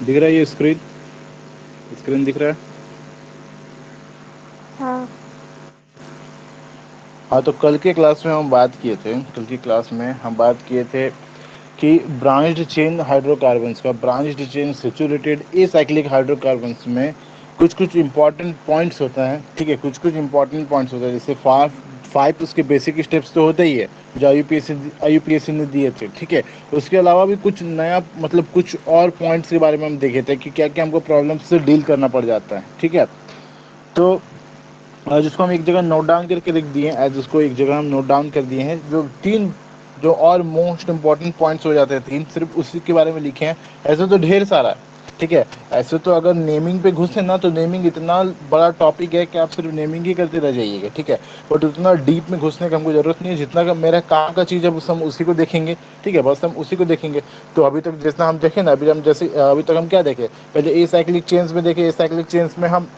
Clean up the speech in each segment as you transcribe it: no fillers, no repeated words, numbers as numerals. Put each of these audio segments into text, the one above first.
दिख रहा है ये स्क्रीन? स्क्रीन दिख रहा है? हाँ। हाँ, तो कल के क्लास में हम बात किए थे, कल की क्लास में हम बात किए थे कि ब्रांच्ड चेन हाइड्रोकार्बन्स का, branched chain saturated acyclic hydrocarbons में कुछ कुछ इंपॉर्टेंट पॉइंट्स होता है। ठीक है, कुछ कुछ इंपॉर्टेंट पॉइंट्स होता है, जैसे फाइव उसके बेसिक स्टेप्स तो होते ही है जो आई यू पी एस सी ने दिए थे। ठीक है, उसके अलावा भी कुछ नया, मतलब कुछ और पॉइंट्स के बारे में हम देखे थे कि क्या क्या हमको प्रॉब्लम से डील करना पड़ जाता है। ठीक है, तो जिसको हम एक जगह नोट डाउन करके लिख दिए, एज उसको एक जगह हम नोट डाउन कर दिए हैं, जो तीन जो और मोस्ट इंपॉर्टेंट पॉइंट्स हो जाते हैं, तीन सिर्फ उसी के बारे में लिखे हैं। ऐसे तो ढेर सारा है। ठीक है, ऐसे तो अगर नेमिंग पे घुसे ना, तो नेमिंग इतना बड़ा टॉपिक है कि आप सिर्फ नेमिंग ही करते रह जाइएगा। ठीक है, बट उतना डीप में घुसने का हमको जरूरत नहीं है, जितना का मेरा काम का चीज़ है बस हम उसी को देखेंगे। ठीक है, बस हम उसी को देखेंगे। तो अभी तक जितना हम देखें ना, अभी तक हम क्या देखे, पहले ए साइक्लिक चेन्स में देखे। ए साइक्लिक चेन्स में हम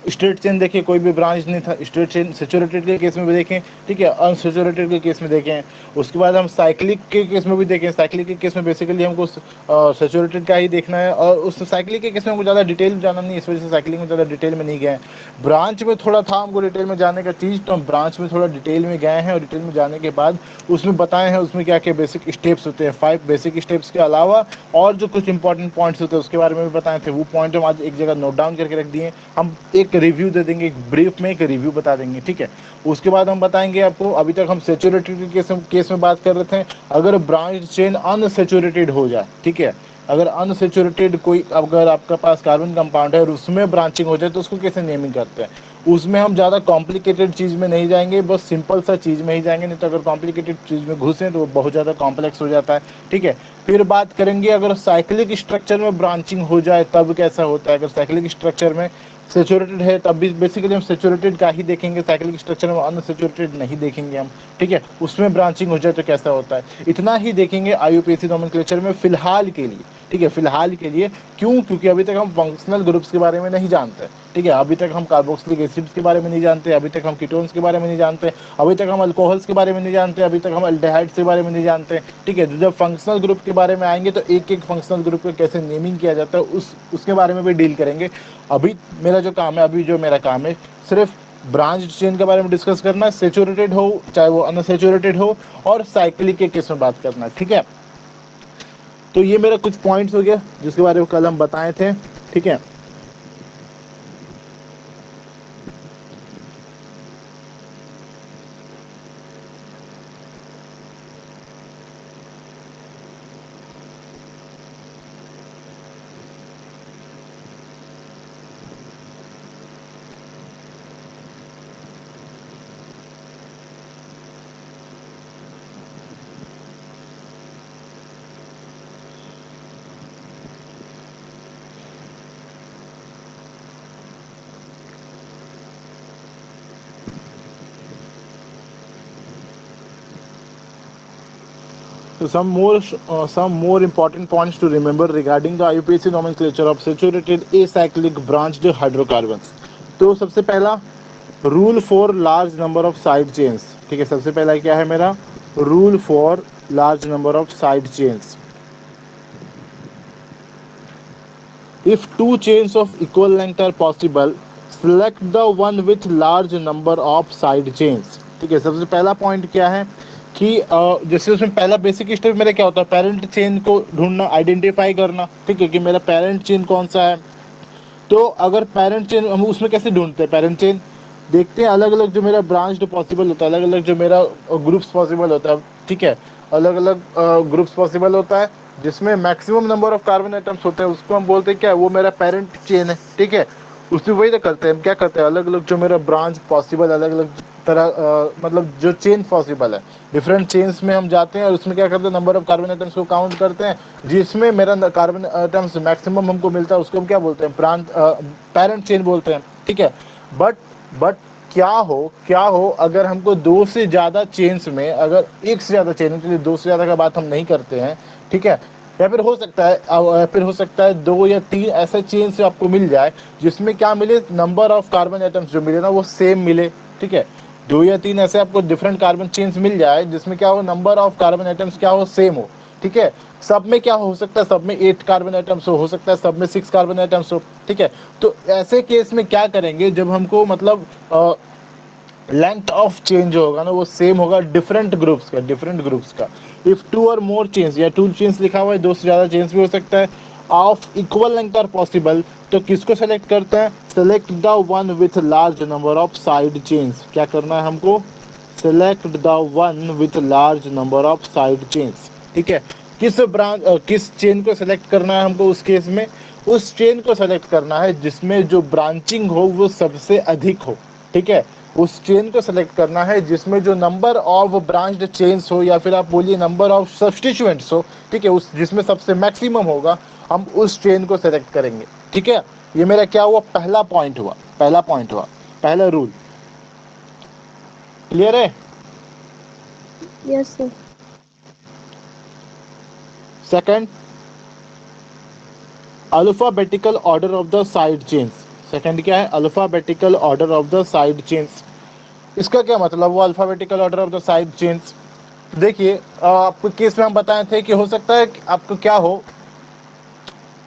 स्ट्रेट चेन देखिए, कोई भी ब्रांच नहीं था। स्ट्रेट चेन सैचुरेटेड के केस में भी देखें, ठीक है, अनसैचुरेटेड के केस में देखें। उसके बाद हम साइक्लिक के केस में भी देखें। साइक्लिक के केस में बेसिकली हमको सैचुरेटेड का ही देखना है, और उस साइक्लिक के केस में हमको ज़्यादा डिटेल जाना नहीं है, इस वजह से साइक्लिक में ज़्यादा डिटेल में नहीं गए। ब्रांच में थोड़ा था हमको डिटेल में जाने का चीज़, तो हम ब्रांच में थोड़ा डिटेल में गए हैं, और डिटेल में जाने के बाद उसमें बताए हैं उसमें क्या क्या बेसिक स्टेप्स होते हैं। 5 बेसिक स्टेप्स के अलावा और जो कुछ इंपॉर्टेंट पॉइंट्स होते हैं उसके बारे में भी बताए थे। वो पॉइंट हम आज एक जगह नोट डाउन करके रख दिए। हम एक रिव्यू दे देंगे, एक ब्रीफ में एक रिव्यू बता देंगे। ठीक है, उसके बाद हम बताएंगे आपको, अभी तक हम सैचुरेटेड के केस में बात कर रहे थे। अगर ब्रांच चेन अनसैचुरेटेड हो जाए, ठीक है, अगर अनसैचुरेटेड कोई, अगर आपका पास कार्बन कंपाउंड है और उसमें ब्रांचिंग हो जाए तो उसको कैसे नेमिंग करते हैं, उसमें हम ज़्यादा कॉम्प्लिकेटेड चीज़ में नहीं जाएंगे, बस सिंपल सा चीज़ में ही जाएंगे। नहीं तो अगर कॉम्प्लिकेटेड चीज़ में घुसें तो वो बहुत ज़्यादा कॉम्प्लेक्स हो जाता है। ठीक है, फिर बात करेंगे अगर साइक्लिक स्ट्रक्चर में ब्रांचिंग हो जाए तब कैसा होता है। अगर साइक्लिक स्ट्रक्चर में सैचुरेटेड है तब भी बेसिकली हम सैचुरेटेड का ही देखेंगे, साइक्लिक स्ट्रक्चर में अनसैचुरेटेड नहीं देखेंगे हम। ठीक है, उसमें ब्रांचिंग हो जाए तो कैसा होता है, इतना ही देखेंगे आईयूपीएसी नोमेनक्लेचर में फिलहाल के लिए। ठीक है, फिलहाल के लिए। क्यों? क्योंकि अभी तक हम फंक्शनल ग्रुप्स के बारे में नहीं जानते। ठीक है, अभी तक हम कार्बोक्सिलिक एसिड्स के बारे में नहीं जानते, अभी तक हम कीटोन्स के बारे में नहीं जानते, अभी तक हम अल्कोहल्स के बारे में नहीं जानते, अभी तक हम अल्डेहाइड्स के बारे में नहीं जानते। ठीक है, जब फंक्शनल ग्रुप के बारे में आएंगे तो एक एक फंक्शनल ग्रुप को कैसे नेमिंग किया जाता है उसके बारे में भी डील करेंगे। अभी मेरा जो काम है, अभी जो मेरा काम है, सिर्फ ब्रांच चेन के बारे में डिस्कस करना है, सेचुरेटेड हो चाहे वो अनसेचुरेटेड हो, और साइक्लिक के केस में बात करना है। ठीक है, तो ये मेरा कुछ पॉइंट्स हो गया जिसके बारे में कल हम बताए थे। ठीक है, so some more important points to remember regarding the IUPAC nomenclature of saturated acyclic branched hydrocarbons. तो सबसे पहला, rule for large number of side chains. ठीक है, सबसे पहला क्या है मेरा, rule for large number of side chains. If two chains of equal length are possible, select the one with large number of side chains. ठीक है, सबसे पहला पॉइंट क्या है कि जैसे उसमें पहला बेसिक स्टेप मेरा क्या होता है, पेरेंट चेन को ढूंढना, आइडेंटिफाई करना। ठीक है, कि मेरा पेरेंट चेन कौन सा है। तो अगर पेरेंट चेन हम उसमें कैसे ढूंढते हैं, पेरेंट चेन देखते हैं, अलग अलग जो मेरा ब्रांच पॉसिबल होता है, अलग अलग जो मेरा ग्रुप्स पॉसिबल होता है। ठीक है, अलग अलग ग्रुप्स पॉसिबल होता है जिसमें maximum number of carbon atoms होते हैं, उसको हम बोलते हैं क्या है, वो मेरा पेरेंट चेन है। ठीक है, उसमें वही तो करते हैं, हम क्या करते हैं, अलग अलग जो मेरा ब्रांच पॉसिबल, अलग अलग तरह मतलब जो चेन पॉसिबल है, डिफरेंट चेन्स में हम जाते हैं और उसमें क्या करते हैं, नंबर ऑफ कार्बन एटम्स को काउंट करते हैं। जिसमें मेरा कार्बन एटम्स मैक्सिमम हमको मिलता है उसको हम क्या बोलते हैं, ब्रांच पेरेंट चेन बोलते हैं। ठीक है, बट बट क्या हो अगर हमको दो से ज़्यादा चेन्स में, अगर एक से ज़्यादा चेन के लिए दो से ज़्यादा का बात हम नहीं करते हैं। ठीक है, या फिर हो सकता है दो या तीन ऐसे चेन से आपको मिल जाए जिसमें क्या मिले, नंबर ऑफ कार्बन एटम्स जो मिले ना वो सेम मिले। ठीक है, दो या तीन ऐसे आपको डिफरेंट कार्बन चेन्स मिल जाए जिसमें क्या हो, नंबर ऑफ कार्बन एटम्स क्या हो, सेम हो। ठीक है। सब में क्या हो सकता है, सब में 8 कार्बन एटम्स हो सकता है सब में 6 कार्बन एटम्स हो, ठीक है। तो ऐसे केस में क्या करेंगे, जब हमको मतलब लेंथ ऑफ चेंज होगा ना वो सेम होगा डिफरेंट ग्रुप्स का। If two or more change या टू चेंज लिखा हुआ है, दो से ज़्यादा चेंज भी हो सकता है, of equal length are possible, तो किसको सेलेक्ट करते हैं, select the one with large number of side change. क्या करना है हमको, select the one with large number of side change, ठीक है। किस चेन को सेलेक्ट करना है हमको उस केस में, उस चेन को सेलेक्ट करना है जिसमें जो ब्रांचिंग हो वो सबसे अधिक हो, ठीक है। उस चेन को सेलेक्ट करना है जिसमें जो नंबर ऑफ ब्रांच्ड चेन्स हो या फिर आप बोलिए नंबर ऑफ सब्स्टिट्यूएंट्स हो, ठीक है, उस जिसमें सबसे मैक्सिमम होगा, हम उस चेन को सेलेक्ट करेंगे, ठीक है। ये मेरा क्या हुआ, पहला पॉइंट हुआ, पहला रूल। क्लियर है? Yes sir. Second, alphabetical order of the side chains. Second क्या है, alphabetical order of the side chains. इसका क्या मतलब हुआ, alphabetical order of the side chains. देखिए आपको केस में हम बताए थे कि हो सकता है कि आपको क्या हो,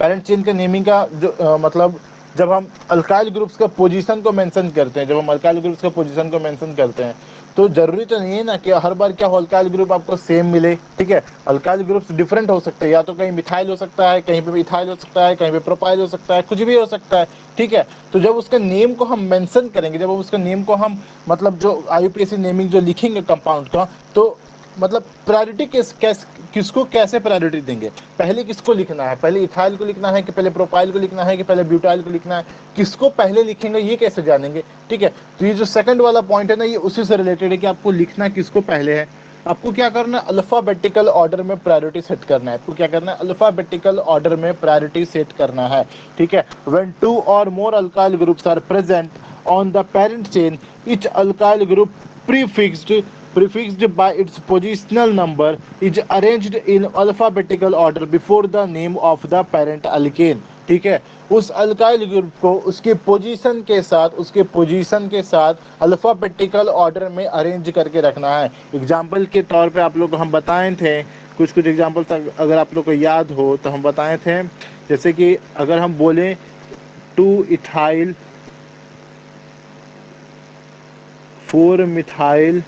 पेरेंट चेन के नेमिंग का जो मतलब जब हम अल्काइल ग्रुप्स का पोजीशन को मेंशन करते हैं, जब हम अल्काइल ग्रुप्स का पोजीशन को मेंशन करते हैं, तो जरूरी तो नहीं है ना कि हर बार क्या हो अल्काइल ग्रुप आपको सेम मिले, ठीक है। अल्काइल ग्रुप्स डिफरेंट हो सकते हैं, या तो कहीं मिथाइल हो सकता है, कहीं पे इथाइल हो सकता है, कहीं पे प्रोपाइल हो सकता है, कुछ भी हो सकता है, ठीक है। तो जब उसका नेम को हम मेंशन करेंगे, जब उसका नेम को हम मतलब जो आईयूपीएसी नेमिंग जो लिखेंगे कंपाउंड का, तो मतलब प्रायोरिटी किसको कैसे प्रायोरिटी देंगे, पहले किसको लिखना है, पहले इथाइल को लिखना है कि पहले प्रोपाइल को लिखना है कि पहले ब्यूटाइल को लिखना है, किसको पहले लिखेंगे ये कैसे जानेंगे, ठीक है। तो ये जो सेकंड वाला पॉइंट है ना, ये उसी से रिलेटेड है कि आपको लिखना किसको पहले है। आपको क्या करना है, अल्फाबेटिकल ऑर्डर में प्रायोरिटी सेट करना है। आपको क्या करना है, अल्फाबेटिकल ऑर्डर में प्रायोरिटी सेट करना है, ठीक है। When two or more alkyl groups are present on the parent chain, each alkyl group prefixed by its positional number is arranged in alphabetical order before the name of the parent alkane, ठीक है। उस alkyl group को उसके position के साथ alphabetical order में arrange करके रखना है। एग्जाम्पल के तौर पे आप लोग को हम बताए थे, कुछ एग्जाम्पल अगर आप लोग को याद हो तो हम बताए थे, जैसे कि अगर हम बोलें 2 इथाइल 4 मिथाइल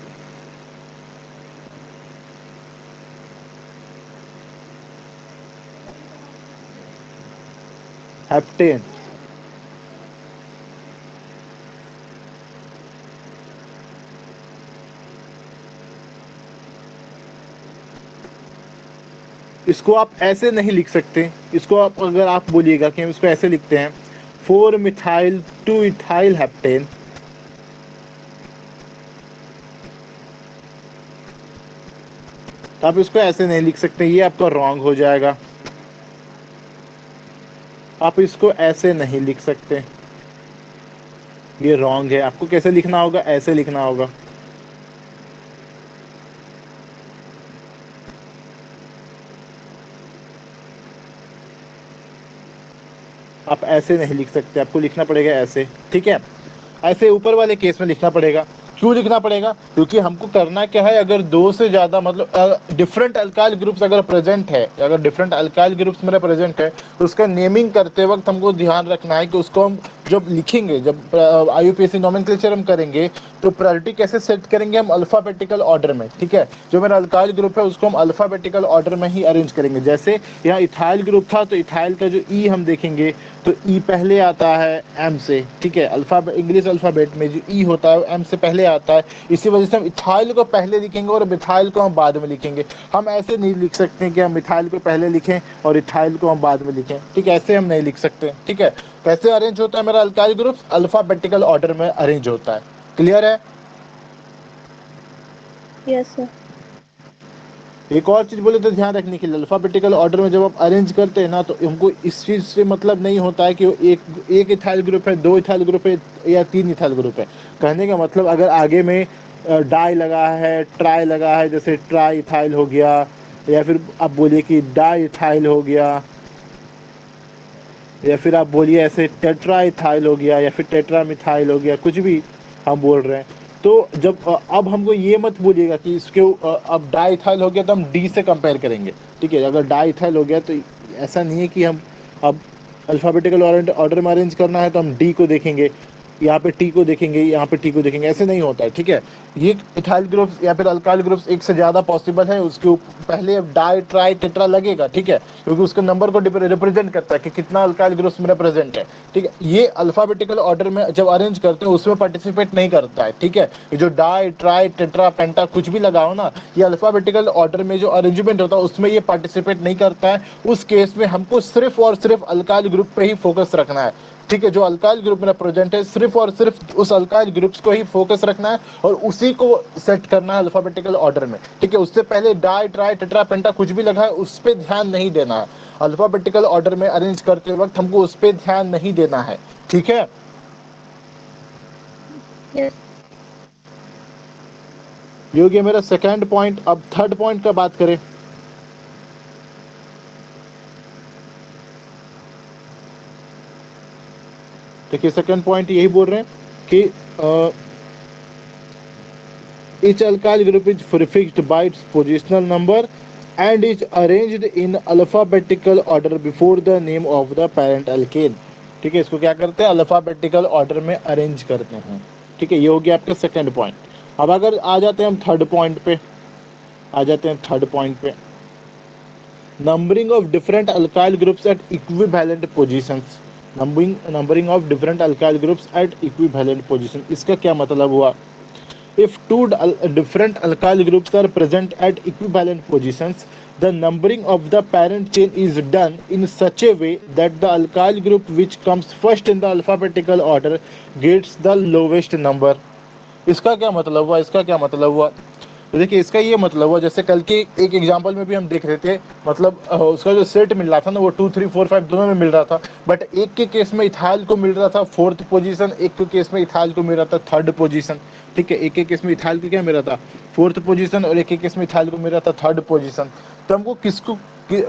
हेप्टेन, इसको आप ऐसे नहीं लिख सकते। इसको आप अगर आप बोलिएगा कि हम इसको ऐसे लिखते हैं 4 मिथाइल 2 इथाइल हेप्टेन, तो आप इसको ऐसे नहीं लिख सकते, ये आपका रॉन्ग हो जाएगा। आप इसको ऐसे नहीं लिख सकते, ये रॉन्ग है। आपको कैसे लिखना होगा, ऐसे लिखना होगा। आप ऐसे नहीं लिख सकते, आपको लिखना पड़ेगा ऐसे, ठीक है। ऐसे ऊपर वाले केस में लिखना पड़ेगा। क्यों लिखना पड़ेगा, क्योंकि हमको करना क्या है, अगर दो से ज़्यादा मतलब डिफरेंट अल्काइल ग्रुप्स अगर प्रेजेंट है, अगर डिफरेंट अल्काइल ग्रुप्स मेरे प्रेजेंट है, तो उसका नेमिंग करते वक्त हमको ध्यान रखना है कि उसको हम जब लिखेंगे, जब आईयूपीएसी नोमेनक्लेचर हम करेंगे, तो प्रायोरिटी कैसे सेट करेंगे, हम अल्फाबेटिकल ऑर्डर में, ठीक है। जो मेरा अल्काइल ग्रुप है उसको हम अल्फाबेटिकल ऑर्डर में ही अरेंज करेंगे। जैसे यहाँ इथाइल ग्रुप था, तो इथाइल का जो ई हम देखेंगे तो ई पहले आता है एम से, ठीक है। इंग्लिश अल्फाबेट में जो ई होता है एम से पहले आता है, इसी वजह से हम इथाइल को पहले लिखेंगे और मिथाइल को हम बाद में लिखेंगे। हम ऐसे नहीं लिख सकते कि हम मिथाइल को पहले लिखें और इथाइल को हम बाद में लिखें, ठीक है, ऐसे हम नहीं लिख सकते, ठीक है। कैसे अरेंज होता है मेरा अल्काइल ग्रुप, अल्फाबेटिकल ऑर्डर में अरेंज होता है। क्लियर है? Yes sir. एक और चीज बोले तो ध्यान रखने के लिए, अल्फाबेटिकल ऑर्डर में जब आप अरेंज करते हैं ना, तो हमको इस चीज से मतलब नहीं होता है कि एक इथाइल ग्रुप है, 2 इथाइल ग्रुप है या 3 इथाइल ग्रुप है। कहने का मतलब अगर आगे में डाई लगा है, ट्राई लगा है, जैसे ट्राई इथाइल हो गया, या फिर आप बोलिए कि डाई इथाइल हो गया, या फिर आप बोलिए ऐसे टेट्रा इथाइल हो गया, या फिर टेट्रा मिथाइल हो गया, कुछ भी हम बोल रहे हैं, तो जब अब हमको ये मत बोलिएगा कि इसके अब डाइथाइल हो गया तो हम डी से कंपेयर करेंगे, ठीक है। अगर डाइथाइल हो गया तो ऐसा नहीं है कि हम अब अल्फ़ाबेटिकल ऑर्डर में अरेंज करना है तो हम डी को देखेंगे, यहाँ पे टी को देखेंगे, यहाँ पे टी को देखेंगे, ऐसे नहीं होता है, ठीक है। ये इथाइल ग्रुप्स या फिर अल्काइल ग्रुप्स एक से ज़्यादा पॉसिबल है, उसके पहले अब डाई ट्राई टेट्रा लगेगा, ठीक है, क्योंकि उसके नंबर को रिप्रेजेंट करता है कि कितना अल्काइल ग्रुप्स मेरा प्रेजेंट है, ठीक है। ये अल्फाबेटिकल ऑर्डर में जब अरेंज करते हैं उसमें पार्टिसिपेट नहीं करता है, ठीक है। ये जो डाई ट्राई टेट्रा पेंटा कुछ भी लगाओ ना, ये अल्फाबेटिकल ऑर्डर में जो अरेंजमेंट होता है उसमें ये पार्टिसिपेट नहीं करता है। उस केस में हमको सिर्फ और सिर्फ अल्काइल ग्रुप पे ही फोकस रखना है, ठीक है। जो अल्काइल ग्रुप में प्रेजेंट है सिर्फ और सिर्फ उस अल्काइल ग्रुप्स को ही फोकस रखना है और उसी को सेट करना है अल्फाबेटिकल ऑर्डर में, ठीक है। उससे पहले डाई ट्राई टेट्रा पेंटा कुछ भी लगा है उस पर ध्यान नहीं देना है। अल्फाबेटिकल ऑर्डर में अरेंज करते वक्त हमको उस पर ध्यान नहीं देना है, ठीक है। Yes. ये हो गया मेरा सेकेंड पॉइंट। अब थर्ड पॉइंट का बात करें। देखिए सेकेंड पॉइंट यही बोल रहे हैं कि each alkyl group is prefixed by its positional number and is arranged in alphabetical order before the name of the parent alkane, ठीक है। इसको क्या करते हैं, अल्फाबेटिकल ऑर्डर में अरेंज करते हैं, ठीक है। ये हो गया आपका सेकेंड पॉइंट। अब अगर आ जाते हैं हम थर्ड पॉइंट पे, numbering of different alkyl groups eight equivalent positions. Numbering of different alkyl groups eight equivalent position, इसका क्या मतलब हुआ। If two different alkyl groups are present at equivalent positions, the numbering of the parent chain is done in such a way that the alkyl group which comes first in the alphabetical order gets the lowest number. इसका क्या मतलब हुआ, तो देखिए इसका ये मतलब हुआ, जैसे कल के एक एग्जांपल में भी हम देख रहे थे, मतलब उसका जो सेट मिल रहा था ना वो 2 3 4 5 दोनों में मिल रहा था, बट एक के केस में इथाइल को मिल रहा था फोर्थ पोजीशन, एक के केस में इथाइल को मिल रहा था थर्ड पोजीशन, ठीक है। एक के केस में इथाइल को क्या मिल रहा था, फोर्थ पोजीशन, और एक के केस में इथाइल को मिल रहा था थर्ड पोजीशन। तो हमको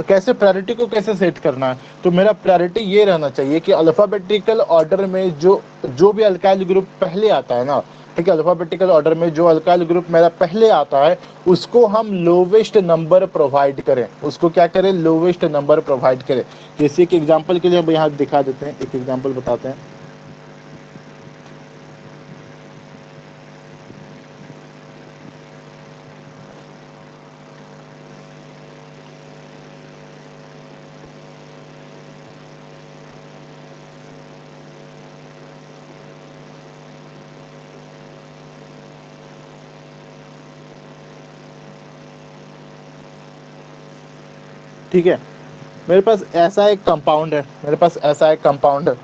कैसे प्रायोरिटी को कैसे सेट करना है, तो मेरा प्रायोरिटी ये रहना चाहिए कि अल्फाबेटिकल ऑर्डर में जो भी अल्काइल ग्रुप पहले आता है ना, ठीक है, अल्फाबेटिकल ऑर्डर में जो अल्काइल ग्रुप मेरा पहले आता है उसको हम लोवेस्ट नंबर प्रोवाइड करें, उसको क्या करें, लोवेस्ट नंबर प्रोवाइड करें। जैसे कि एग्जांपल के लिए हम यहाँ दिखा देते हैं, एक एग्जांपल बताते हैं। ठीक है, मेरे पास ऐसा एक कंपाउंड है,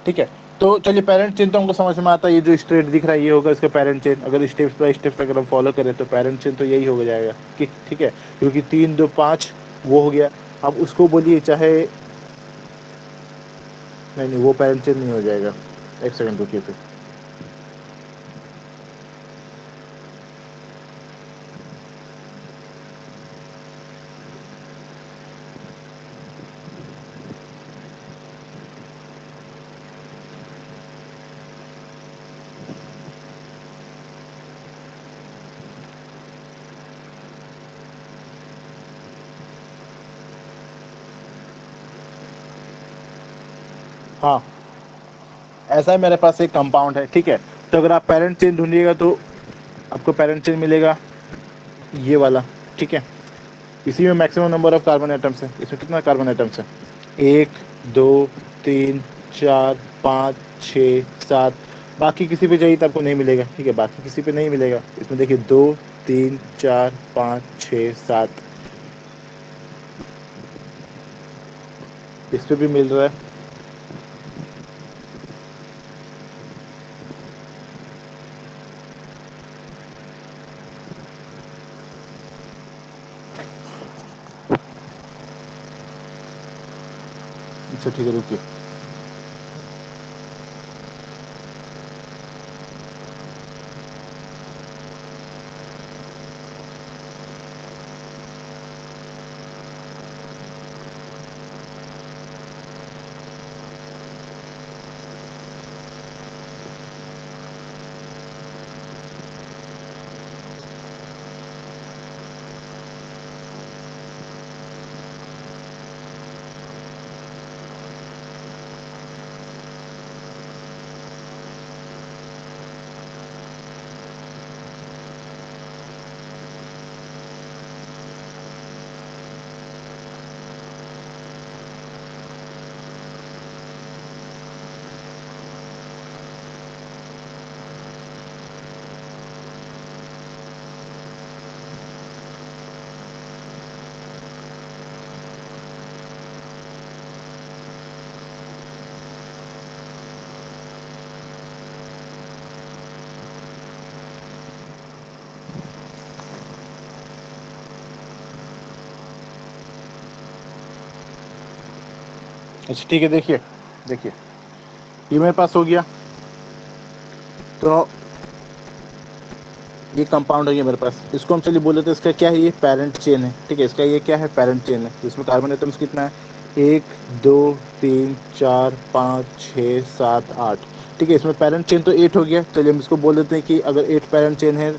ठीक है। तो चलिए पेरेंट चेन तो हमको समझ में आता है, ये जो स्ट्रेट दिख रहा है ये होगा इसका पेरेंट चेन। अगर स्टेप बाय स्टेप अगर हम फॉलो करें तो पेरेंट चेन तो यही हो जाएगा कि ठीक है, क्योंकि 3 2 5 वो हो गया। अब उसको बोलिए चाहे नहीं वो पेरेंट चेन नहीं हो जाएगा, एक सेकंड रुकिए फिर। हाँ, ऐसा है, मेरे पास एक कंपाउंड है, ठीक है। तो अगर आप पेरेंट चेन ढूंढिएगा तो आपको पेरेंट चेन मिलेगा ये वाला, ठीक है। इसी में maximum number of carbon atoms है। इसमें कितना कार्बन एटम्स है, 1 2 3 4 5 6 7। बाकी किसी पे चाहिए तो आपको नहीं मिलेगा, ठीक है, बाकी किसी पे नहीं मिलेगा। इसमें देखिए 2 3 4 5 6 7, इस पे भी मिल रहा है। अच्छा ठीक है रुकिए। अच्छा ठीक है, देखिए देखिए ये मेरे पास हो गया। तो ये कंपाउंड है ये मेरे पास, इसको हम चलिए बोले तो इसका क्या है, ये पेरेंट चेन है। ठीक है, इसका ये क्या है, पेरेंट चेन है। इसमें कार्बन एटम्स कितना है, 1 2 3 4 5 6 7 8। ठीक है, इसमें पेरेंट चेन तो 8 हो गया। चलिए हम इसको बोल देते हैं कि अगर 8 पेरेंट चेन है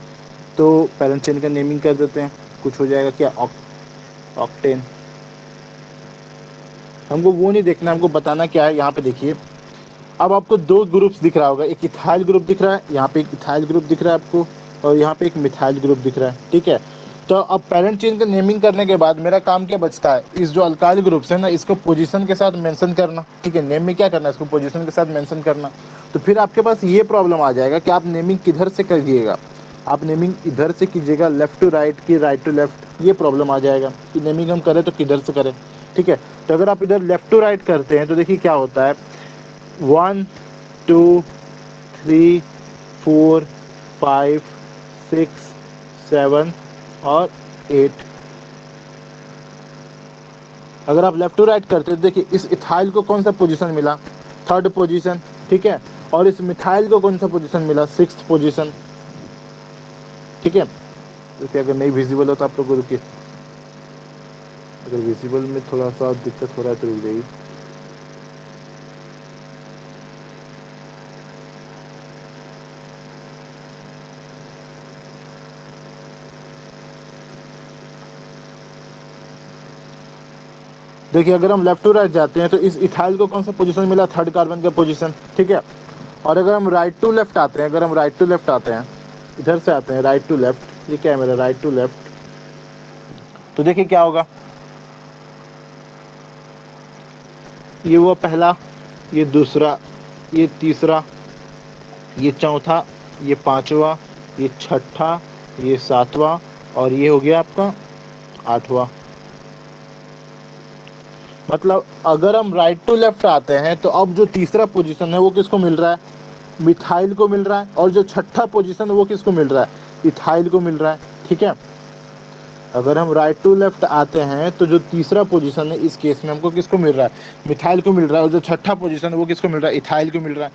तो पेरेंट चेन का नेमिंग कर देते हैं। कुछ हो जाएगा क्या, ऑक्टेन। हमको वो नहीं देखना, हमको बताना क्या है। यहाँ पे देखिए, अब आपको दो ग्रुप्स दिख रहा होगा, एक इथाइल ग्रुप दिख रहा है, यहाँ पे एक इथाइल ग्रुप दिख रहा है आपको, और यहाँ पे एक मिथाइल ग्रुप दिख रहा है। ठीक है, तो अब पेरेंट चेन का नेमिंग करने के बाद मेरा काम क्या बचता है, इस जो अल्काइल ग्रुप्स है ना, इसको पोजीशन के साथ मेंशन करना। ठीक है, नेम में क्या करना है, इसको पोजीशन के साथ मेंशन करना। तो फिर आपके पास ये प्रॉब्लम आ जाएगा कि आप नेमिंग किधर से करिएगा। आप नेमिंग इधर से कीजिएगा, लेफ्ट टू राइट की राइट टू लेफ्ट, ये प्रॉब्लम आ जाएगा कि नेमिंग हम करें तो किधर से करें। ठीक है, तो अगर आप इधर लेफ्ट टू राइट करते हैं तो देखिए क्या होता है, 1 2 3 4 5 6 7 और 8। अगर आप लेफ्ट टू राइट करते हैं देखिए इस इथाइल को कौन सा पोजीशन मिला, थर्ड पोजीशन। ठीक है, और इस मिथाइल को कौन सा पोजीशन मिला, सिक्स्थ पोजीशन। ठीक है, देखिए अगर नहीं विजिबल हो तो आप लोग रुकिए, अगर विजिबल में थोड़ा सा दिक्कत हो रहा है तो रुक जाइए। देखिए अगर हम लेफ्ट टू राइट जाते हैं तो इस इथाइल को कौन सा पोजीशन मिला, थर्ड कार्बन का पोजीशन। ठीक है, और अगर हम राइट टू लेफ्ट आते हैं, अगर हम राइट टू लेफ्ट आते हैं, इधर से आते हैं राइट टू लेफ्ट, ये क्या है मेरा राइट टू लेफ्ट, तो देखिए क्या होगा, ये हुआ पहला, ये दूसरा, ये तीसरा, ये चौथा, ये पांचवा, ये छठा, ये सातवां, और ये हो गया आपका आठवां। मतलब अगर हम राइट टू लेफ्ट आते हैं तो अब जो तीसरा पोजीशन है वो किसको मिल रहा है, मिथाइल को मिल रहा है, और जो छठा पोजीशन है वो किसको मिल रहा है, इथाइल को मिल रहा है। ठीक है, अगर हम राइट टू लेफ्ट आते हैं तो जो तीसरा पोजीशन है इस केस में हमको किसको मिल रहा है, मिथाइल को मिल रहा है, और जो छठा पोजीशन है वो किसको मिल रहा है, इथाइल को मिल रहा है।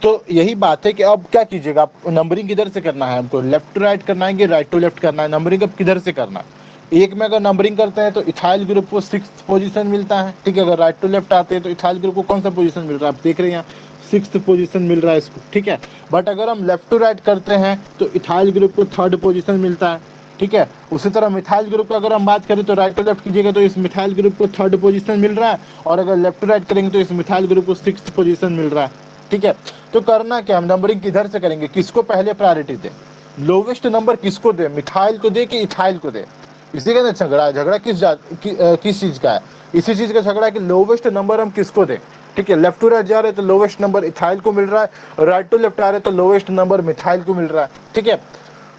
तो यही बात है कि अब क्या कीजिएगा, आप नंबरिंग किधर से करना है, हमको लेफ्ट टू राइट करना है कि राइट टू लेफ्ट करना है, नंबरिंग अब किधर से करना है। एक में अगर नंबरिंग करते हैं तो इथाइल ग्रुप को 6th पोजीशन मिलता है। ठीक है, अगर राइट टू लेफ्ट आते हैं तो इथाइल ग्रुप को कौन सा पोजीशन मिल रहा है, आप देख रहे हैं यहाँ 6th पोजीशन मिल रहा है इसको। ठीक है, बट अगर हम लेफ्ट टू राइट करते हैं तो इथाइल ग्रुप को 3rd पोजीशन मिलता है। ठीक है, उसी तरह मिथाइल ग्रुप का अगर हम बात करें तो राइट टू लेफ्ट कीजिएगा तो इस मिथाइल ग्रुप को 3rd पोजीशन मिल रहा है, और अगर लेफ्ट टू राइट करेंगे तो इस मिथाइल ग्रुप को 6th पोजीशन मिल रहा है। ठीक है, तो करना क्या, हम नंबरिंग किधर से करेंगे, किसको पहले प्रायोरिटी दें, लोवेस्ट नंबर किसको दे, मिथाइल को दे कि इथाइल को दे। इसी का ना झगड़ा है, झगड़ा किस चीज का है, इसी चीज का झगड़ा है कि लोवेस्ट नंबर हम किसको दें। ठीक है, लेफ्ट टू राइट जा रहे हैं तो लोवेस्ट नंबर इथाइल को मिल रहा है, राइट टू लेफ्ट आ रहे हैं तो लोवेस्ट नंबर मिथाइल को मिल रहा है। ठीक है,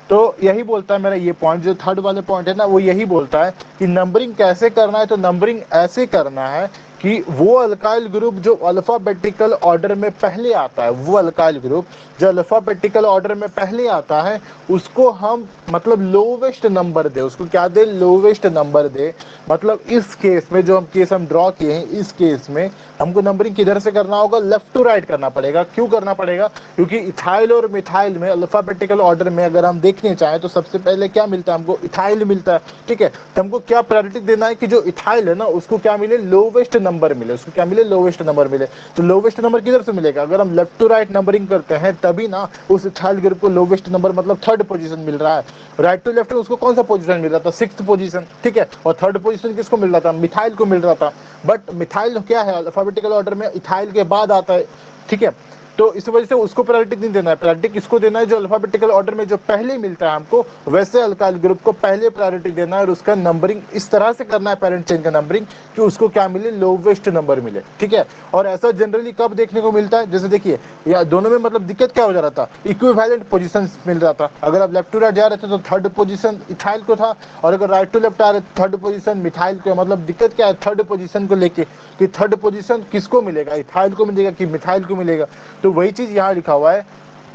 तो यही बोलता है मेरा ये पॉइंट, जो थर्ड वाले पॉइंट है ना, वो यही बोलता है कि नंबरिंग कैसे करना है। तो नंबरिंग ऐसे करना है कि वो अल्काइल ग्रुप जो अल्फाबेटिकल ऑर्डर में पहले आता है, वो अल्काइल ग्रुप जो अल्फाबेटिकल ऑर्डर में पहले आता है, उसको हम मतलब लोवेस्ट नंबर दे, उसको क्या दे, लोवेस्ट नंबर दे। मतलब इस केस में जो हम केस हम ड्रॉ किए हैं, इस केस में हमको नंबरिंग किधर से करना होगा, लेफ्ट टू राइट करना पड़ेगा। क्यों करना पड़ेगा, क्योंकि इथाइल और मिथाइल में अल्फाबेटिकल ऑर्डर में अगर हम देखने चाहें तो सबसे पहले क्या मिलता है, हमको इथाइल मिलता है। ठीक है, तो हमको क्या प्रायोरिटी देना है कि जो इथाइल है ना उसको क्या मिले, लोवेस्ट नंबर मिले, उसको क्या मिले, लोवेस्ट नंबर मिले। तो लोवेस्ट नंबर किधर से मिलेगा, अगर हम लेफ्ट टू राइट नंबरिंग करते हैं तभी ना उस इथाइल ग्रुप को लोवेस्ट नंबर मतलब 3rd पोजीशन मिल रहा है। राइट टू लेफ्ट उसको कौन सा पोजीशन मिल रहा था, 6th पोजीशन। ठीक है, और 3rd पोजीशन किसको मिल रहा था, मिथाइल को मिल रहा था। बट मिथाइल क्या है, अल्फाबेटिकल ऑर्डर में इथाइल के बाद आता है। ठीक है, तो इस वजह से उसको प्रायोरिटी नहीं देना है, प्रायोरिटी किसको देना है, जो अल्फाबेटिकल ऑर्डर में जो पहले मिलता है हमको, वैसे अल्काइल ग्रुप को पहले प्रायोरिटी देना है, और उसका नंबरिंग इस तरह से करना है, पेरेंट चेन का नंबरिंग, कि उसको क्या मिले, लोवेस्ट नंबर मिले। ठीक है, और ऐसा जनरली कब देखने को मिलता है, जैसे देखिए या दोनों में मतलब दिक्कत क्या हो जा रहा था, इक्विवेलेंट पोजीशन मिल रहा था। अगर आप लेफ्ट टू राइट जा रहे थे तो 3rd पोजीशन इथाइल को था, और अगर राइट टू लेफ्ट आ रहे 3rd पोजीशन मिथाइल को। मतलब दिक्कत क्या है 3rd पोजीशन को लेके, कि 3rd पोजीशन किसको मिलेगा, इथाइल को मिलेगा कि मिथाइल को मिलेगा। तो वही चीज यहाँ लिखा हुआ है,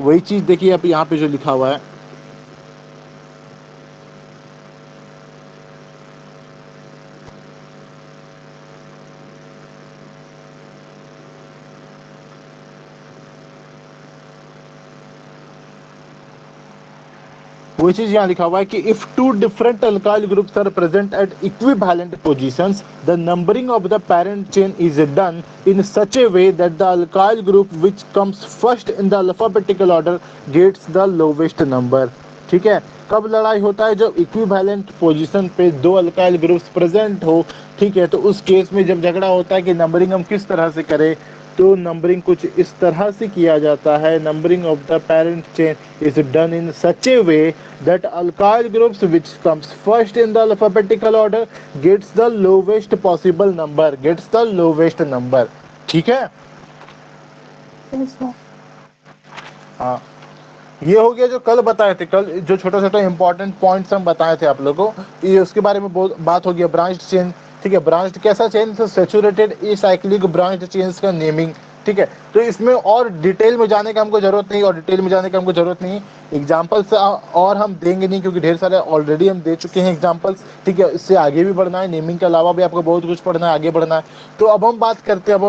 वही चीज देखिए आप यहाँ पे जो लिखा हुआ है, वो चीज यहाँ लिखा हुआ है कि if two different alkyl groups are present at equivalent positions the numbering of the parent chain is done in such a way that the alkyl group which comes first in the alphabetical order gets the lowest number. ठीक है, कब लड़ाई होता है? जब equivalent position पे दो alkyl groups present हो। ठीक है, तो उस केस में जब झगड़ा होता है कि नंबरिंग हम किस तरह से करें, तो नंबरिंग कुछ इस तरह से किया जाता है। Numbering of the parent chain is done in such a way that alkyl groups which comes first in the alphabetical order gets the lowest possible number, gets the lowest number. ठीक है, yes sir. हाँ, ये हो गया जो कल बताए थे, कल जो छोटा छोटा इंपॉर्टेंट पॉइंट्स हम बताए थे आप लोगों को, ये उसके बारे में बहुत बात हो गया। ब्रांच्ड चेन, ठीक है, ब्रांच्ड कैसा चेन? तो सैचुरेटेड एसाइक्लिक ब्रांच्ड चेन्स का नेमिंग। ठीक है, तो इसमें और डिटेल में जाने का हमको जरूरत नहीं, और डिटेल में जाने का हमको जरूरत नहीं, एग्जाम्पल्स और हम देंगे नहीं, क्योंकि ढेर सारे ऑलरेडी हम दे चुके हैं एग्जाम्पल्स। ठीक है, इससे आगे भी बढ़ना है, नेमिंग के अलावा भी आपको बहुत कुछ पढ़ना है, आगे बढ़ना है। तो अब हम बात करते हैं,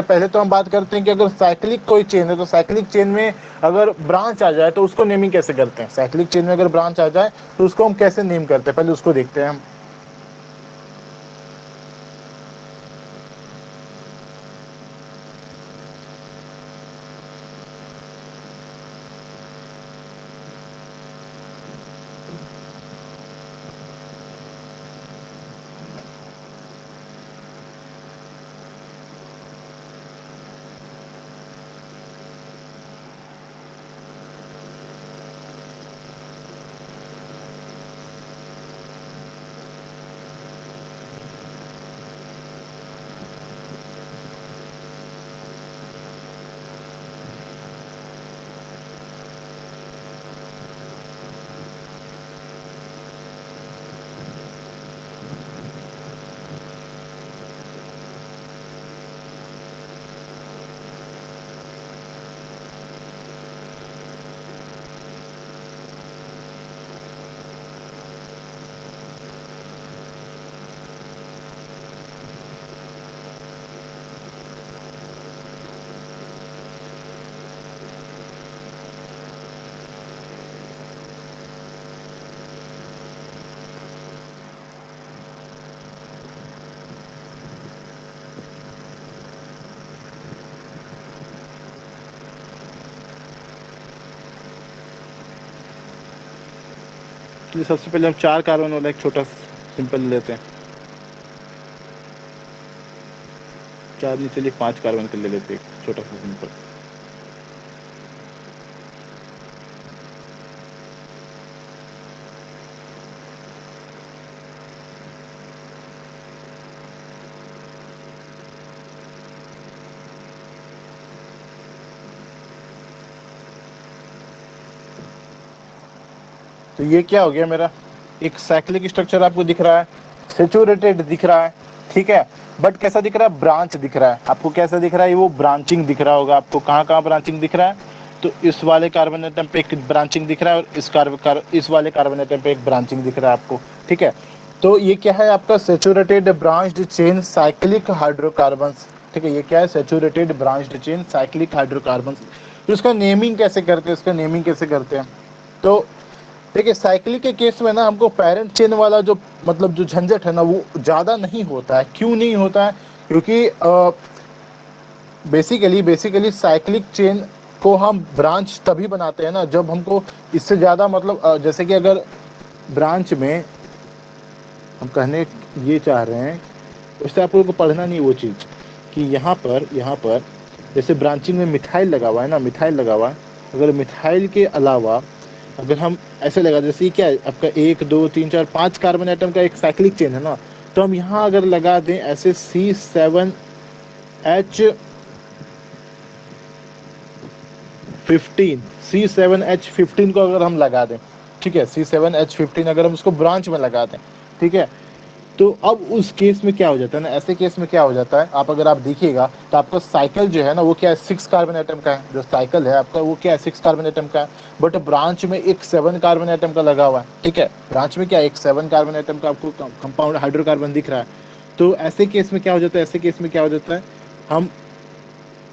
पहले तो हम बात करते हैं कि अगर साइक्लिक कोई चेन है, तो साइक्लिक चेन में अगर ब्रांच आ जाए तो उसको नेमिंग कैसे करते हैं। साइक्लिक चेन में अगर ब्रांच आ जाए तो उसको हम कैसे नेम करते हैं, पहले उसको देखते हैं हम। सबसे पहले हम 4 कार्बन वाला एक छोटा सिंपल लेते हैं। 4 नहीं, चलिए 5 कार्बन के ले लेते हैं, छोटा सा सिंपल। तो ये क्या हो गया मेरा, एक साइक्लिक स्ट्रक्चर आपको दिख रहा है, सैचुरेटेड दिख रहा है। ठीक है, बट कैसा दिख रहा है? ब्रांच दिख रहा है आपको। कैसा दिख रहा है? वो ब्रांचिंग दिख रहा होगा आपको। कहाँ कहाँ ब्रांचिंग दिख रहा है? तो इस वाले कार्बन एटम पे एक ब्रांचिंग दिख रहा है, और इस वाले कार्बन एटम पे एक ब्रांचिंग दिख रहा है आपको। ठीक है, तो ये क्या है आपका? Saturated branched chain cyclic hydrocarbons. ठीक है, ये क्या है? Saturated branched chain cyclic hydrocarbons. तो इसका नेमिंग कैसे करते हैं? तो देखिए, साइक्लिक के केस में ना हमको पेरेंट चेन वाला जो मतलब जो झंझट है ना, वो ज़्यादा नहीं होता है। क्यों नहीं होता है? क्योंकि बेसिकली साइक्लिक चेन को हम ब्रांच तभी बनाते हैं ना जब हमको इससे ज़्यादा मतलब जैसे कि अगर ब्रांच में हम कहने ये चाह रहे हैं, उससे आप लोगों को पढ़ना नहीं वो चीज़ कि यहाँ पर जैसे ब्रांचिंग में मिथाइल लगा हुआ है ना, मिथाइल लगा हुआ है। अगर मिथाइल के अलावा अगर हम ऐसे लगा, जैसे क्या है आपका 1 2 3 4 5 कार्बन एटम का एक साइक्लिक चेन है ना, तो हम यहाँ अगर लगा दें ऐसे C7H15 C7H15 को अगर हम लगा दें, ठीक है, C7H15 अगर हम उसको ब्रांच में लगा दें, ठीक है, तो अब उस केस में क्या हो जाता है ना, ऐसे केस में क्या हो जाता है, अगर आप देखिएगा तो आपका साइकिल जो है ना वो क्या है, 6 कार्बन एटम का है। जो साइकिल है आपका वो क्या है, 6 कार्बन एटम का है, बट ब्रांच में एक 7 कार्बन एटम का लगा हुआ है। ठीक है, ब्रांच में क्या है, एक 7 कार्बन एटम का आपको कंपाउंड हाइड्रोकार्बन दिख रहा है। तो ऐसे केस में क्या हो जाता है, हम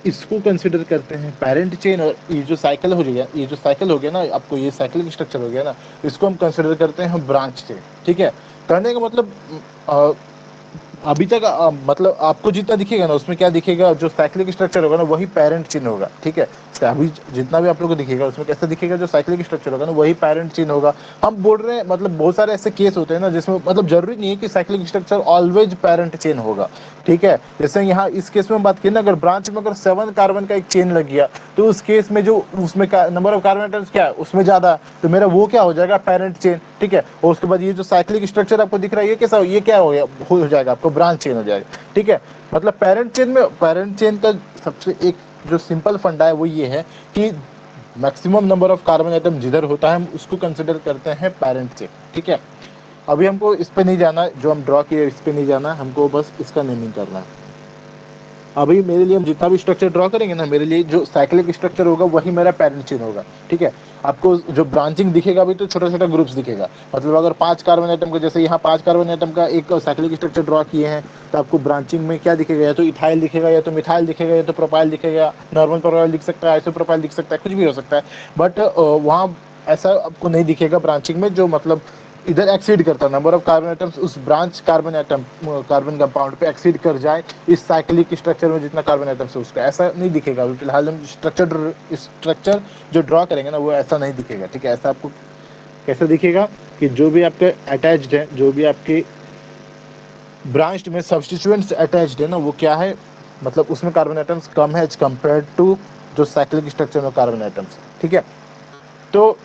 इसको कंसिडर करते हैं पेरेंट चेन। और ये जो साइकिल हो गया, ये जो साइकिल हो गया ना आपको, ये साइकिल स्ट्रक्चर हो गया ना, इसको हम कंसिडर करते हैं ब्रांच चेन। ठीक है, करने का मतलब अभी तक मतलब आपको जितना दिखेगा ना उसमें क्या दिखेगा, जो साइक्लिक स्ट्रक्चर होगा ना वही पेरेंट चेन होगा। ठीक है, तो अभी जितना भी आप लोगों को दिखेगा उसमें कैसा दिखेगा, जो साइक्लिक स्ट्रक्चर होगा ना वही पेरेंट चेन होगा। हम बोल रहे हैं मतलब बहुत सारे ऐसे केस होते हैं ना जिसमें मतलब जरूरी नहीं है कि cyclic structure always parent chain होगा। ठीक है, जैसे यहाँ इस केस में हम बात करें ना, अगर ब्रांच में अगर 7 कार्बन का एक चेन लग गया तो उस केस में जो उसमें नंबर ऑफ कार्बन एटम्स क्या है उसमें ज्यादा, तो मेरा वो क्या हो जाएगा, पेरेंट चेन। ठीक है, और उसके बाद ये जो साइक्लिक स्ट्रक्चर आपको दिख रहा है ये कैसा, ये क्या हो गया, हो जाएगा आपको ब्रांच चेन हो जाएगा। ठीक है, मतलब पेरेंट चेन में, पेरेंट चेन का सबसे एक जो सिंपल फंडा है वो ये है कि maximum number of carbon atom जिधर होता है हम उसको कंसिडर करते हैं पेरेंट चेन। ठीक है, अभी हमको इस पे नहीं जाना, जो हम ड्रॉ किए इस पे नहीं जाना, हमको बस इसका नेमिंग करना है। अभी मेरे लिए हम जितना भी स्ट्रक्चर ड्रॉ करेंगे ना, मेरे लिए जो साइक्लिक स्ट्रक्चर होगा वही मेरा पेरेंट चेन होगा। ठीक है, आपको जो ब्रांचिंग दिखेगा अभी तो छोटा छोटा ग्रुप्स दिखेगा, मतलब अगर 5 कार्बन एटम का, जैसे यहाँ 5 कार्बन एटम का एक साइक्लिक स्ट्रक्चर ड्रॉ किए हैं, तो आपको ब्रांचिंग में क्या दिखेगा, या तो इथाइल दिखेगा, या तो मिथाइल दिखेगा, या तो प्रोपाइल दिखेगा। नॉर्मल प्रोपाइल दिख सकता है, आइसो प्रोपाइल दिख सकता है, कुछ भी हो सकता है। बट वहाँ ऐसा आपको नहीं दिखेगा ब्रांचिंग में, जो मतलब इधर एक्सीड करता है, नंबर ऑफ कार्बन एटम्स उस branch carbon atom carbon compound पे एक्सीड कर जाए इस साइक्लिक स्ट्रक्चर में जितना कार्बन एटम्स है उसका, ऐसा नहीं दिखेगा। फिलहाल हम स्ट्रक्चर जो ड्रॉ करेंगे ना वो ऐसा नहीं दिखेगा। ठीक है, ऐसा आपको कैसे दिखेगा कि जो भी आपके अटैच्ड है, जो भी आपके ब्रांच में सब्स्टिट्यूएंट्स अटैच्ड है ना वो क्या है, मतलब उसमें कार्बन एटम्स कम है एज कम्पेयर टू जो साइक्लिक स्ट्रक्चर में कार्बन एटम्स। ठीक है, तो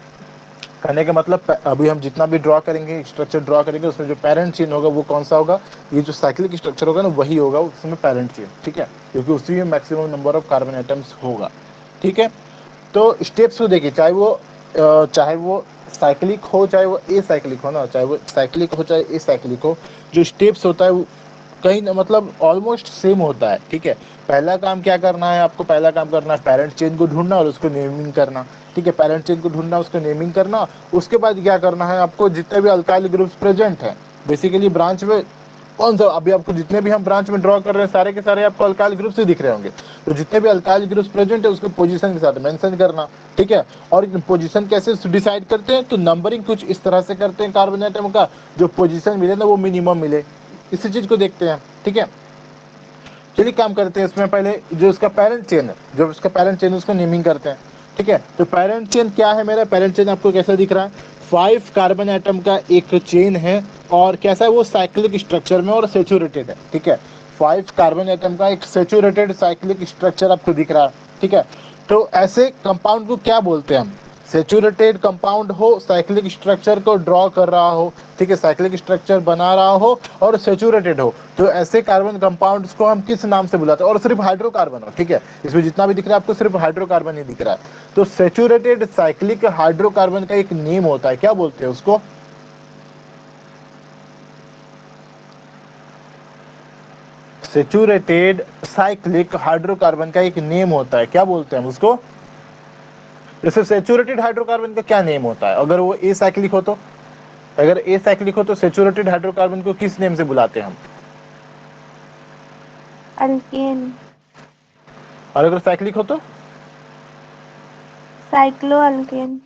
कहने का मतलब अभी हम जितना भी ड्रॉ करेंगे, स्ट्रक्चर ड्रॉ करेंगे, उसमें जो पेरेंट चेन होगा वो कौन सा होगा, ये जो साइक्लिक स्ट्रक्चर होगा ना वही होगा उसमें पेरेंट चेन। ठीक है, क्योंकि उसी में maximum number of carbon atoms होगा। ठीक है, तो स्टेप्स को देखिए, चाहे वो साइक्लिक हो चाहे वो ए साइक्लिक हो ना, चाहे वो साइक्लिक हो चाहे ए साइक्लिक हो, जो स्टेप्स होता है वो कहीं मतलब ऑलमोस्ट सेम होता है। ठीक है, पहला काम क्या करना है आपको, पहला काम करना है पेरेंट चेन को ढूंढना और उसको नेमिंग करना। ठीक है, पेरेंट चेन को ढूंढना, उसको नेमिंग करना। उसके बाद क्या करना है आपको, जितने भी अल्काइल ग्रुप्स प्रेजेंट हैं बेसिकली ब्रांच में, कौन सा अभी आपको जितने भी हम ब्रांच में ड्रॉ कर रहे हैं सारे के सारे आपको अल्काइल ग्रुप्स ही दिख रहे होंगे, तो जितने भी अल्काइल ग्रुप्स प्रेजेंट है उसको पोजीशन के साथ मेंशन करना। ठीक है, और पोजीशन कैसे डिसाइड करते हैं, तो नंबरिंग कुछ इस तरह से करते हैं कार्बन एटम का, जो पोजीशन मिले ना वो मिनिमम मिले, इसी चीज को देखते हैं। ठीक है, चलिए काम करते हैं इसमें, पहले जो इसका पेरेंट चेन है, जो इसका पेरेंट चेन उसको नेमिंग करते हैं। ठीक है, तो पेरेंट चेन क्या है, मेरा पेरेंट चेन आपको कैसा दिख रहा है, 5 कार्बन एटम का एक चेन है, और कैसा है वो साइक्लिक स्ट्रक्चर में और सेचुरेटेड है। ठीक है, 5 कार्बन एटम का एक सेचुरेटेड साइक्लिक स्ट्रक्चर आपको दिख रहा है। ठीक है, तो ऐसे कंपाउंड को क्या बोलते हैं हम, सेचुरेटेड कंपाउंड हो, साइक्लिक स्ट्रक्चर को ड्रॉ कर रहा हो, ठीक है, साइक्लिक स्ट्रक्चर बना रहा हो और सेचुरेटेड हो, तो ऐसे कार्बन कंपाउंड्स को हम किस नाम से बुलाते हैं, और सिर्फ हाइड्रोकार्बन हो। ठीक है, इसमें जितना भी दिख रहा है आपको सिर्फ हाइड्रोकार्बन ही दिख रहा है, तो सेचुरेटेड साइक्लिक हाइड्रोकार्बन का एक नेम होता है, क्या बोलते हैं उसको, सेचुरेटेड साइक्लिक हाइड्रोकार्बन का एक नेम होता है, क्या बोलते हैं हम उसको। जैसे सेचुरेटेड हाइड्रोकार्बन का क्या नेम होता है, अगर वो ए साइक्लिक हो तो, अगर ए साइक्लिक हो तो सेचुरेटेड हाइड्रोकार्बन को किस नेम से बुलाते हैं हम, अल्केन। और अगर साइक्लिक हो तो cyclo alkane.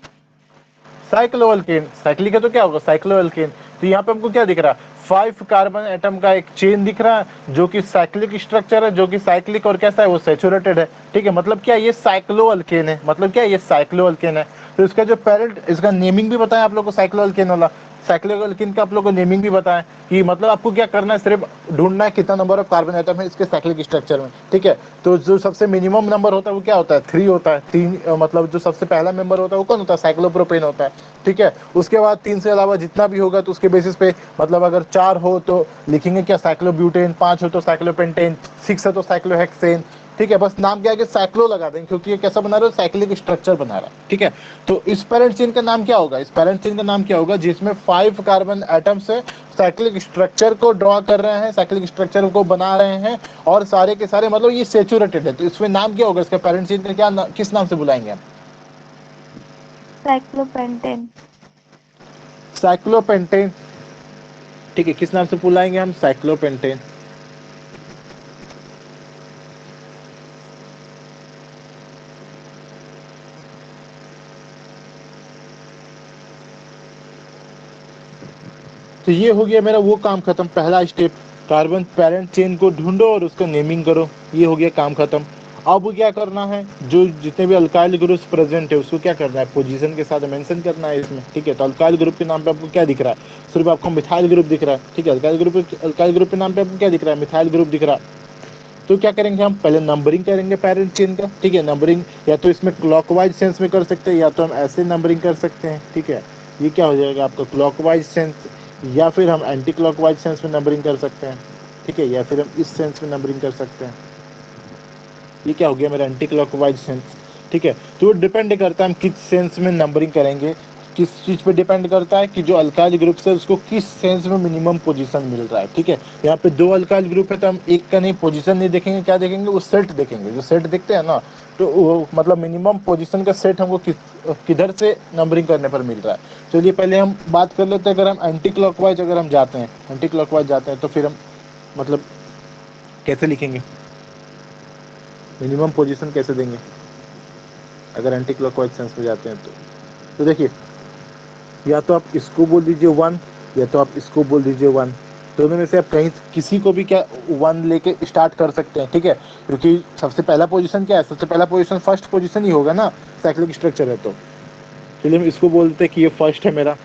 Cyclo alkane. Cyclic है तो क्या होगा, साइक्लो अल्केन। तो यहाँ पे हमको क्या दिख रहा है, 5 कार्बन एटम का एक चेन दिख रहा है जो कि साइक्लिक स्ट्रक्चर है, जो कि साइक्लिक और कैसा है वो सेचुरेटेड है। ठीक है, मतलब क्या ये साइक्लो अल्केन है, मतलब क्या ये साइक्लो अल्केन है। तो इसका जो पेरेंट, इसका नेमिंग भी बताया आप लोग को साइक्लो अल्केन वाला, साइक्लिक अल्केन का आप लोग को नेमिंग भी बताएं कि मतलब आपको क्या करना है, सिर्फ ढूंढना है कितना नंबर ऑफ कार्बन एटम है इसके साइक्लिक स्ट्रक्चर में। ठीक है, तो जो सबसे मिनिमम नंबर होता है वो क्या होता है, 3 होता है। 3 मतलब जो सबसे पहला मेंबर होता है वो कौन होता है, साइक्लोप्रोपेन होता है। ठीक है, उसके बाद 3 से अलावा जितना भी होगा तो उसके बेसिस पे, मतलब अगर 4 हो तो लिखेंगे क्या, साइक्लोब्यूटेन, 5 हो तो साइक्लोपेंटेन, 6 है तो साइक्लोहेक्सेन। ठीक है, बस नाम क्या है कि साइक्लो लगा देंगे क्योंकि ये कैसा बना रहा है, साइक्लिक स्ट्रक्चर बना रहा है। ठीक है, तो इस पेरेंट चेन का नाम क्या होगा, इस पेरेंट चेन का नाम क्या होगा जिसमें 5 कार्बन एटम से साइक्लिक स्ट्रक्चर को ड्रॉ कर रहे हैं, साइक्लिक स्ट्रक्चर को बना रहे हैं, और सारे के सारे मतलब ये सेचुरेटेड है, तो इसमें नाम क्या होगा इसका, पेरेंट चेन का क्या किस नाम से बुलाएंगे हम, साइक्लोपेंटेन। साइक्लोपेंटेन। ठीक है, किस नाम से बुलाएंगे हम, साइक्लोपेंटेन। तो ये हो गया मेरा वो काम खत्म, पहला स्टेप, कार्बन पेरेंट चेन को ढूंढो और उसका नेमिंग करो, ये हो गया काम खत्म। अब क्या करना है, जो जितने भी अल्काइल ग्रुप्स प्रेजेंट है उसको क्या करना है, पोजीशन के साथ मेंशन करना है इसमें, ठीक है। तो अल्काइल ग्रुप के नाम पे आपको क्या दिख रहा है, सिर्फ आपको मिथाइल ग्रुप दिख रहा है, ठीक है। अल्काइल ग्रुप के नाम पे आपको क्या दिख रहा है, मिथाइल ग्रुप दिख रहा है। तो क्या करेंगे, हम पहले नंबरिंग करेंगे पेरेंट चेन का, ठीक है। नंबरिंग या तो इसमें क्लॉकवाइज सेंस में कर सकते हैं, या तो हम ऐसे नंबरिंग कर सकते हैं, ठीक है। ये क्या हो जाएगा आपका क्लॉकवाइज सेंस, या फिर हम एंटी क्लॉकवाइज सेंस में नंबरिंग कर सकते हैं, ठीक है, या फिर हम इस सेंस में नंबरिंग कर सकते हैं। ये क्या हो गया मेरा एंटी क्लॉकवाइज सेंस, ठीक है। तो वो डिपेंड करता है हम किस सेंस में नंबरिंग करेंगे, किस चीज़ पे डिपेंड करता है कि जो अल्काइल ग्रुप है उसको किस सेंस में मिनिमम पोजीशन मिल रहा है, ठीक है। यहाँ पे दो अल्काइल ग्रुप है तो हम एक का नहीं पोजीशन नहीं देखेंगे, क्या देखेंगे, वो सेट देखेंगे, जो सेट दिखते हैं ना, तो वो मतलब मिनिमम पोजीशन का सेट हमको किधर से नंबरिंग करने पर मिल रहा है। चलिए पहले हम बात कर लेते हैं, अगर हम एंटी क्लॉकवाइज अगर हम जाते हैं, एंटी क्लॉकवाइज जाते हैं तो फिर हम मतलब कैसे लिखेंगे, मिनिमम पोजीशन कैसे देंगे अगर एंटी क्लॉकवाइज सेंस में जाते हैं तो देखिए, या तो आप इसको बोल दीजिए 1, या तो आप इसको बोल दीजिए 1, दोनों में से आप कहीं किसी को भी क्या 1 लेके स्टार्ट कर सकते हैं, ठीक है। क्योंकि सबसे पहला पोजीशन क्या है, सबसे पहला पोजीशन फर्स्ट पोजीशन ही होगा ना, साइक्लिक स्ट्रक्चर है तो। चलिए हम इसको बोलते हैं कि ये फर्स्ट है मेरा।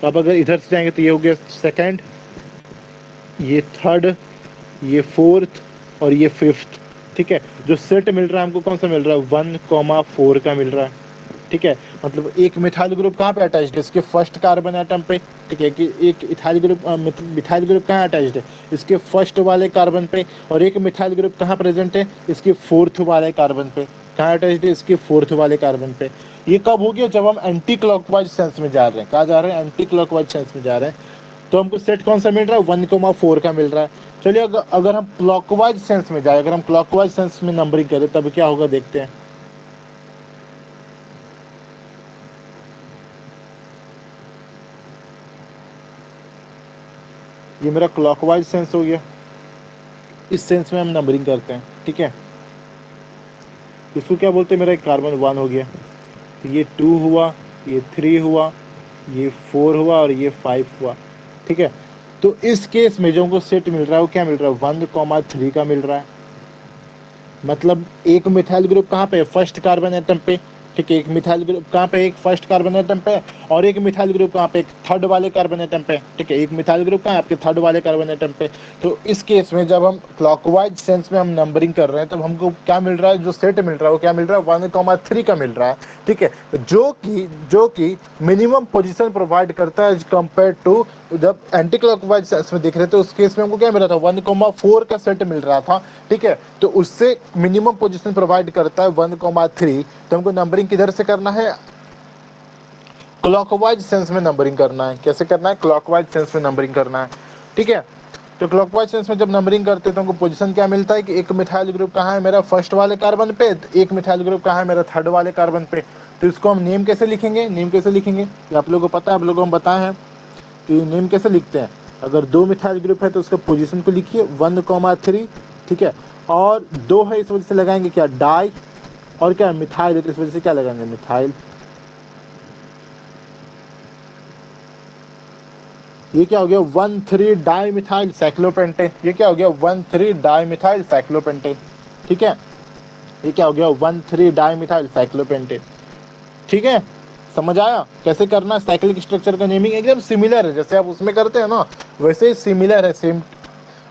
तो अब अगर इधर से जाएंगे तो ये हो गया सेकेंड, ये थर्ड, ये फोर्थ और ये फिफ्थ, ठीक है। जो सेट मिल रहा है हमको कौन सा मिल रहा है, 1,4 का मिल रहा है, ठीक है। मतलब एक मिथाइल ग्रुप कहाँ पे अटैच्ड है, इसके फर्स्ट कार्बन एटम पे, ठीक है। कि एक इथाइल ग्रुप मिथाइल ग्रुप कहाँ अटैच्ड है, इसके फर्स्ट वाले कार्बन पे, और एक मिथाइल ग्रुप कहाँ प्रेजेंट है, इसके फोर्थ वाले कार्बन पे। कहाँ अटैच्ड है, इसके फोर्थ वाले कार्बन पे। ये कब हो गया, जब हम एंटी क्लॉकवाइज सेंस में जा रहे हैं, कहाँ जा रहे हैं, एंटी क्लॉकवाइज सेंस में जा रहे हैं। तो हमको सेट कौन सा मिल रहा है, 1,4 का मिल रहा है। चलिए अगर हम क्लॉकवाइज सेंस में जाए, अगर हम क्लॉकवाइज सेंस में नंबरिंग करें तब क्या होगा देखते हैं। ये मेरा क्लॉकवाइज सेंस हो गया, इस सेंस में हम नंबरिंग करते हैं, ठीक है। इसको क्या बोलते हैं, मेरा कार्बन 1 हो गया, तो ये 2 हुआ, ये 3 हुआ, ये 4 हुआ और ये 5 हुआ, ठीक है। तो इस केस में जो हमको सेट मिल रहा है वो क्या मिल रहा है, 1,3 का मिल रहा है। मतलब एक मिथाइल ग्रुप कहाँ पे है, फर्स्ट कार्बन एटम पे, ठीक है। एक मिथाइल ग्रुप कहाँ पे, एक फर्स्ट कार्बन एटम पे, और एक मिथाइल ग्रुप कहाँ पे, एक थर्ड वाले कार्बन एटम पे, ठीक है। एक मिथाइल ग्रुप कहाँ है, आपके थर्ड वाले कार्बन एटम पे। तो इस केस में जब हम क्लॉकवाइज सेंस में हम नंबरिंग कर रहे हैं तब हमको क्या मिल रहा है, जो सेट मिल रहा है वो क्या मिल रहा है, 1,3 का मिल रहा है, ठीक है। जो कि मिनिमम पोजीशन प्रोवाइड करता है कंपेयर टू जब एंटी क्लॉकवाइज सेंस में देख रहे थे, उस केस में हमको क्या मिल रहा था, 1,4 का सेट मिल रहा था, ठीक है। तो उससे मिनिमम पोजीशन प्रोवाइड करता है 1,3। तो हमको नंबरिंग किधर से करना है, क्लॉकवाइज सेंस में नंबरिंग करना है। कैसे करना है, क्लॉकवाइज सेंस में नंबरिंग करना है, ठीक है। तो क्लॉकवाइज सेंस में जब नंबरिंग करते हैं तो हमको पोजीशन क्या मिलता है कि एक मिथाइल ग्रुप कहाँ है मेरा, फर्स्ट वाले कार्बन पे, एक मिथाइल ग्रुप कहाँ है मेरा, थर्ड वाले कार्बन पे। तो इसको हम नेम कैसे लिखेंगे, नेम कैसे लिखेंगे, ये आप लोगों को पता है, आप लोगों को हम बताए हैं कि नेम कैसे लिखते हैं। अगर दो मिथाइल ग्रुप है तो उसका पोजीशन को लिखिए 1,3, ठीक है। और दो है इस वजह से लगाएंगे क्या, डाई, और क्या मिथाइल है तो इस वजह से क्या लगाएंगे, मिथाइल। ये क्या हो गया, 1,3 डाई मिथाइल साइक्लोपेंटेन। ये क्या हो गया, 1,3 डाई मिथाइल साइक्लोपेंटेन, ठीक है। ये क्या हो गया, 1,3 डाई मिथाइल साइक्लोपेंटेन, ठीक है। समझ आया कैसे करना है, साइक्लिक स्ट्रक्चर का नेमिंग एकदम सिमिलर है, जैसे आप उसमें करते हैं ना वैसे ही सिमिलर है, सेम।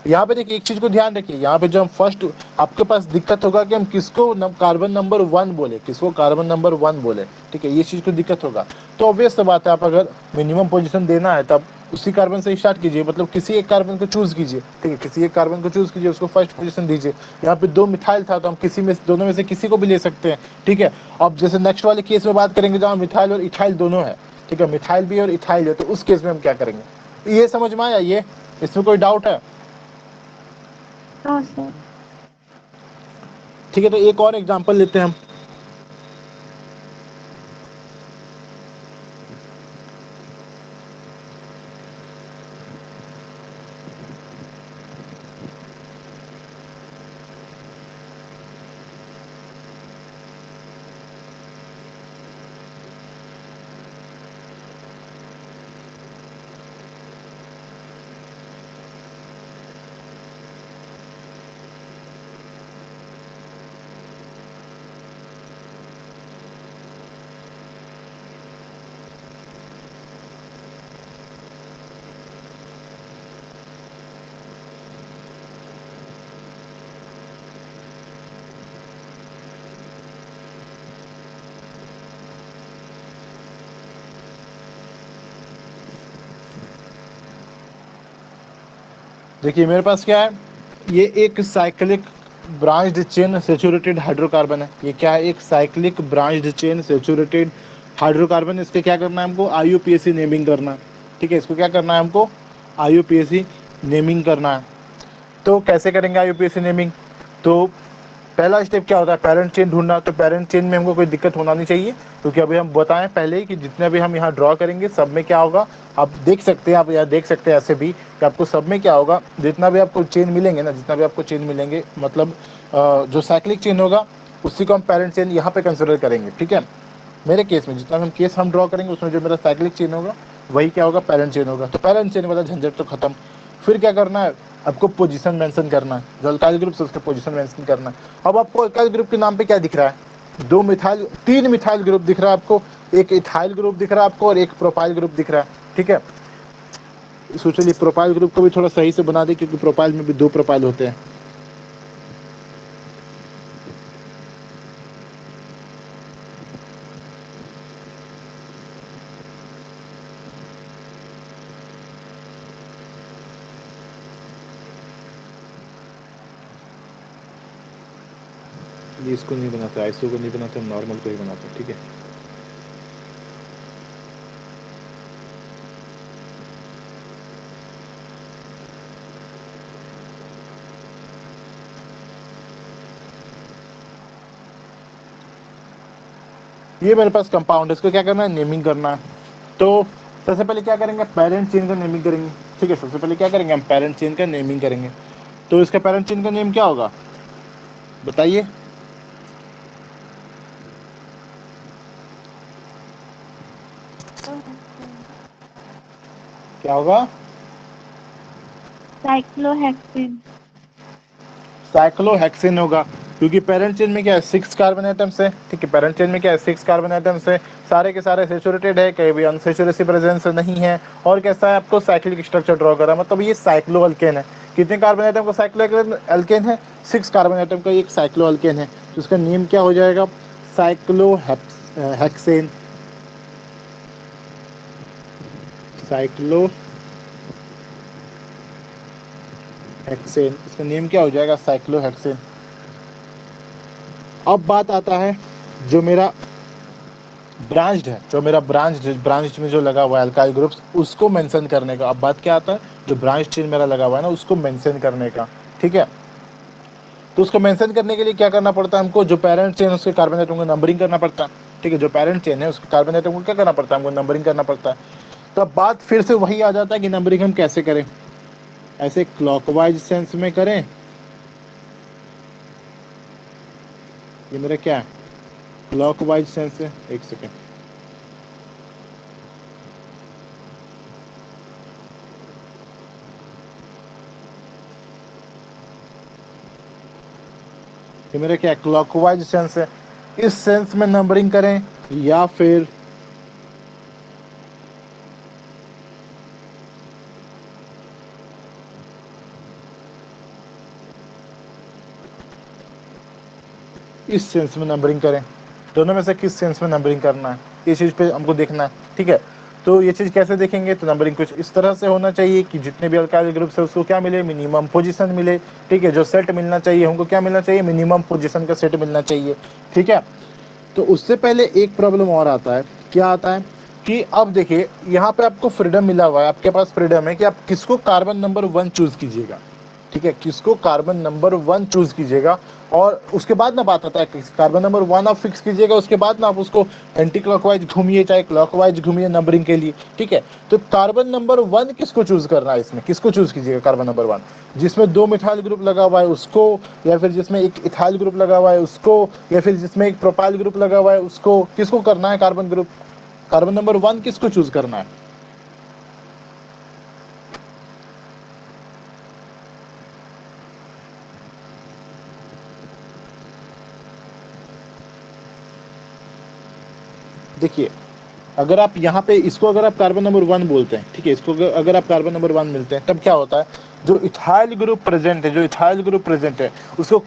यहाँ पे देखिए एक चीज को ध्यान रखिए, यहाँ पे जो हम फर्स्ट, आपके पास दिक्कत होगा कि हम किसको कार्बन नंबर 1 बोले, किसको कार्बन नंबर 1 बोले, ठीक है। ये चीज को दिक्कत होगा। तो ऑब्वियस बात है, आप अगर मिनिमम पोजीशन देना है तब उसी कार्बन से स्टार्ट कीजिए, मतलब किसी एक कार्बन को चूज कीजिए, ठीक है। किसी एक कार्बन को चूज कीजिए, उसको फर्स्ट पोजीशन दीजिए। यहाँ पे दो मिथाइल था तो हम किसी में दोनों में से किसी को भी ले सकते हैं, ठीक है। अब जैसे नेक्स्ट वाले केस में बात करेंगे जहाँ मिथाइल और इथाइल दोनों है, ठीक है, मिथाइल भी और इथाइल है, तो उस केस में हम क्या करेंगे, ये समझ में आया, ये इसमें कोई डाउट है, नो सर। ठीक है। तो एक और एग्जांपल लेते हैं हम। देखिए मेरे पास क्या है, ये एक cyclic branched chain saturated hydrocarbon है। ये क्या है, एक cyclic branched chain saturated hydrocarbon. इसके क्या करना है हमको, IUPAC नेमिंग करना है। ठीक है, इसको क्या करना है हमको, IUPAC नेमिंग करना है। तो कैसे करेंगे IUPAC नेमिंग, तो पहला स्टेप क्या होता है, पेरेंट चेन ढूंढना। तो पेरेंट चेन में हमको कोई दिक्कत होना नहीं चाहिए, क्योंकि अभी हम बताएं पहले ही कि जितने भी हम यहाँ ड्रॉ करेंगे सब में क्या होगा, आप देख सकते हैं, आप यहाँ देख सकते हैं ऐसे भी कि आपको सब में क्या होगा, जितना भी आपको चेन मिलेंगे ना, जितना भी आपको चेन मिलेंगे, मतलब जो साइक्लिक चेन होगा उसी को हम पेरेंट चेन यहाँ पे कंसिडर करेंगे। ठीक है, मेरे केस में जितना हम केस हम ड्रॉ करेंगे उसमें जो मेरा साइक्लिक चेन होगा वही क्या होगा, पेरेंट चेन होगा। तो पेरेंट चेन वाला झंझट तो खत्म। फिर क्या करना है, आपको पोजीशन मेंशन करना है, जो अल्काइल ग्रुप से उसका पोजीशन मेंशन करना है। अब आपको अल्काइल ग्रुप के नाम पे क्या दिख रहा है, तीन मिथाइल ग्रुप दिख रहा है आपको, एक इथाइल ग्रुप दिख रहा है आपको और एक प्रोपाइल ग्रुप दिख रहा है। ठीक है, सोचिए प्रोपाइल ग्रुप को भी थोड़ा सही से बना दे, क्योंकि प्रोपाइल में भी 2 प्रोपाइल होते हैं। इसको नहीं बनाते, आईसो को नहीं बनाते, हम नॉर्मल को ही बनाते हैं। ठीक है, ये मेरे पास कंपाउंड है, इसको क्या करना है, नेमिंग करना है। तो सबसे पहले क्या करेंगे, पेरेंट चेन का नेमिंग करेंगे। ठीक है, सबसे पहले क्या करेंगे, हम पेरेंट चेन का नेमिंग करेंगे। तो इसका पेरेंट चेन का नेम क्या होगा, बताइए। क्या होगा, साइक्लोहेक्सेन। साइक्लोहेक्सेन होगा, क्योंकि पेरेंट चेन में क्या है, 6 कार्बन एटम्स है। ठीक है, पेरेंट चेन में क्या है, 6 कार्बन एटम्स है, सारे के सारे सैचुरेटेड है, कहीं भी अनसैचुरेटेड प्रेजेंस नहीं है। और कैसा है, आपको साइक्लिक स्ट्रक्चर ड्रॉ करा, मतलब ये साइक्लो अल्केन है। कितने कार्बन एटम का साइक्लो अल्केन है, 6 कार्बन एटम का एक साइक्लो अल्केन है। तो इसका नेम क्या हो जाएगा, साइक्लोहेक्सेन, साइक्लो हेक्सेन, इसका नेम क्या हो जाएगा, साइक्लोहेक्सेन। अब बात आता है जो मेरा ब्रांच्ड है, जो मेरा ब्रांच में जो लगा हुआ है अल्काइल ग्रुप्स, उसको मेंशन करने का। अब बात क्या आता है, जो ब्रांच चेन मेरा लगा हुआ है ना, उसको मेंशन करने का। ठीक है, तो उसको मेंशन करने के लिए क्या करना पड़ता है हमको, जो पेरेंट चेन उसके कार्बन एटम को नंबरिंग करना पड़ता है। ठीक है, जो पेरेंट चेन है उसके कार्बन एटम को क्या करना पड़ता है, हमको नंबरिंग करना पड़ता है। तो अब बात फिर से वही आ जाता है कि नंबरिंग हम कैसे करें, ऐसे क्लॉकवाइज सेंस में करें, ये मेरा क्या है, क्लॉकवाइज सेंस है। एक सेकेंड, ये मेरा क्या, क्लॉकवाइज सेंस है। इस सेंस में नंबरिंग करें या फिर इस सेंस में नंबरिंग करें, दोनों में से किस सेंस में नंबरिंग करना है, ये चीज़ पे हमको देखना है। ठीक है, तो ये चीज़ कैसे देखेंगे, तो नंबरिंग कुछ इस तरह से होना चाहिए कि जितने भी अल्काइल ग्रुप्स है उसको क्या मिले, मिनिमम पोजीशन मिले। ठीक है, जो सेट मिलना चाहिए हमको क्या मिलना चाहिए, मिनिमम पोजीशन का सेट मिलना चाहिए। ठीक है, तो उससे पहले एक प्रॉब्लम और आता है, क्या आता है कि अब देखिए यहाँ पे आपको फ्रीडम मिला हुआ है, आपके पास फ्रीडम है कि आप किसको कार्बन नंबर 1 चूज कीजिएगा। ठीक है, किसको कार्बन नंबर 1 चूज कीजिएगा, और उसके बाद ना बात आता है कि कार्बन नंबर 1 आप फिक्स कीजिएगा, उसके बाद ना आप उसको एंटी क्लॉकवाइज घूमिए चाहे क्लॉकवाइज घूमिए नंबरिंग के लिए। ठीक है, तो कार्बन नंबर 1 किसको चूज करना है, इसमें किसको चूज कीजिएगा, कार्बन नंबर 1 जिसमें 2 मिथाइल ग्रुप लगा हुआ है उसको, या फिर जिसमें एक इथाइल ग्रुप लगा हुआ है उसको, या फिर जिसमें एक प्रोपाइल ग्रुप लगा हुआ है उसको, किसको करना है कार्बन ग्रुप, कार्बन नंबर 1 किसको चूज करना है। देखिए अगर आप यहाँ पे इसको अगर आप कार्बन नंबर 1 बोलते हैं, ठीक है, इसको अगर आप कार्बन नंबर 1 मिलते हैं, तब क्या होता है, जो इथाइल ग्रुप प्रेजेंट है, जो इथाइल ग्रुप प्रेजेंट है उसको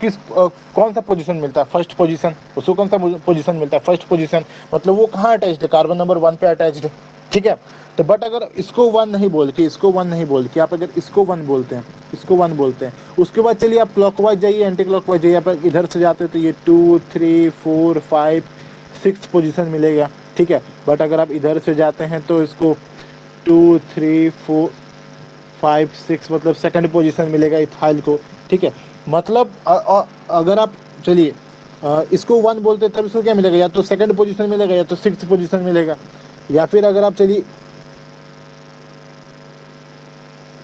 कौन सा पोजीशन मिलता है, फर्स्ट पोजीशन। उसको कौन सा पोजीशन मिलता है, फर्स्ट पोजीशन। मतलब वो कहाँ अटैच्ड है, कार्बन नंबर 1 पे अटैच्ड है। ठीक है। तो बट अगर इसको वन नहीं बोल के, इसको वन नहीं बोल के आप अगर इसको वन बोलते हैं, इसको वन बोलते हैं, उसके बाद चलिए आप क्लॉकवाइज जाइए, एंटी क्लॉकवाइज जाइए, आप इधर से जाते हैं तो ये 2 3 4 5 6 पोजीशन मिलेगा। ठीक है। बट अगर आप इधर से जाते हैं तो इसको 2 3 4 5 6 मतलब सेकंड पोजीशन मिलेगा इथाइल को। ठीक है। मतलब अगर आप चलिए इसको वन बोलते हैं तब इसको क्या मिलेगा, या तो सेकंड पोजीशन मिलेगा या तो सिक्स पोजीशन मिलेगा। या फिर अगर आप चलिए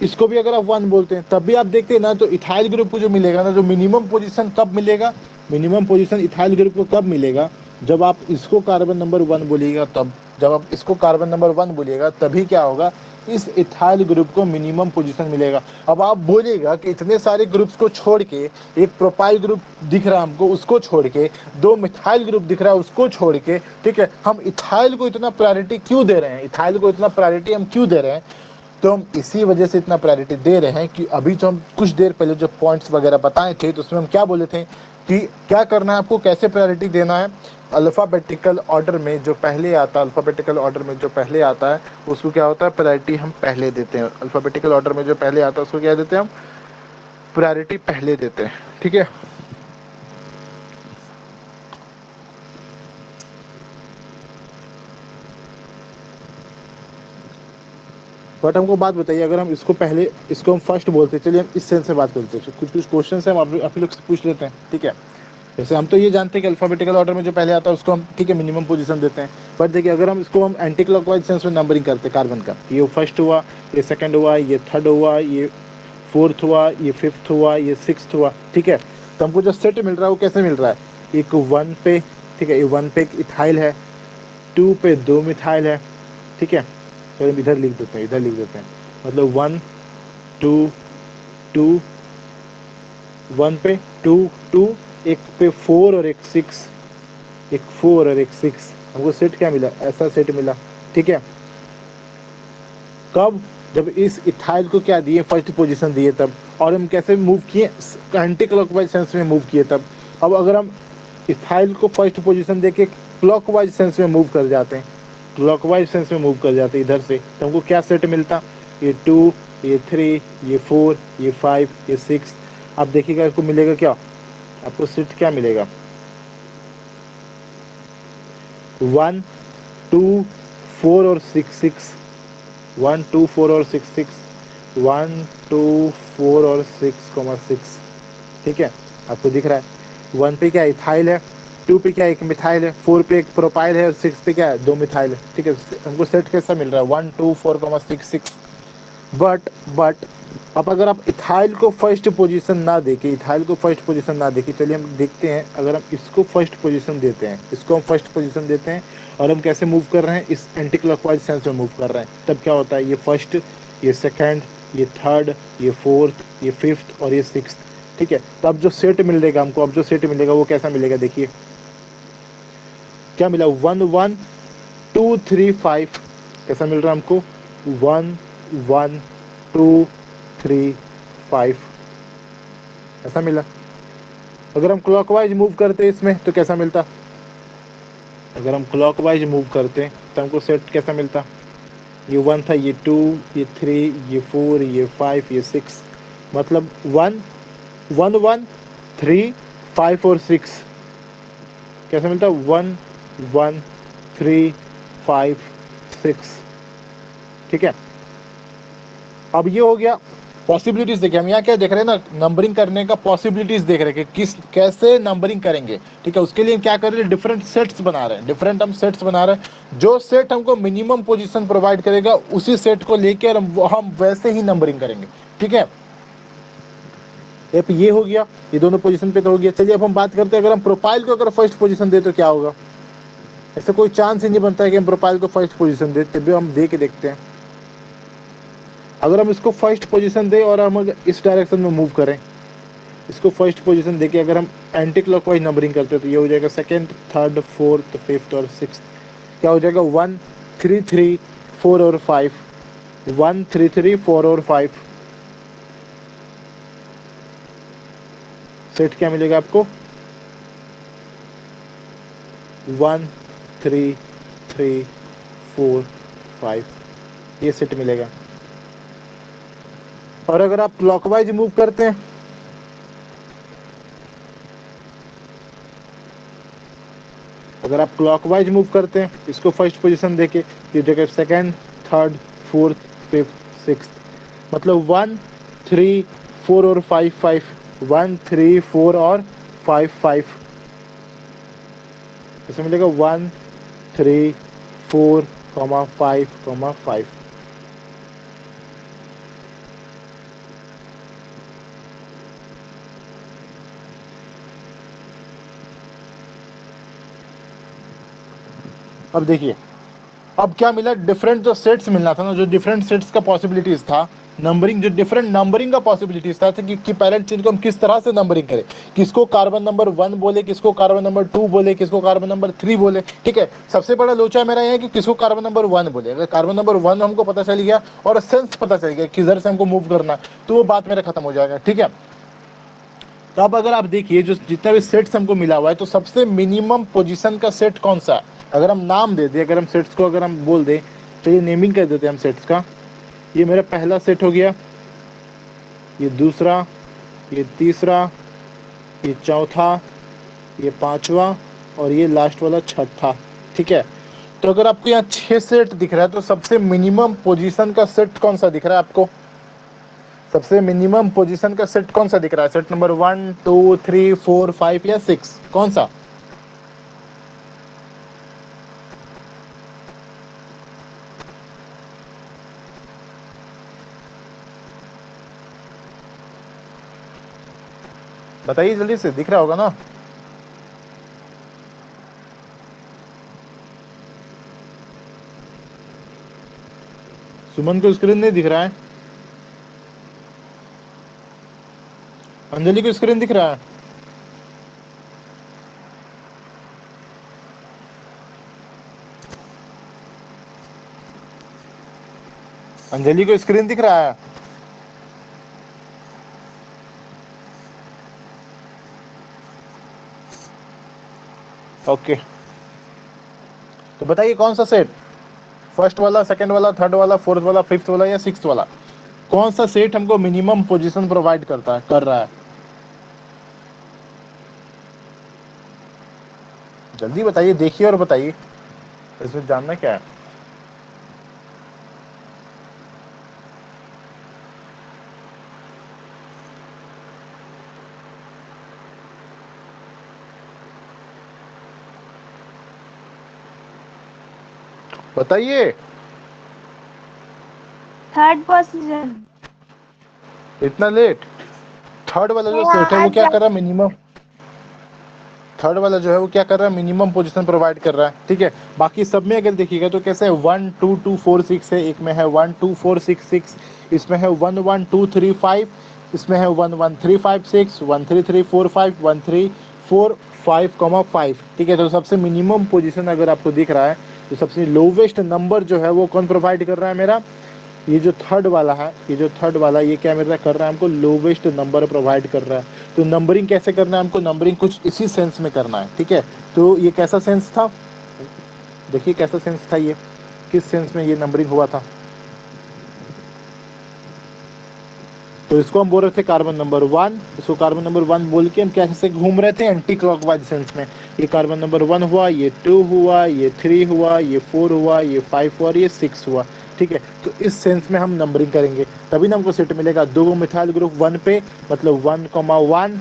इसको भी अगर आप वन बोलते हैं तब भी आप देखते हैं ना, तो इथाइल ग्रुप को जो मिलेगा ना, जो मिनिमम पोजीशन कब मिलेगा, मिनिमम पोजीशन इथाइल ग्रुप को कब मिलेगा, जब आप इसको कार्बन नंबर वन बोलिएगा तब। जब आप इसको कार्बन नंबर वन बोलिएगा तभी क्या होगा, इस इथाइल ग्रुप को मिनिमम पोजीशन मिलेगा। अब आप बोलिएगा कि इतने सारे ग्रुप्स को छोड़ के एक प्रोपाइल ग्रुप दिख रहा है हमको, उसको छोड़ के दो मिथाइल ग्रुप दिख रहा है, उसको छोड़ के, ठीक है, हम इथाइल को इतना प्रायोरिटी क्यों दे रहे हैं, इथाइल को इतना प्रायोरिटी हम क्यों दे रहे हैं, तो हम इसी वजह से इतना प्रायोरिटी दे रहे हैं कि अभी जो हम कुछ देर पहले जो पॉइंट्स वगैरह बताए थे तो उसमें हम क्या बोले थे कि क्या करना है आपको, कैसे प्रायोरिटी देना है। अल्फ़ाबेटिकल ऑर्डर में जो पहले आता है, अल्फ़ाबेटिकल ऑर्डर में जो पहले आता है उसको क्या होता है, प्रायोरिटी हम पहले देते हैं। अल्फ़ाबेटिकल ऑर्डर में जो पहले आता है उसको क्या देते हैं हम, प्रायोरिटी पहले देते हैं। ठीक है। बट हमको बात बताइए, अगर हम इसको पहले, इसको हम फर्स्ट बोलते हैं, चलिए हम इस सेंस से बात करते हैं, कुछ कुछ क्वेश्चन है हम आप लोग से पूछ लेते हैं। ठीक है। जैसे हम तो ये जानते हैं कि अल्फ़ाबेटिकल ऑर्डर में जो पहले आता है उसको हम, ठीक है, मिनिमम पोजीशन देते हैं। बट देखिए अगर हम इसको हम एंटी क्लॉकवाइज सेंस में नंबरिंग करते हैं कार्बन का, ये फर्स्ट हुआ, ये सेकंड हुआ, ये थर्ड हुआ, ये फोर्थ हुआ, ये फिफ्थ हुआ, ये सिक्स्थ हुआ। ठीक है। तो हमको जो सेट मिल रहा है वो कैसे मिल रहा है, एक वन पे, ठीक है, ये वन पे एक इथाइल है, टू पे दो मिथाइल है। ठीक है। तो हम इधर लिख देते हैं, इधर लिख देते हैं, मतलब 1 2 2, 1 पे 2 2, एक पे 4 और एक 6, एक 4 और एक 6, हमको सेट क्या मिला, ऐसा सेट मिला। ठीक है। कब, जब इस इथाइल को क्या दिए, फर्स्ट पोजीशन दिए तब। और हम कैसे मूव किए, एंटी क्लॉकवाइज सेंस में मूव किए तब। अब अगर हम इथाइल को फर्स्ट पोजीशन देके क्लॉकवाइज सेंस में मूव कर जाते हैं, क्लॉकवाइज सेंस में मूव कर जाते हैं इधर से, तो हमको क्या सेट मिलता, ये 2, ये 3, ये 4, ये 5, ये 6। आप देखिएगा आपको मिलेगा क्या, आपको सेट क्या मिलेगा, 1 2 4 और 6 6, 1 2 4 और 6 6, 1 2 4 और 6,6। ठीक है। आपको दिख रहा है 1 पे क्या इथाइल है, 2 पे क्या एक मिथाइल है, 4 पे एक प्रोपाइल है और 6 पे क्या है, दो मिथाइल है। ठीक है। हमको सेट कैसा मिल रहा है, 1 2 4,6 6। बट अब अगर आप इथाइल को फर्स्ट पोजीशन ना देके, इथाइल को फर्स्ट पोजीशन ना देके, चलिए हम देखते हैं, अगर हम इसको फर्स्ट पोजीशन देते हैं, इसको हम फर्स्ट पोजीशन देते हैं और हम कैसे मूव कर रहे हैं, इस एंटी क्लॉकवाइज सेंस में मूव कर रहे हैं, तब क्या होता है, ये फर्स्ट, ये सेकंड, ये थर्ड, ये फोर्थ, ये फिफ्थ और ये सिक्स्थ। ठीक है। तो अब जो सेट मिलेगा हमको, अब जो सेट मिलेगा वो कैसा मिलेगा, देखिए क्या मिला, 1 1 2 3 5, कैसा मिल रहा है हमको, 1 1 2 3 5, ऐसा मिला। अगर हम क्लॉकवाइज मूव करते हैं इसमें तो कैसा मिलता, अगर हम क्लॉकवाइज मूव करते हैं तो हमको सेट कैसा मिलता, ये 1 था, ये 2, ये 3, ये 4, ये 5, ये 6, मतलब 1 1 1 3 5 और 6, कैसा मिलता, 1 1 3 5 6। ठीक है। अब ये हो गया पॉसिबिलिटीज देखिए, हम यहाँ क्या देख रहे हैं ना, नंबरिंग करने का पॉसिबिलिटीज देख रहे हैं कि किस कैसे नंबरिंग करेंगे। ठीक है। उसके लिए क्या कर रहे हैं, डिफरेंट सेट्स बना रहे हैं, डिफरेंट हम सेट्स बना रहे हैं। जो सेट हमको मिनिमम पोजीशन प्रोवाइड करेगा उसी सेट को लेकर हम वैसे ही नंबरिंग करेंगे। ठीक है। ये हो गया, ये दोनों पोजीशन पे तो हो गया। चलिए अब हम बात करते हैं, अगर हम प्रोफाइल को अगर फर्स्ट पोजीशन दे तो क्या होगा, ऐसा कोई चांस ही नहीं बनता है कि हम प्रोफाइल को फर्स्ट पोजीशन दे, तभी हम दे के देखते हैं। अगर हम इसको फर्स्ट पोजीशन दें और हम अगर इस डायरेक्शन में मूव करें, इसको फर्स्ट पोजीशन देके अगर हम एंटी क्लॉकवाइज नंबरिंग करते हैं तो ये हो जाएगा सेकंड, थर्ड, फोर्थ, फिफ्थ और सिक्स्थ। क्या हो जाएगा, 1 3 3 4 और 5, 1 3 3 4 और 5। सेट क्या मिलेगा आपको, 1 3 3 4 5, ये सेट मिलेगा। और अगर आप क्लॉकवाइज मूव करते हैं, अगर आप क्लॉकवाइज मूव करते हैं, इसको फर्स्ट पोजीशन देके, ये जगह second, third, fourth, fifth, sixth, मतलब 1 3 4 और 5 5, 1 3 4 और 5 5, इसमें मिलेगा 1 3 4, 5, 5। अब देखिए, अब क्या मिला, डिफरेंट जो सेट्स मिलना था ना, जो डिफरेंट सेट्स का पॉसिबिलिटीज था, नंबरिंग, जो डिफरेंट नंबरिंग का पॉसिबिलिटीज था कि पैरेंट चेन को हम किस तरह से नंबरिंग करें, किसको कार्बन नंबर 1 बोले, किसको कार्बन नंबर 2 बोले, किसको कार्बन नंबर 3 बोले। ठीक है, सबसे बड़ा लोचा मेरा यह है कि किसको कार्बन नंबर 1 बोले। अगर कार्बन नंबर 1 हमको पता चल गया और सेंस पता चल गया किधर से हमको मूव करना, तो वो बात मेरा खत्म हो जाएगा। ठीक है, तो अब अगर आप देखिए, जो जितना भी सेट्स हमको मिला हुआ है, तो सबसे मिनिमम पोजीशन का सेट कौन सा है, अगर हम नाम दे दें, अगर हम सेट्स को अगर हम बोल दें, चलिए नेमिंग कर देते हैं हम सेट्स का। ये मेरा पहला सेट हो गया, ये दूसरा, ये तीसरा, ये चौथा, ये पांचवा और ये लास्ट वाला छठा। ठीक है, तो अगर आपको यहाँ 6 सेट दिख रहा है, तो सबसे मिनिमम पोजीशन का सेट कौन सा दिख रहा है आपको, सबसे मिनिमम पोजीशन का सेट कौन सा दिख रहा है, सेट नंबर 1 2 3 4 5 या 6, कौन सा? बताइए जल्दी से, दिख रहा होगा ना? सुमन को स्क्रीन नहीं दिख रहा है, अंजलि को स्क्रीन दिख रहा है? अंजलि को स्क्रीन दिख रहा है? ओके, तो बताइए कौन सा सेट, फर्स्ट वाला, सेकंड वाला, थर्ड वाला, फोर्थ वाला, फिफ्थ वाला या सिक्स्थ वाला, कौन सा सेट हमको मिनिमम पोजीशन प्रोवाइड करता है, कर रहा है? जल्दी बताइए, देखिए और बताइए, इसमें जानना क्या है? बताइए। Third position. इतना लेट? थर्ड वाला जो सेट है वो क्या कर रहा है, मिनिमम, थर्ड वाला जो है वो क्या कर रहा है, मिनिमम पोजीशन प्रोवाइड कर रहा है। ठीक है, बाकी सब में अगर देखिएगा तो कैसे है, 1 2 2 4 6 है, एक में है 1 2 4 6 6, इसमें है 1 1 2 3 5, इसमें है 1 1 3 5 6, 1 3 3 4 5, 1 3 4 5, 5। ठीक है, तो सबसे मिनिमम पोजीशन अगर आपको दिख रहा है, तो सबसे लोवेस्ट नंबर जो है वो कौन प्रोवाइड कर रहा है मेरा, ये जो थर्ड वाला है, ये जो थर्ड वाला, ये क्या मेरा कर रहा है, हमको लोवेस्ट नंबर प्रोवाइड कर रहा है। तो नंबरिंग कैसे करना है हमको, नंबरिंग कुछ इसी सेंस में करना है। ठीक है, तो ये कैसा सेंस था, देखिए कैसा सेंस था, ये किस सेंस में ये नंबरिंग हुआ था, तो इसको हम बोल रहे थे कार्बन नंबर 1, इसको कार्बन नंबर 1 बोल के हम कैसे घूम रहे थे, एंटी क्लॉकवाइज सेंस में। ये कार्बन नंबर 1 हुआ, ये 2 हुआ, ये 3 हुआ, ये 4 हुआ, ये 5 हुआ और ये 6 हुआ। ठीक है, तो इस सेंस में हम नंबरिंग करेंगे, तभी ना हमको सेट मिलेगा। 2 मिथाइल ग्रुप 1 पे मतलब 1,1।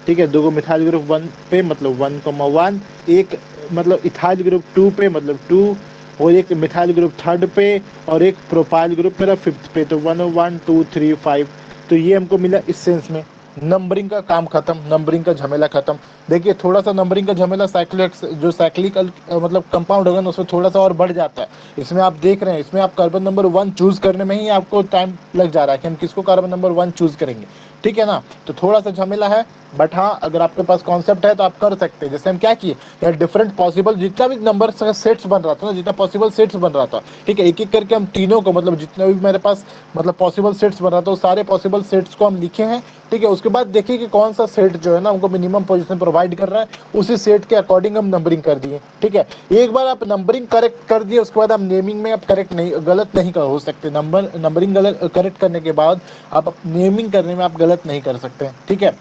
ठीक है, 2 मिथाइल ग्रुप 1 पे मतलब 1,1, एक मतलब इथाइल ग्रुप 2 पे मतलब 2, और एक मिथाइल ग्रुप थर्ड पे, और एक प्रोपाइल ग्रुप मेरा फिफ्थ पे, तो 1 1 2 3 5। तो ये हमको मिला इस सेंस में। नंबरिंग का काम खत्म, नंबरिंग का झमेला खत्म। देखिए थोड़ा सा नंबरिंग का झमेला साइक्लिक, जो साइक्लिकल मतलब कंपाउंड होगा ना, उसमें थोड़ा सा और बढ़ जाता है। इसमें आप देख रहे हैं, इसमें आप कार्बन नंबर 1 चूज करने में ही आपको टाइम लग जा रहा है कि हम किसको कार्बन नंबर 1 चूज करेंगे। ठीक है ना। तो थोड़ा सा झमेला है, बट हाँ अगर आपके पास कॉन्सेप्ट है तो आप कर सकते हैं। जैसे हम क्या किए यार, डिफरेंट पॉसिबल जितना भी नंबर सेट्स बन रहा था ना, जितना पॉसिबल सेट्स बन रहा था, ठीक है, एक एक करके हम तीनों को, मतलब जितना भी मेरे पास मतलब पॉसिबल सेट्स बन रहा था, वो सारे पॉसिबल सेट्स को हम लिखे हैं। ठीक है, उसके बाद देखिए कि कौन सा सेट जो है ना हमको मिनिमम पोजीशन प्रोवाइड कर रहा है, उसी सेट के अकॉर्डिंग हम नंबरिंग कर दिए। ठीक है, एक बार आप नंबरिंग करेक्ट कर दिए, उसके बाद आप नेमिंग में आप करेक्ट नहीं, गलत नहीं हो सकते। नंबरिंग गलत करेक्ट करने के बाद आप नेमिंग करने में आप गलत नहीं कर सकते। ठीक है,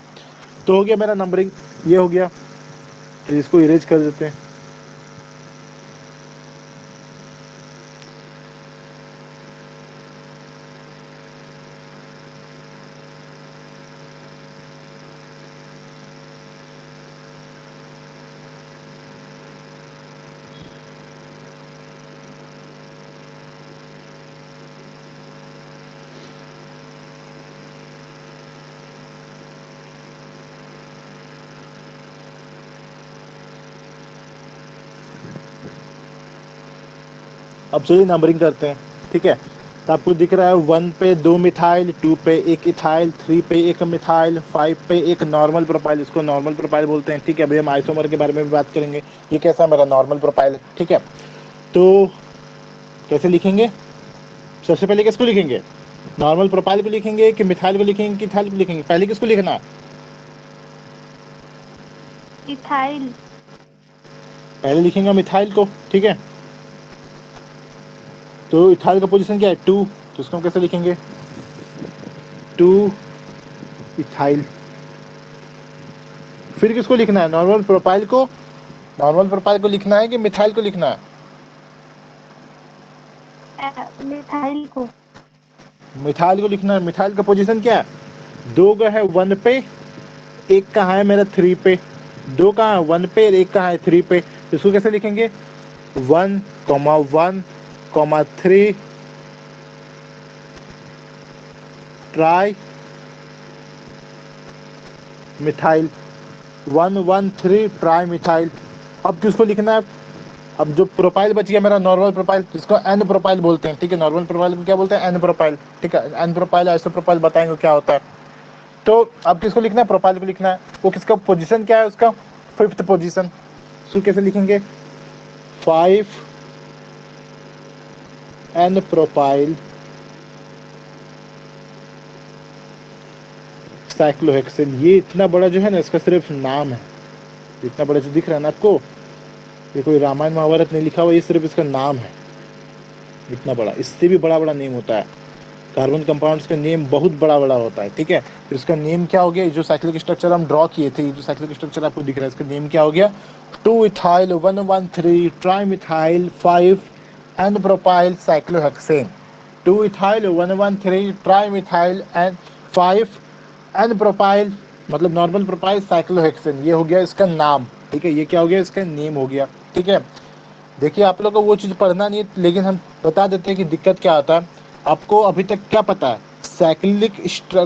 तो हो गया मेरा नंबरिंग, ये हो गया, तो इसको इरेज कर देते हैं। अब चलिए नंबरिंग करते हैं। ठीक है, तो आपको दिख रहा है 1 पे 2 मिथाइल, 2 पे 1 इथाइल, 3 पे 1 मिथाइल, 5 पे 1 नॉर्मल प्रोपाइल, इसको नॉर्मल प्रोपाइल बोलते हैं। ठीक है, अभी हम आइसोमर के बारे में भी बात करेंगे, ये कैसा मेरा नॉर्मल प्रोपाइल है। ठीक है, तो कैसे लिखेंगे, सबसे पहले किसको लिखेंगे, नॉर्मल प्रोपाइल को लिखेंगे कि मिथाइल को लिखेंगे कि इथाइल को लिखेंगे, पहले किसको लिखना है, इथाइल। पहले लिखेंगे मिथाइल को। ठीक है, तो इथाइल का पोजीशन क्या है 2, तो उसको हम कैसे लिखेंगे 2 इथाइल। फिर किसको लिखना है, नॉर्मल प्रोपाइल को, नॉर्मल प्रोपाइल को लिखना है कि मिथाइल को लिखना है, मिथाइल को। मिथाइल को लिखना है। मिथाइल का पोजीशन क्या है, 2 का है 1 पे, 1 कहाँ है मेरा 3 पे, 2 कहाँ है 1 पे, 1 कहाँ है 3 पे, तो इसको कैसे लिखेंगे 1, 1, 3 ट्राई मिथाइल, 1, 1, 3 ट्राई मिथाइल। अब किसको लिखना है, अब जो प्रोफाइल बच गया मेरा नॉर्मल प्रोफाइल, जिसको एन प्रोफाइल बोलते हैं। ठीक है, नॉर्मल प्रोफाइल को क्या बोलते हैं, एन प्रोफाइल। ठीक है, एन प्रोफाइल आइसो प्रोफाइल बताएंगे क्या होता है। तो अब किसको लिखना है, प्रोफाइल को लिखना है, वो किसका पोजीशन क्या है, उसका 5th पोजीशन। सो कैसे लिखेंगे 5 एन प्रोफाइल साइक्लोहेक्सेन। ये इतना बड़ा जो है ना, इसका सिर्फ नाम है, इतना बड़ा जो दिख रहा है ना आपको, ये कोई रामायण महाभारत नहीं लिखा हुआ, ये सिर्फ इसका नाम है, इतना बड़ा। इससे भी बड़ा बड़ा नेम होता है, कार्बन कंपाउंड्स का नेम बहुत बड़ा बड़ा होता है। ठीक है, तो इसका नेम क्या हो गया, जो साइक्लिक स्ट्रक्चर हम ड्रॉ किए थे, जो साइक्लिक स्ट्रक्चर आपको दिख रहा है, इसका नेम क्या हो गया 2 ethyl 113 trimethyl 5 n propyl cyclohexane. 2 ethyl 113 trimethyl and 5 n propyl, मतलब नॉर्मल प्रोपाइल साइक्लोहेक्सेन, ये हो गया इसका नाम। ठीक है, ये क्या हो गया, इसका नेम हो गया। ठीक है, देखिए आप लोगों को वो चीज़ पढ़ना नहीं है, लेकिन हम बता देते हैं कि दिक्कत क्या आता है। आपको अभी तक क्या पता है, साइक्लिक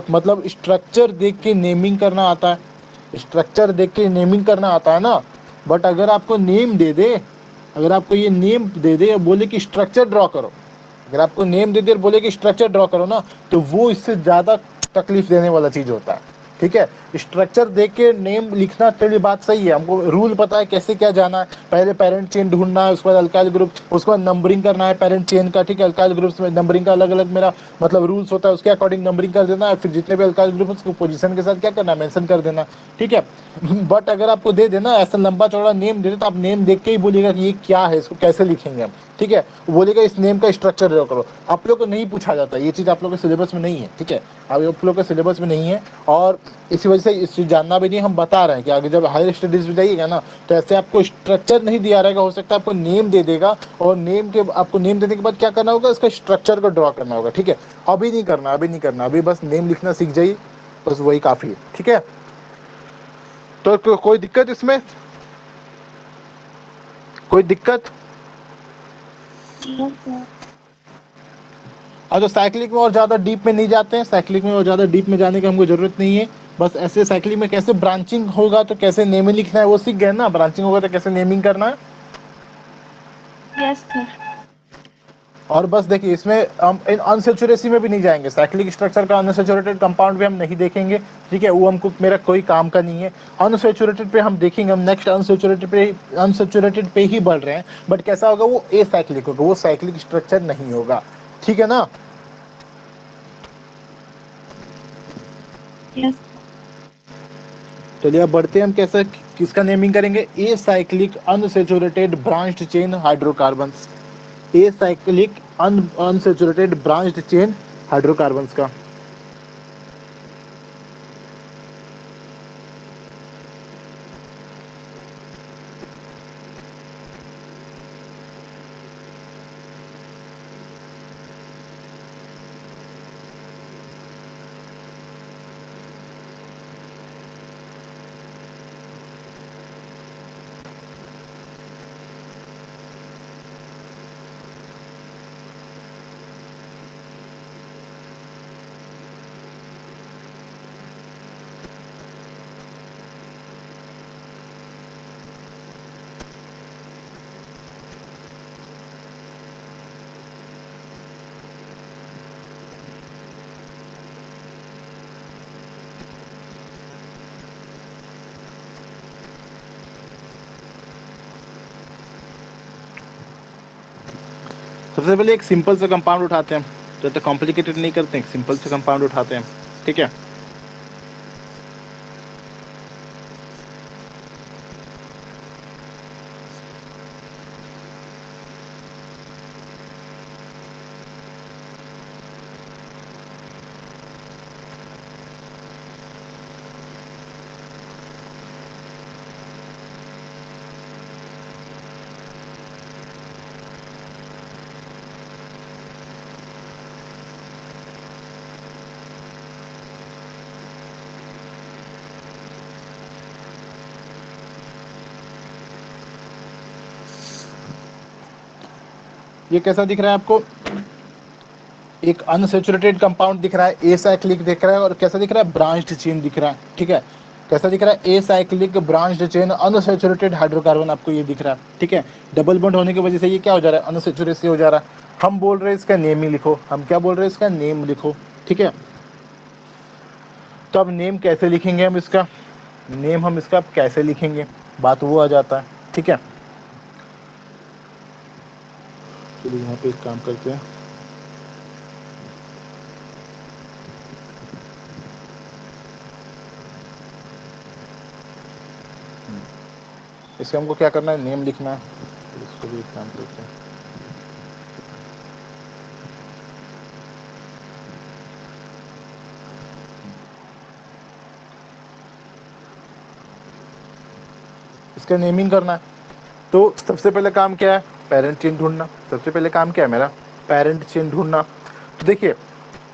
मतलब स्ट्रक्चर देख के नेमिंग करना आता है, स्ट्रक्चर देख के नेमिंग करना आता है ना। बट अगर आपको नेम दे दे, अगर आपको ये नेम दे दे और बोले कि स्ट्रक्चर ड्रॉ करो, अगर आपको नेम दे दे और बोले कि स्ट्रक्चर ड्रॉ करो ना, तो वो इससे ज़्यादा तकलीफ देने वाला चीज़ होता है। ठीक है, स्ट्रक्चर देख के नेम लिखना चलिए बात सही है, हमको रूल पता है कैसे क्या जाना है, पहले पेरेंट चेन ढूंढना है, उसके बाद अल्काइल ग्रुप, उसके बाद नंबरिंग करना है पेरेंट चेन का। ठीक है, अल्काइल ग्रुप्स में नंबरिंग का अलग अलग मेरा मतलब रूल्स होता है, उसके अकॉर्डिंग नंबरिंग कर देना है, फिर जितने भी अल्काइल ग्रुप उसको पोजीशन के साथ क्या करना है, मेंशन कर देना। ठीक है, बट अगर आपको दे देना ऐसा लंबा चौड़ा नेम दे दे, तो आप नेम देख के ही बोलिएगा कि ये क्या है, इसको कैसे लिखेंगे हम। ठीक है, वो बोलेगा इस नेम का स्ट्रक्चर ड्रॉ करो। आप लोग को नहीं पूछा जाता, ये चीज़ आप लोग के सिलेबस में नहीं है। ठीक है, आप लोग के सिलेबस में नहीं है, और इसी वजह से इस चीज़ जानना भी नहीं, हम बता रहे हैं कि आगे जब हायर स्टडीज में जाइएगा ना, तो ऐसे आपको स्ट्रक्चर नहीं दिया रहेगा, हो सकता है आपको नेम दे देगा, और नेम के आपको नेम देने के बाद क्या करना होगा, इसका स्ट्रक्चर को ड्रॉ करना होगा। ठीक है, अभी नहीं करना, अभी नहीं करना, अभी बस नेम लिखना सीख जाइए, बस वही काफ़ी है। ठीक है, तो कोई दिक्कत इसमें, कोई दिक्कत? हाँ, तो साइक्लिक में और ज़्यादा डीप में नहीं जाते हैं, साइक्लिक में और ज़्यादा डीप में जाने की हमको ज़रूरत नहीं है। बस ऐसे साइक्लिक में कैसे ब्रांचिंग होगा तो कैसे नेमिंग लिखना है वो सीख गए ना, ब्रांचिंग होगा तो कैसे नेमिंग करना है। Yes sir. और बस देखिए इसमें हम इन अनसेचुरेसी में भी नहीं जाएंगे, साइक्लिक स्ट्रक्चर का अनसेचुरेटेड कंपाउंड भी हम नहीं देखेंगे, ठीक है, वो हमको मेरा कोई काम का नहीं है। अनसेचुरेटेड पे हम देखेंगे, हम नेक्स्ट अनसेचुरेटेड पे ही बढ़ रहे हैं, बट कैसा होगा, वो ए साइक्लिक होगा, वो साइक्लिक स्ट्रक्चर नहीं होगा, ठीक है ना। यस। चलिए अब बढ़ते हैं, हम कैसा किसका नेमिंग करेंगे, a cyclic unsaturated branched chain hydrocarbons, a cyclic unsaturated branched chain hydrocarbons का। सबसे पहले एक सिंपल सा कंपाउंड उठाते हैं, ज़्यादा कॉम्प्लिकेटेड नहीं करते हैं, सिंपल सा कंपाउंड उठाते हैं, ठीक है। ये कैसा दिख रहा है आपको, एक अनसेचुरेटेड कंपाउंड दिख रहा है, ए साइक्लिक दिख रहा है, और कैसा दिख रहा है, ब्रांच्ड चेन दिख रहा है, ठीक है। कैसा दिख रहा है, a cyclic branched chain unsaturated hydrocarbon आपको ये दिख रहा है, ठीक है। डबल बॉन्ड होने की वजह से ये क्या हो जा रहा है, अनसेचुरेसी हो जा रहा है। हम बोल रहे हैं इसका नेम ही लिखो, हम क्या बोल रहे हैं, इसका नेम लिखो, ठीक है। तो अब नेम कैसे लिखेंगे, हम इसका नेम हम इसका कैसे लिखेंगे, बात वो आ जाता है, ठीक है। चलिए यहाँ पे एक काम करते हैं, इससे हमको क्या करना है, नेम लिखना है, तो इसको भी एक काम करते हैं। इसका नेमिंग करना है, तो सबसे पहले काम क्या है, पेरेंट चेन ढूंढना। सबसे पहले काम क्या है मेरा, पेरेंट चेन ढूंढना। तो देखिए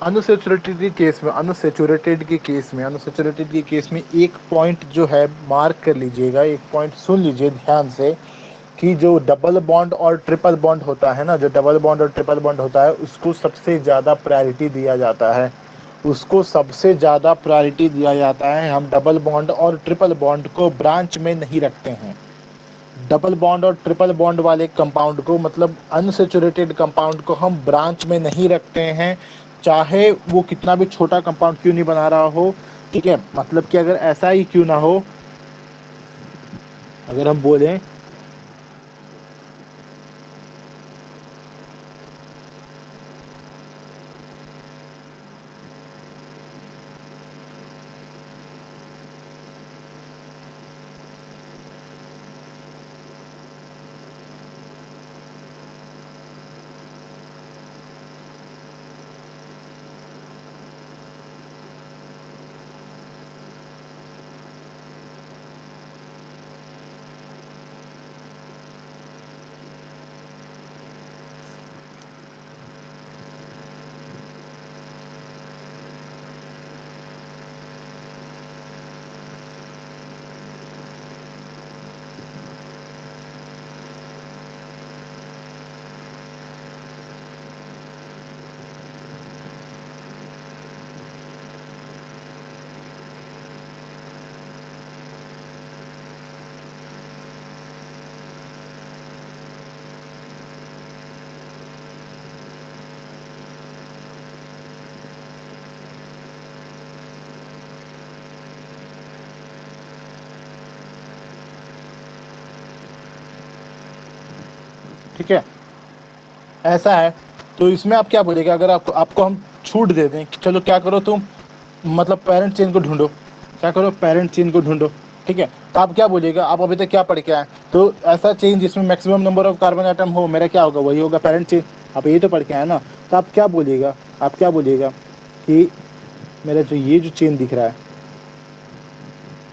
अनसेचुरेटेड के केस में, अनसेचुरेटेड के केस में एक पॉइंट जो है मार्क कर लीजिएगा, एक पॉइंट सुन लीजिए ध्यान से, कि जो डबल बॉन्ड और ट्रिपल बॉन्ड होता है ना, जो डबल बॉन्ड और ट्रिपल बॉन्ड होता है, उसको सबसे ज़्यादा प्रायोरिटी दिया जाता है, उसको सबसे ज़्यादा प्रायोरिटी दिया जाता है। हम डबल बॉन्ड और ट्रिपल बॉन्ड को ब्रांच में नहीं रखते हैं। डबल बॉन्ड और ट्रिपल बॉन्ड वाले कंपाउंड को, मतलब अनसेचुरेटेड कंपाउंड को, हम ब्रांच में नहीं रखते हैं, चाहे वो कितना भी छोटा कंपाउंड क्यों नहीं बना रहा हो, ठीक है। मतलब कि अगर ऐसा ही क्यों ना हो, अगर हम बोलें ठीक है, ऐसा है। तो इसमें आप क्या बोलेगा, अगर आपको हम छूट दे दें कि चलो क्या करो तुम, मतलब पेरेंट चेन को ढूंढो, क्या करो, पेरेंट चेन को ढूंढो, ठीक है, तो आप क्या बोलिएगा, आप अभी तक क्या पढ़ के आए, तो ऐसा चेन जिसमें maximum number of carbon atom हो, मेरा क्या होगा, वही होगा पेरेंट चेन। आप यही तो पढ़ के आए ना, तो आप क्या बोलिएगा, आप क्या बोलिएगा कि मेरा जो ये जो चेन दिख रहा है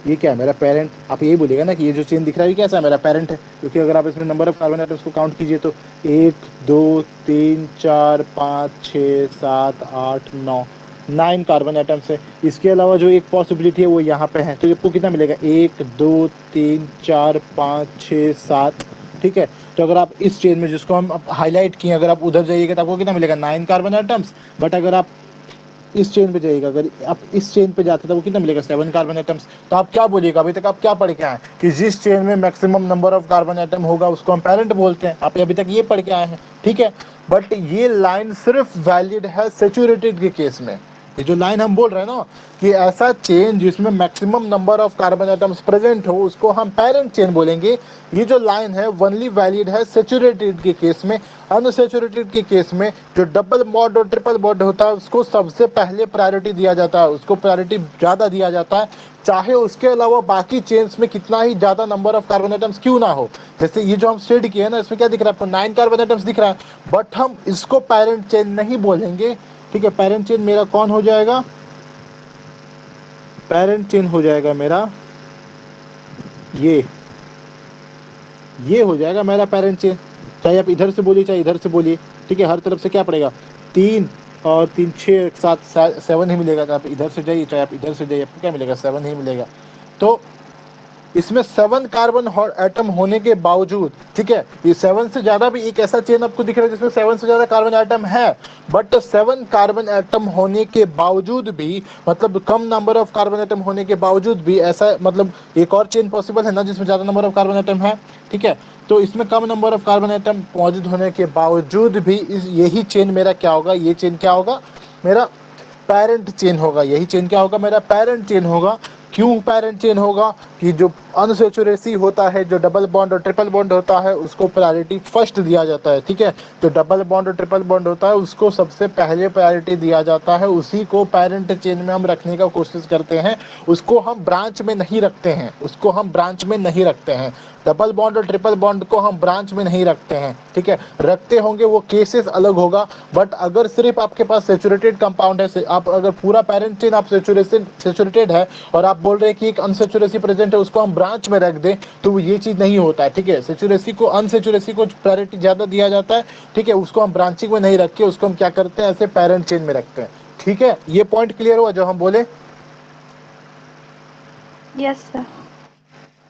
ये क्या है, मेरा पेरेंट। आप यही बोलिएगा ना कि ये जो चेन दिख रहा है ये कैसा है, मेरा पेरेंट है, क्योंकि अगर आप इसमें नंबर ऑफ कार्बन आइटम्स को काउंट कीजिए तो 1 2 3 4 5 6 7 8 9 9 कार्बन आइटम्स है। इसके अलावा जो एक पॉसिबिलिटी है वो यहाँ पे है, तो आपको कितना मिलेगा, 1 2 3 4 5 6 7, ठीक है। तो अगर आप इस चेन में जिसको हम हाईलाइट किए, अगर आप उधर जाइएगा तो आपको कितना मिलेगा, 9 कार्बन आइटम्स। बट अगर आप इस चेन पे जाइएगा, अगर आप इस चेन पे जाते तो वो कितना मिलेगा, 7 कार्बन आइटम्स। तो आप क्या बोलिएगा, अभी तक आप क्या पढ़ के आए कि जिस चेन में maximum number of carbon atom होगा उसको हम पेरेंट बोलते हैं, आप अभी तक ये पढ़ के आए हैं, ठीक है। बट ये लाइन सिर्फ वैलिड है सैचुरेटेड के केस में। ये जो लाइन हम बोल रहे हैं ना कि ऐसा चेन जिसमें maximum number of carbon atoms present हो उसको हम पेरेंट चेन बोलेंगे, ये जो लाइन है ओनली वैलिड है सैचुरेटेड के केस में। अनसैचुरेटेड के केस में जो डबल बॉन्ड और ट्रिपल बॉन्ड होता है उसको सबसे पहले प्रायोरिटी दिया जाता है, उसको प्रायोरिटी ज़्यादा दिया जाता है, चाहे उसके अलावा बाकी चेन्स में कितना ही ज़्यादा नंबर ऑफ कार्बन आइटम्स क्यों ना हो। जैसे ये जो हम स्टेड किए हैं ना, इसमें क्या दिख रहा है आपको, 9 कार्बन आइटम्स दिख रहा है, बट हम इसको पेरेंट चेन नहीं बोलेंगे, ठीक है। पेरेंट चेन मेरा कौन हो जाएगा, पेरेंट चेन हो जाएगा मेरा ये हो जाएगा मेरा पेरेंट चेन, चाहे आप इधर से बोलिए चाहे इधर से बोलिए, ठीक है। हर तरफ से क्या पड़ेगा, 3 और 3 6 7 7 ही मिलेगा, तो आप इधर से जाइए चाहे आप इधर से जाइए, आपको क्या मिलेगा, 7 ही मिलेगा। तो इसमें 7 कार्बन एटम होने के बावजूद, ठीक है, ये 7 से ज्यादा भी एक ऐसा चेन आपको दिख रहा है जिसमें 7 से ज्यादा कार्बन एटम है, बट 7 कार्बन एटम होने के बावजूद भी, मतलब कम नंबर ऑफ कार्बन एटम होने के बावजूद भी, ऐसा मतलब एक और चेन पॉसिबल है ना जिसमें ज्यादा नंबर ऑफ कार्बन एटम है, ठीक है। तो इसमें कम नंबर ऑफ कार्बन एटम मौजूद होने के बावजूद भी यही चेन मेरा क्या होगा, ये चेन क्या होगा, मेरा पेरेंट चेन होगा। यही चेन क्या होगा, मेरा पेरेंट चेन होगा। क्यों पेरेंट चेन होगा, कि जो अनसैचुरेसी होता है, जो डबल बॉन्ड और ट्रिपल बॉन्ड होता है उसको प्रायोरिटी फर्स्ट दिया जाता है, ठीक है। जो डबल बॉन्ड और ट्रिपल बॉन्ड होता है उसको सबसे पहले प्रायोरिटी दिया जाता है, उसी को पेरेंट चेन में हम रखने का कोशिश करते हैं, उसको हम ब्रांच में नहीं रखते हैं, उसको हम ब्रांच में नहीं रखते हैं। डबल बॉन्ड और ट्रिपल बॉन्ड को हम ब्रांच में नहीं रखते हैं, ठीक है। रखते होंगे वो केसेस अलग होगा, बट अगर सिर्फ आपके पास सैचुरेटेड कंपाउंड है, आप अगर पूरा पेरेंट चेन आप सैचुरेटेड है और आप बोल रहे हैं कि एक अनसैचुरेसी प्रेजेंट है उसको हम ब्रांच में रख दें, तो ये चीज नहीं होता है, ठीक है। सैचुरेसी को अनसैचुरेसी को प्रायोरिटी ज्यादा दिया जाता है, ठीक है, उसको हम ब्रांचिंग में नहीं रख के उसको हम क्या करते हैं, ऐसे पेरेंट चेन में रखते हैं, ठीक है। ये पॉइंट क्लियर हुआ जो हम बोले, यस सर।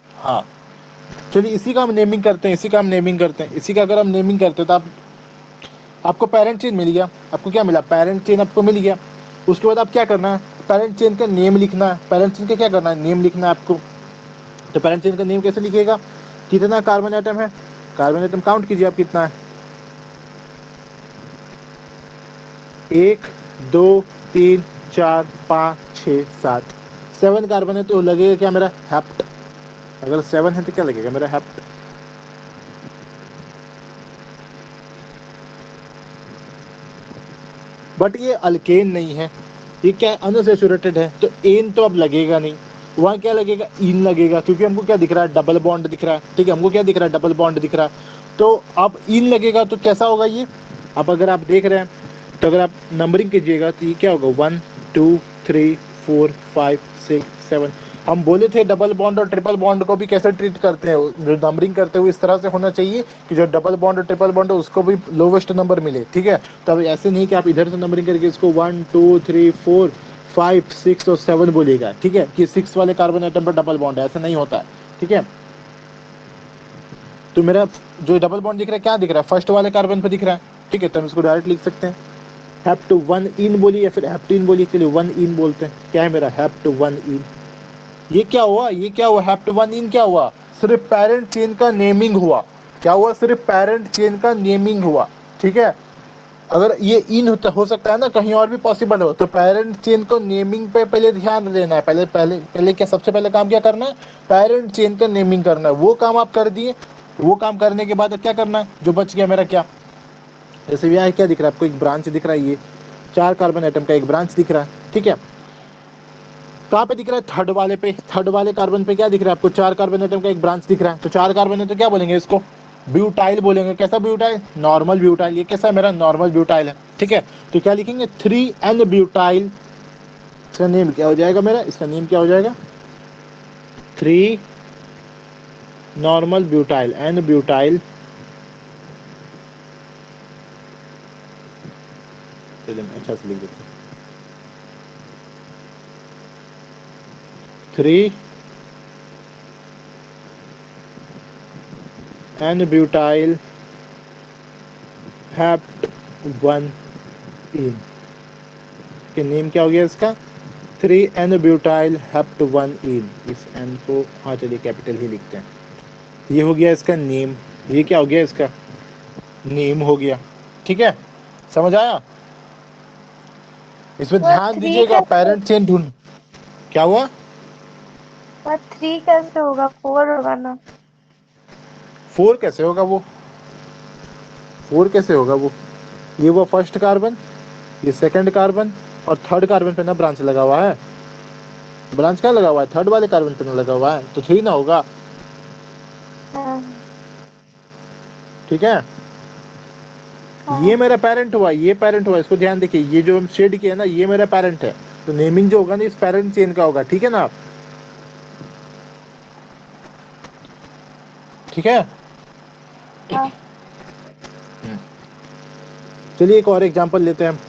हाँ। चलिए इसी का हम नेमिंग करते हैं, इसी का अगर हम नेमिंग करते हैं तो आपको पेरेंट चेन मिल गया, आपको क्या मिला, पेरेंट चेन आपको मिल गया। उसके बाद आप क्या करना है, पेरेंट चेन का नेम लिखना है, पेरेंट चेन का क्या करना है, नेम लिखना है आपको। तो पेरेंट चेन का नेम कैसे लिखिएगा, कितना कार्बन आइटम है, कार्बन आइटम काउंट कीजिए आप कितना है, 1 2 3 4 5 6 7, 7 कार्बन है, तो लगेगा क्या मेरा हेप्ट। अगर 7 है तो क्या लगेगा मेरा हेप्ट। बट ये अल्केन नहीं है, ये क्या है, अनसैचुरेटेड है, तो एन तो अब लगेगा नहीं, वहाँ क्या लगेगा, इन लगेगा, क्योंकि हमको क्या दिख रहा है, डबल बॉन्ड दिख रहा है, ठीक है, हमको क्या दिख रहा है, डबल बॉन्ड दिख रहा है। तो अब इन लगेगा तो कैसा होगा ये, अब अगर आप देख रहे हैं तो अगर आप नंबरिंग कीजिएगा तो ये क्या होगा, 1 2 3 4 5 6 7। हम बोले थे डबल बॉन्ड और ट्रिपल बॉन्ड को भी कैसे ट्रीट करते हैं, जो नंबरिंग करते हुए इस तरह से होना चाहिए कि जो डबल बॉन्ड और ट्रिपल बॉन्ड है उसको भी लोवेस्ट नंबर मिले, ठीक है। तब ऐसे नहीं कि आप इधर से नंबरिंग करके इसको 1 2 3 4 5 6 और 7 बोलिएगा, ठीक है, कि 6 वाले कार्बन आइटम पर डबल बॉन्ड है, ऐसा नहीं होता है, ठीक है। तो मेरा जो डबल बॉन्ड दिख रहा है क्या दिख रहा है, फर्स्ट वाले कार्बन पर दिख रहा है, ठीक है, तो हम इसको डायरेक्ट लिख सकते हैं, हैव टू 1 इन बोलिए या फिर हैप्टीन बोलिए, चलिए 1 इन बोलते हैं। क्या है मेरा, हैव टू 1 इन। ये क्या हुआ, हैव टू 1 इन क्या हुआ, सिर्फ पेरेंट चेन का नेमिंग हुआ, क्या हुआ, सिर्फ पेरेंट चेन का नेमिंग हुआ, ठीक है। अगर ये इन हो सकता है ना, कहीं और भी पॉसिबल हो, तो पेरेंट चेन को नेमिंग पे पहले ध्यान देना है, पहले क्या सबसे पहले काम क्या करना है, पेरेंट चेन का नेमिंग करना है, वो काम आप कर दिए। वो काम करने के बाद अब क्या करना है, जो बच गया मेरा क्या, जैसे यहाँ क्या दिख रहा है आपको, एक ब्रांच दिख रहा है, ये 4 कार्बन एटम का एक ब्रांच दिख रहा है, ठीक है। कहाँ पे दिख रहा है, थर्ड वाले पे, थर्ड वाले कार्बन पे क्या दिख रहा है आपको, 4 कार्बन एटम का एक ब्रांच दिख रहा है। तो 4 कार्बन है तो क्या बोलेंगे इसको, ब्यूटाइल बोलेंगे। कैसा ब्यूटाइल, नॉर्मल ब्यूटाइल। ये कैसा है, मेरा नॉर्मल ब्यूटाइल है, ठीक है। तो क्या लिखेंगे, 3N ब्यूटाइल। इसका नेम क्या हो जाएगा मेरा, इसका नेम क्या हो जाएगा, 3 नॉर्मल ब्यूटाइल, N ब्यूटाइल। चलिए अच्छा से लिख देते हैं, 3N ब्यूटाइल हेप्ट 1 इन। के नेम क्या हो गया इसका, 3N ब्यूटाइल हेप्ट 1 इन। इस N को हाँ चलिए कैपिटल ही लिखते हैं। ये हो गया इसका नेम, ये क्या हो गया इसका नेम हो गया, ठीक है, समझ आया। इसमें वो ध्यान 3 दीजिएगा, कैसे, पेरेंट चेन ढूंढ, क्या हुआ, वो 3 कैसे होगा, 4 होगा ना। 4 कैसे होगा वो, 4 कैसे होगा वो, ये वो फर्स्ट कार्बन, ये सेकंड कार्बन और थर्ड कार्बन पे ना ब्रांच लगा हुआ है। ब्रांच क्या लगा हुआ है, थर्ड वाले कार्बन पे ना लगा हुआ है, तो 3 ना होगा, हाँ, ठीक है। ये मेरा पेरेंट हुआ, ये पेरेंट हुआ, इसको ध्यान देखिए, ये जो हम शेड किया ना ये मेरा पेरेंट है। तो नेमिंग जो होगा ना इस पेरेंट चेन का होगा, ठीक है ना आप, ठीक है। हाँ। चलिए एक और एग्जांपल लेते हैं हम।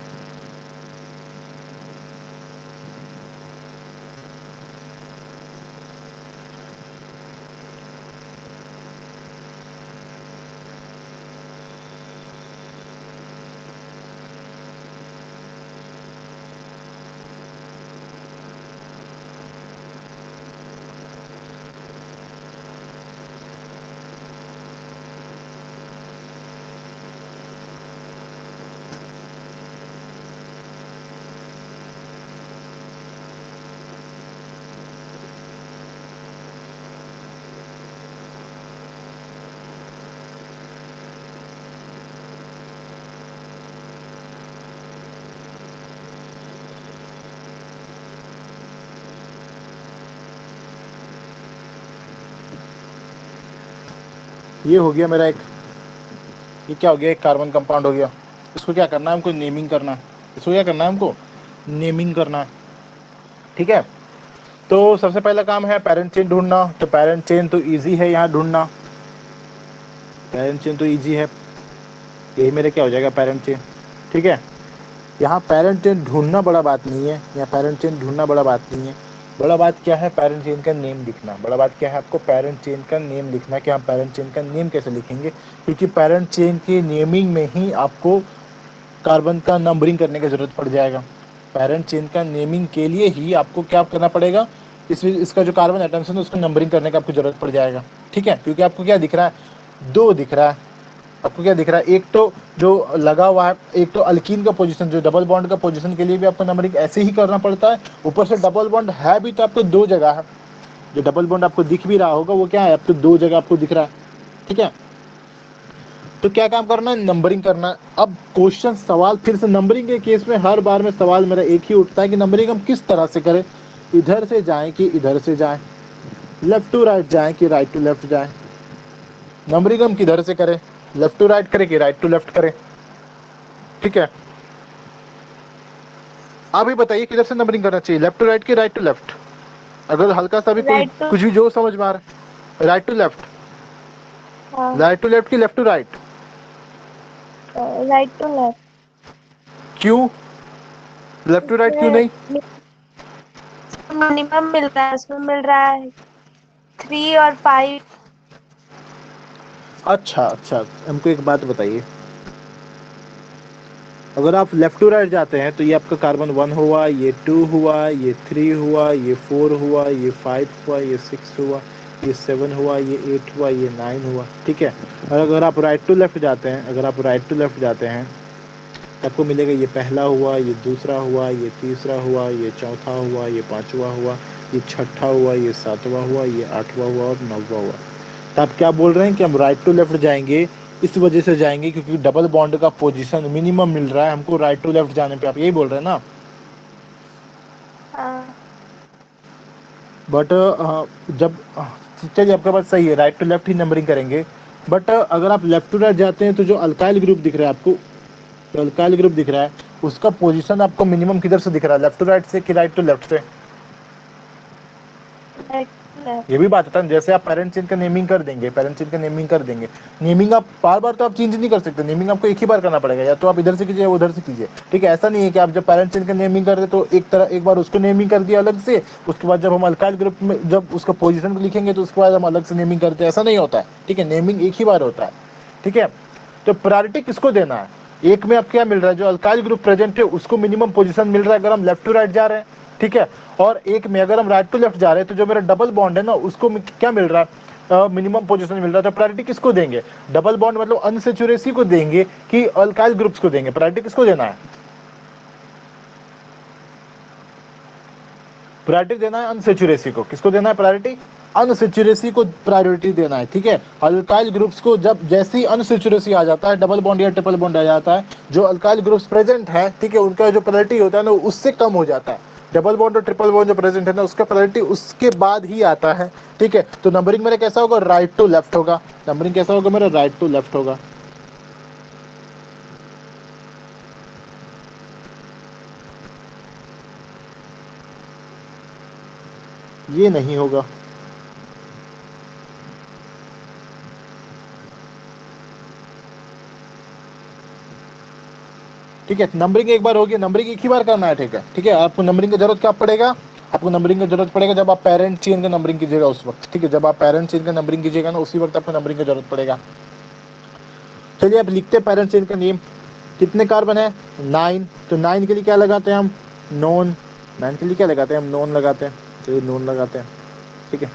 ये हो गया मेरा एक, ये क्या हो गया, एक कार्बन कंपाउंड हो गया। इसको क्या करना है हमको, नेमिंग करना है। इसको क्या करना है हमको, नेमिंग करना है, ठीक है। तो सबसे पहला काम है पेरेंट चेन ढूंढना। तो पेरेंट चेन तो इजी है यहाँ ढूंढना, पेरेंट चेन तो इजी है, यही मेरा क्या हो जाएगा, पेरेंट चेन, ठीक है। यहाँ पेरेंट चेन ढूंढना बड़ा बात नहीं है, यहाँ पेरेंट चेन ढूंढना बड़ा बात नहीं है। बड़ा बात क्या है, पेरेंट चेन का नेम लिखना। बड़ा बात क्या है, आपको पेरेंट चेन का नेम लिखना। कि हम पेरेंट चेन का नेम कैसे लिखेंगे, क्योंकि पेरेंट चेन की नेमिंग में ही आपको कार्बन का नंबरिंग करने की जरूरत पड़ जाएगा। पेरेंट चेन का नेमिंग के लिए ही आपको क्या करना पड़ेगा, इसका जो कार्बन एटम्स है उसको नंबरिंग करने का आपको जरूरत पड़ जाएगा, ठीक है। क्योंकि आपको क्या दिख रहा है, 2 दिख रहा है आपको, क्या दिख रहा है, एक तो जो लगा हुआ है, एक तो अल्कीन का पोजीशन, जो डबल बॉन्ड का पोजीशन के लिए भी आपको नंबरिंग ऐसे ही करना पड़ता है। ऊपर से डबल बॉन्ड है भी तो आपको 2 जगह है, जो डबल बॉन्ड आपको दिख भी रहा होगा वो क्या है, आपको 2 जगह आपको दिख रहा है, ठीक है। तो क्या काम करना है, नंबरिंग करना है। अब क्वेश्चन सवाल फिर से नंबरिंग के केस में हर बार में सवाल मेरा एक ही उठता है कि नंबरिंग हम किस तरह से करें, इधर से जाएं कि इधर से जाएं, लेफ्ट टू राइट जाएं कि राइट टू लेफ्ट जाएं। नंबरिंग हम किधर से करें, लेफ्ट टू राइट करें कि राइट टू लेफ्ट करें, ठीक है। आप ही बताइए किधर से नंबरिंग करना चाहिए, लेफ्ट टू राइट की राइट टू लेफ्ट। अगर हल्का सा भी कोई राइट टू, कुछ भी जो समझ में आ रहा है, राइट टू लेफ्ट, हाँ, राइट टू लेफ्ट की left to right, right to left. क्यों लेफ्ट टू राइट क्यों नहीं, मिनिमम मिल रहा है, उसमें मिल रहा है 3 और 5। अच्छा अच्छा, हमको एक बात बताइए, अगर आप लेफ्ट टू राइट जाते हैं तो ये आपका कार्बन 1 हुआ, ये 2 हुआ, ये 3 हुआ, ये 4 हुआ, ये 5 हुआ, ये 6 हुआ, ये 7 हुआ, ये 8 हुआ, ये 9 हुआ, ठीक है। और अगर आप राइट टू लेफ्ट जाते हैं, अगर आप राइट टू लेफ्ट जाते हैं तो आपको मिलेगा ये पहला हुआ, ये दूसरा हुआ, ये तीसरा हुआ, ये चौथा हुआ, ये पांचवा हुआ, ये छठा हुआ, ये सातवां हुआ, ये आठवां हुआ और 9वां हुआ। तो आप क्या बोल रहे हैं कि हम राइट टू लेफ्ट जाएंगे, इस वजह से जाएंगे क्योंकि डबल बॉन्ड का पोजीशन मिनिमम मिल रहा है हमको राइट टू लेफ्ट जाने पे, आप यही बोल रहे हैं ना। हाँ। बट जब चलिए आपका बात सही है, राइट टू लेफ्ट ही नंबरिंग करेंगे, बट अगर आप लेफ्ट टू राइट जाते हैं तो जो अल्काइल ग्रुप दिख रहा है आपको, जो अल्काइल ग्रुप दिख रहा है उसका पोजीशन आपको मिनिमम किधर से दिख रहा है, लेफ्ट टू राइट से कि राइट टू लेफ्ट से? Right left. ये भी बात होता है, जैसे आप पेरेंट चेन का नेमिंग कर देंगे, पेरेंट चेन का नेमिंग कर देंगे, नेमिंग आप बार बार तो आप चेंज नहीं कर सकते, नेमिंग आपको एक ही बार करना पड़ेगा, या तो आप इधर से कीजिए या उधर से कीजिए, ठीक है। ऐसा नहीं है कि आप जब पेरेंट चेन का नेमिंग कर रहे तो एक बार उसको नेमिंग कर दिया अलग से, उसके बाद जब हम अल्काइल ग्रुप में जब उसका पोजीशन लिखेंगे तो उसके बाद हम अलग से नेमिंग करते हैं, ऐसा नहीं होता है, ठीक है। नेमिंग एक ही बार होता है, ठीक है। तो प्रायोरिटी किसको देना है, एक में अब क्या मिल रहा है, जो अल्काइल ग्रुप प्रेजेंट है उसको मिनिमम पोजीशन मिल रहा है अगर हम लेफ्ट टू राइट जा रहे हैं, ठीक है। और एक में अगर हम राइट टू लेफ्ट जा रहे हैं तो जो मेरा डबल बॉन्ड है ना उसको क्या मिल रहा है, मिनिमम पोजीशन मिल रहा है। तो प्रायोरिटी किसको देंगे, डबल बॉन्ड मतलब अनसेचुरेसी को देंगे कि अल्काइल ग्रुप्स को देंगे, प्रायोरिटी किसको देना है? प्रायोरिटी देना है अनसेचुरेसी को, किसको देना है प्रायोरिटी? अनसेचुरेसी को प्रायोरिटी देना है, ठीक है। अल्काइल ग्रुप्स को जब जैसे ही अनसेचुरेसी आ जाता है, डबल बॉन्ड या ट्रिपल बॉन्ड आ जाता है, जो अल्काइल ग्रुप्स प्रेजेंट है, ठीक है, उनका जो प्रायोरिटी होता है ना उससे कम हो जाता है। डबल बॉन्ड और ट्रिपल बॉन्ड जो प्रेजेंट है ना उसका प्रायोरिटी उसके बाद ही आता है, ठीक है। तो नंबरिंग मेरा कैसा होगा, राइट टू लेफ्ट होगा, नंबरिंग कैसा होगा मेरा, राइट टू लेफ्ट होगा। ये नहीं होगा, ठीक है। नंबरिंग एक बार होगी, नंबरिंग एक ही बार करना है, ठीक है, ठीक है। आपको नंबरिंग की जरूरत कब पड़ेगा, आपको नंबरिंग की जरूरत पड़ेगा जब आप पेरेंट चेन का नंबरिंग कीजिएगा उस वक्त, ठीक है। जब आप पेरेंट चेन का नंबरिंग कीजिएगा ना उसी वक्त आपको नंबरिंग की जरूरत पड़ेगा। चलिए आप लिखते हैं पेरेंट चेन का नेम, कितने कार्बन है 9, तो 9 के लिए क्या लगाते हैं हम, नॉन, 9 के लिए क्या लगाते हैं हम, नॉन लगाते हैं, चलिए नॉन लगाते हैं, ठीक है।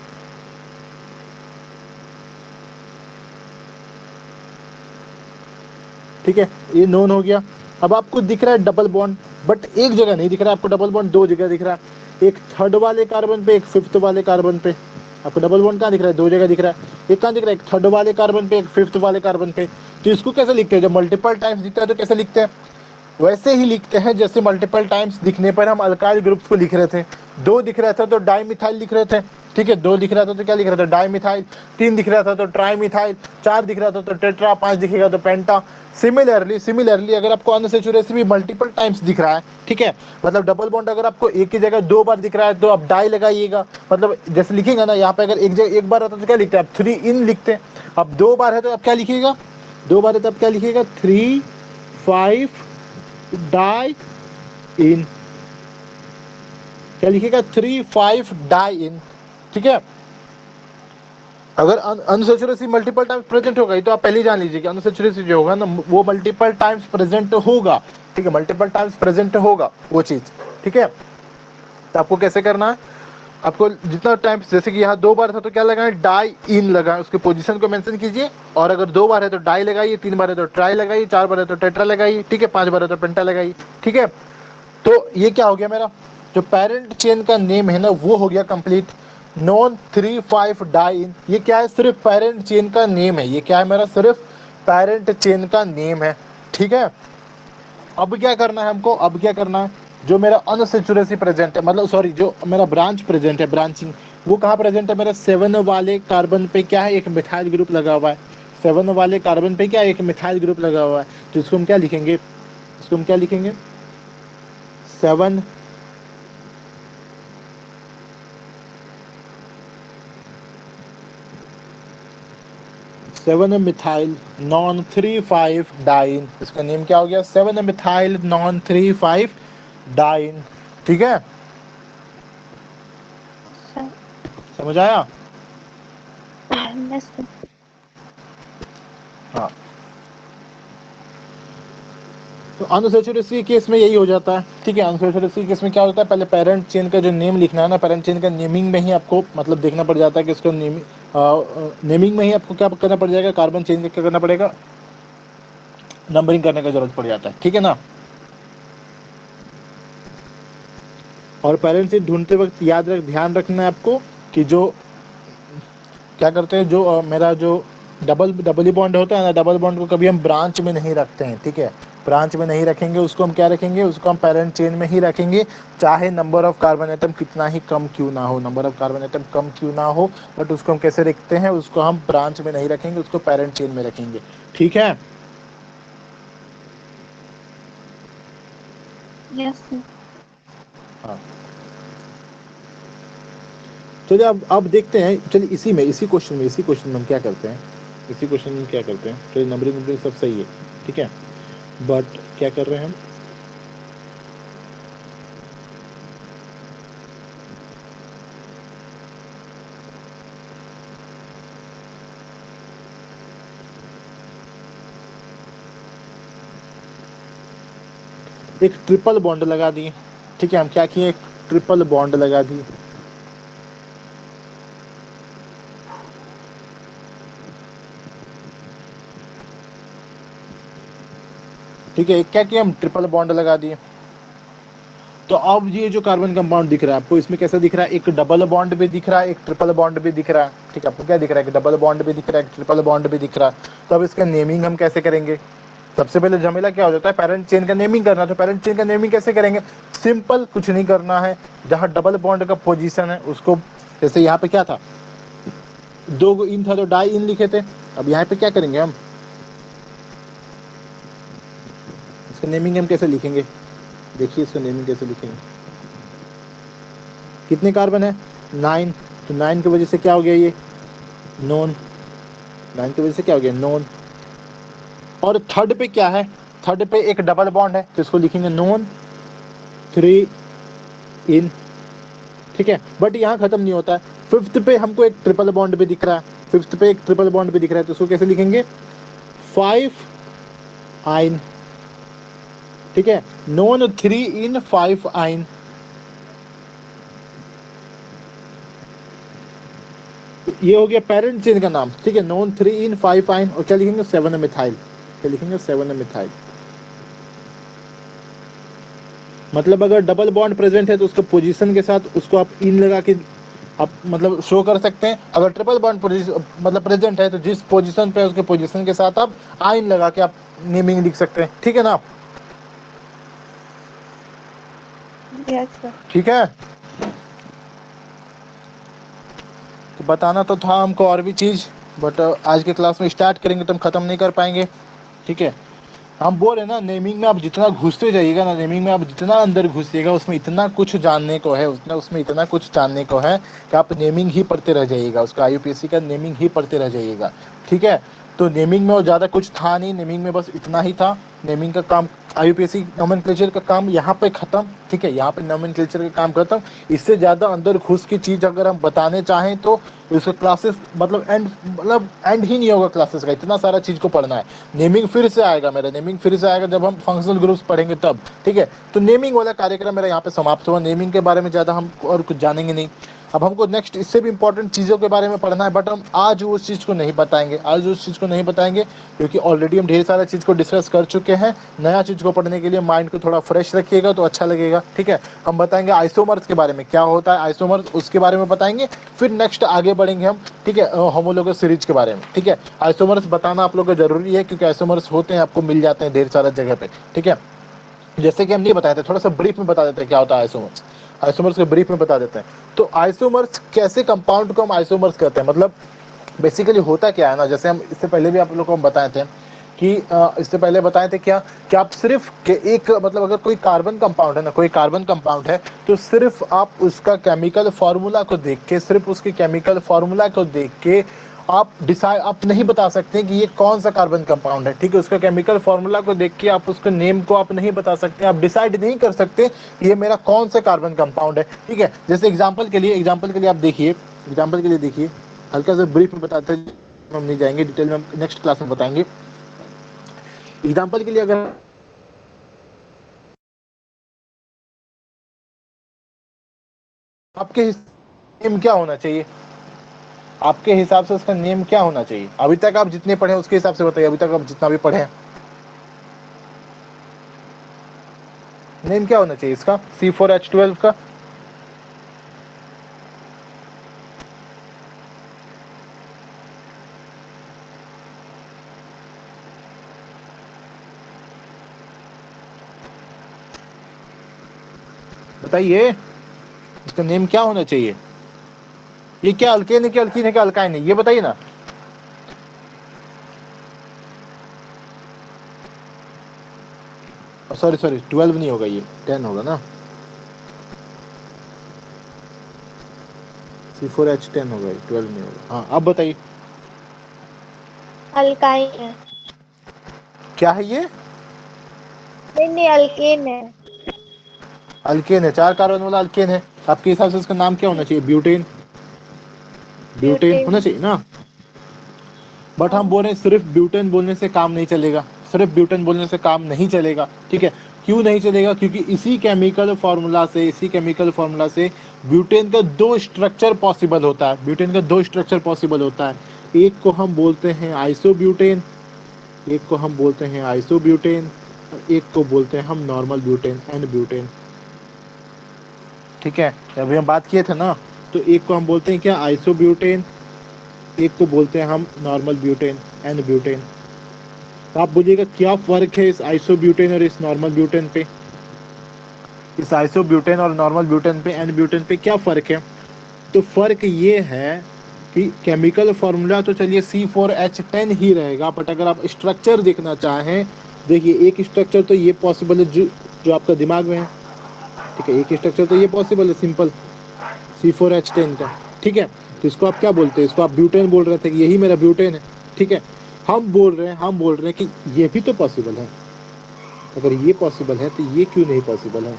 ठीक है, ये नॉन हो गया। अब आपको दिख रहा है डबल बॉन्ड, बट एक जगह नहीं दिख रहा है आपको डबल बॉन्ड, दो जगह दिख रहा है, एक थर्ड वाले कार्बन पे, एक फिफ्थ वाले कार्बन पे। आपको डबल बॉन्ड कहाँ दिख रहा है, दो जगह दिख रहा है, एक कहाँ दिख रहा है, एक थर्ड वाले कार्बन पे, एक फिफ्थ वाले कार्बन पे। तो इसको कैसे लिखते हैं, जब मल्टीपल टाइम्स दिखता है तो कैसे लिखते हैं, वैसे ही लिखते हैं जैसे मल्टीपल टाइम्स दिखने पर हम अल्काइल ग्रुप्स को लिख रहे थे। दो दिख रहा था तो डाई मिथाइल लिख रहे थे, ठीक है। दो दिख रहा था तो क्या लिख रहा था, डाई मिथाइल। तीन दिख रहा था तो ट्राई मिथाइल। चार दिख रहा था तो टेट्रा। पांच दिखेगा तो पेंटा। सिमिलरली अगर आपको अनसेचुरेसी भी मल्टीपल टाइम्स दिख रहा है, ठीक है, मतलब डबल बॉन्ड अगर आपको एक ही जगह दो बार दिख रहा है तो आप डाई लगाइएगा, मतलब जैसे लिखेंगे ना यहाँ पे, अगर एक जगह एक बार रहता तो क्या लिखते हैं आप, 3 इन लिखते हैं। अब दो बार है तो आप क्या लिखिएगा, दो बार है तो आप क्या लिखिएगा, 3 5 डाई इन, क्या लिखिएगा, 3 5 डाई इन, ठीक है। अगर अनसेचुरेसी मल्टीपल टाइम्स प्रेजेंट होगा तो आप पहले ही जान लीजिए कि अनसेचुरेसी जो होगा ना वो मल्टीपल टाइम्स प्रेजेंट होगा, ठीक है, मल्टीपल टाइम्स प्रेजेंट होगा वो चीज, ठीक है। तो आपको कैसे करना है, आपको जितना टाइम, जैसे कि यहाँ दो बार था तो क्या लगाए, डाई इन लगाए, उसके पोजीशन को मेंशन कीजिए। और अगर दो बार है तो डाई लगाइए, तीन बार है तो ट्राई लगाइए, चार बार है तो टेट्रा लगाइए, ठीक है, पांच बार है तो पेंटा लगाइए, ठीक है। तो ये क्या हो गया, मेरा जो पेरेंट चेन का नेम है ना वो हो गया कंप्लीट, नॉन 3 5 डाई इन। ये क्या है, सिर्फ पेरेंट चेन का नेम है, ये क्या है मेरा, सिर्फ पेरेंट चेन का नेम है, ठीक है। अब क्या करना है हमको, अब क्या करना है, जो मेरा अनसेचुरेसी प्रेजेंट है, मतलब सॉरी जो मेरा ब्रांच प्रेजेंट है, ब्रांचिंग, वो कहाँ प्रेजेंट है मेरा, 7 वाले कार्बन पे क्या है, एक मिथाइल ग्रुप लगा हुआ है। 7 वाले कार्बन पे क्या है, एक मिथाइल ग्रुप लगा हुआ है। तो इसको हम क्या लिखेंगे, इसको हम क्या लिखेंगे, 7 7 मिथाइल नॉन 3 5 डाइन, इसका नेम क्या हो गया, 7 मिथाइल नॉन 3 5 डाइन, ठीक है। समझ आया, हाँ। तो अनसेचुरेसी केस में यही हो जाता है, ठीक है। अनसेचुरेसी केस में क्या होता है, पहले पेरेंट चेन का जो नेम लिखना है ना, पेरेंट चेन का नेमिंग में ही आपको मतलब देखना पड़ जाता है कि इसको नेमिंग में ही आपको क्या करना पड़ जाएगा, कार्बन चेन का क्या करना पड़ेगा, नंबरिंग करने का जरूरत पड़ जाता है, ठीक है ना। और पेरेंट चेन ढूंढते वक्त ध्यान रखना है आपको कि जो क्या करते हैं, जो मेरा जो डबल बॉन्ड होता है ना, डबल बॉन्ड को कभी हम ब्रांच में नहीं रखते हैं, ठीक है। ब्रांच में नहीं रखेंगे, उसको हम क्या रखेंगे, उसको हम पेरेंट चेन में ही रखेंगे, चाहे नंबर ऑफ कार्बन एटम कितना ही कम क्यों ना हो, नंबर ऑफ कार्बन एटम कम क्यों ना हो, बट उसको हम कैसे रखते हैं, उसको हम ब्रांच में नहीं रखेंगे, उसको पेरेंट चेन में रखेंगे, ठीक है। Yes sir. हाँ, चलिए अब देखते हैं, चलिए इसी क्वेश्चन में हम क्या करते हैं, इसी क्वेश्चन में क्या करते हैं, चलिए नंबरिंग सब सही है, ठीक है, बट क्या कर रहे हैं हम, एक ट्रिपल बॉन्ड लगा दिए, ठीक है। हम क्या किए, एक ट्रिपल बॉन्ड लगा दिए, ठीक है। क्या किया, हम ट्रिपल बॉन्ड लगा दिए। तो अब ये जो कार्बन कंपाउंड दिख रहा है आपको, इसमें कैसा दिख रहा है, एक डबल बॉन्ड भी दिख रहा है, एक ट्रिपल बॉन्ड भी दिख रहा है, ठीक है। आपको क्या दिख रहा है, एक डबल बॉन्ड भी दिख रहा है, एक ट्रिपल बॉन्ड भी दिख रहा है। तो अब इसका नेमिंग हम कैसे करेंगे, सबसे पहले झमेला क्या हो जाता है, पेरेंट चेन का नेमिंग करना। तो पेरेंट चेन का नेमिंग कैसे करेंगे, सिंपल, कुछ नहीं करना है, जहां डबल बॉन्ड का पोजीशन है उसको, जैसे यहाँ पे क्या था, 2 इन था तो डाई इन लिखे थे। अब यहाँ पे क्या करेंगे हम, इसका नेमिंग हम कैसे लिखेंगे, देखिए इसका नेमिंग कैसे लिखेंगे, कितने कार्बन है, 9, तो 9 की वजह से क्या हो गया, ये नॉन, 9 की वजह से क्या हो गया, नॉन। और थर्ड पे क्या है, थर्ड पे एक डबल बॉन्ड है, तो इसको लिखेंगे नॉन 3 इन, ठीक है। बट यहाँ खत्म नहीं होता है, फिफ्थ पे हमको एक ट्रिपल बॉन्ड भी दिख रहा है, फिफ्थ पे एक ट्रिपल बॉन्ड भी दिख रहा है, तो उसको कैसे लिखेंगे, 5 आइन, ठीक है, नॉन 3 इन 5 आइन। ये हो गया पेरेंट चेन का नाम, ठीक है, नॉन 3 इन 5 आइन। और क्या लिखेंगे, 7 मिथाइल, क्या लिखेंगे, 7 मिथाइल। मतलब अगर डबल बॉन्ड प्रेजेंट है तो उसको पोजीशन के साथ उसको आप इन लगा के आप मतलब शो कर सकते हैं। अगर ट्रिपल बॉन्ड मतलब प्रेजेंट है तो जिस पोजीशन पे उसके पोजीशन के साथ आप आइन लगा के आप नेमिंग लिख सकते हैं, ठीक है ना, यस सर। ठीक है। तो बताना तो था हमको और भी चीज़, बट आज के क्लास में स्टार्ट करेंगे तो हम ख़त्म नहीं कर पाएंगे, ठीक है। हम बोल रहे ना, नेमिंग में आप जितना घुसते जाइएगा ना, नेमिंग में आप जितना अंदर घुसिएगा उसमें इतना कुछ जानने को है, उतना उसमें इतना कुछ जानने को है कि आप नेमिंग ही पढ़ते रह जाइएगा, उसका आईयूपीएससी का नेमिंग ही पढ़ते रह जाइएगा, ठीक है। तो नेमिंग में और ज़्यादा कुछ था नहीं, नेमिंग में बस इतना ही था। नेमिंग का काम, आईयूपीएससी नोमेनक्लेचर का काम यहाँ पे ख़त्म, ठीक है, यहाँ पे नोमेनक्लेचर का काम ख़त्म। इससे ज़्यादा अंदर घुस की चीज़ अगर हम बताने चाहें तो इसका क्लासेस मतलब एंड ही नहीं होगा क्लासेस का, इतना सारा चीज़ को पढ़ना है। नेमिंग फिर से आएगा, मेरा नेमिंग फिर से आएगा जब हम फंक्शनल ग्रुप्स पढ़ेंगे तब, ठीक है। तो नेमिंग वाला कार्यक्रम मेरा यहाँ पे समाप्त हुआ। नेमिंग के बारे में ज़्यादा हम और कुछ जानेंगे नहीं। अब हमको नेक्स्ट इससे भी इंपॉर्टेंट चीज़ों के बारे में पढ़ना है, बट हम आज उस चीज़ को नहीं बताएंगे, आज उस चीज़ को नहीं बताएंगे, क्योंकि ऑलरेडी हम ढेर सारा चीज़ को डिस्कस कर चुके हैं। नया चीज़ को पढ़ने के लिए माइंड को थोड़ा फ्रेश रखिएगा तो अच्छा लगेगा, ठीक है। हम बताएंगे आइसोमर्स के बारे में, क्या होता है आइसोमर्स, उसके बारे में बताएंगे। फिर नेक्स्ट आगे बढ़ेंगे हम, ठीक है, होमोलोगस सीरीज के बारे में, ठीक है। आइसोमर्स बताना आप लोगों को जरूरी है, क्योंकि आइसोमर्स होते हैं, आपको मिल जाते हैं ढेर सारा जगह पे, ठीक है। जैसे कि हम नहीं बताए थे, थोड़ा सा ब्रीफ में बता देते हैं क्या होता है आइसोमर्स। आइसोमर्स के ब्रीफ में बता देते हैं। तो आइसोमर्स कैसे कंपाउंड को हम आइसोमर्स कहते हैं, मतलब बेसिकली होता क्या है ना, जैसे हम इससे पहले भी आप लोगों को हम बताए थे कि इससे पहले बताए थे क्या कि आप सिर्फ के एक मतलब अगर कोई कार्बन कंपाउंड है ना, कोई कार्बन कंपाउंड है, तो सिर्फ आप उसका केमिकल फार्मूला को देख के, सिर्फ उसके केमिकल फार्मूला को देख के आप डिसाइड, आप नहीं बता सकते कि ये कौन सा कार्बन कंपाउंड है, ठीक है। उसका केमिकल फार्मूला को देख के आप उसके नेम को आप नहीं बता सकते, आप डिसाइड नहीं कर सकते कि ये मेरा कौन सा कार्बन कंपाउंड है, ठीक है। जैसे एग्जांपल के लिए आप देखिए, एग्जांपल के लिए देखिए, हल्का सा ब्रीफ में बताते हैं, हम नहीं जाएंगे डिटेल में, हम नेक्स्ट क्लास में बताएंगे। एग्जांपल के लिए अगर आपके नेम क्या होना चाहिए, आपके हिसाब से उसका नेम क्या होना चाहिए, अभी तक आप जितने पढ़े उसके हिसाब से बताइए, अभी तक आप जितना भी पढ़े नेम क्या होना चाहिए इसका, C4H12 का। बताइए इसका नेम क्या होना चाहिए? ये क्या अल्केन है, क्या अल्कीन है, क्या अल्काइन है, ये बताइए ना। सॉरी सॉरी 12 नहीं होगा, ये 10 होगा ना। C4H10 होगा, 12 नहीं होगा। हाँ अब बताइए अल्काइन है। क्या है ये? नहीं अल्केन है। अल्केन है, 4 कार्बन वाला अल्केन है। आपके हिसाब से इसका नाम क्या होना चाहिए? ब्यूटेन। Butane butane. होना चाहिए ना। बट हम हाँ। बोल रहे हैं सिर्फ ब्यूटेन बोलने से काम नहीं चलेगा, सिर्फ ब्यूटेन बोलने से काम नहीं चलेगा, ठीक है। क्यों नहीं चलेगा? क्योंकि इसी केमिकल फार्मूला से ब्यूटेन का 2 स्ट्रक्चर पॉसिबल होता है। ब्यूटेन का 2 स्ट्रक्चर पॉसिबल होता है। एक को हम बोलते हैं आइसोब्यूटेन, एक को हम बोलते हैं आइसोब्यूटेन, और एक को बोलते हैं हम नॉर्मल ब्यूटेन, एन ब्यूटेन, ठीक है। अभी हम बात किए थे ना, तो एक को हम बोलते हैं क्या? आइसोब्यूटेन, एक को बोलते हैं हम नॉर्मल ब्यूटेन, एन ब्यूटेन। तो आप बोलिएगा क्या फर्क है इस आइसोब्यूटेन और इस नॉर्मल ब्यूटेन पे? इस आइसोब्यूटेन और नॉर्मल ब्यूटेन पे, एन ब्यूटेन पे क्या फर्क है? तो फर्क ये है कि केमिकल फॉर्मूला तो चलिए C4H10 ही रहेगा, बट अगर आप स्ट्रक्चर देखना चाहें, देखिए एक स्ट्रक्चर तो ये पॉसिबल है जो आपका दिमाग में है, ठीक है। एक स्ट्रक्चर तो ये पॉसिबल है सिंपल C4H10 का, ठीक है। तो इसको आप क्या बोलते हैं? इसको आप ब्यूटेन बोल रहे थे कि यही मेरा ब्यूटेन है, ठीक है। हम बोल रहे हैं कि ये भी तो पॉसिबल है। अगर ये पॉसिबल है तो ये क्यों नहीं पॉसिबल है?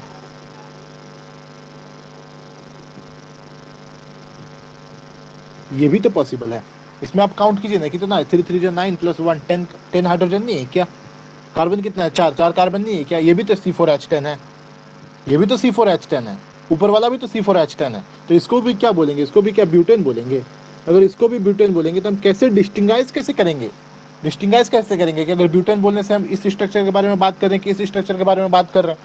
ये भी तो पॉसिबल है। इसमें आप काउंट कीजिए ना, कितना है? 3 3 9 + 1 10, 10 हाइड्रोजन नहीं है क्या? कार्बन कितना है? 4 4 कार्बन नहीं है क्या? ये भी तो C4H10 है, ये भी तो C4H10 है, ऊपर वाला भी तो C4H10 है। तो इसको भी क्या बोलेंगे? इसको भी क्या ब्यूटेन बोलेंगे? अगर इसको भी ब्यूटेन बोलेंगे तो हम कैसे डिस्टिंगाइज कैसे करेंगे? डिस्टिंगाइज कैसे करेंगे कि अगर ब्यूटेन बोलने से हम इस स्ट्रक्चर के बारे में बात कर रहे हैं कि इस स्ट्रक्चर के बारे में बात कर रहे हैं?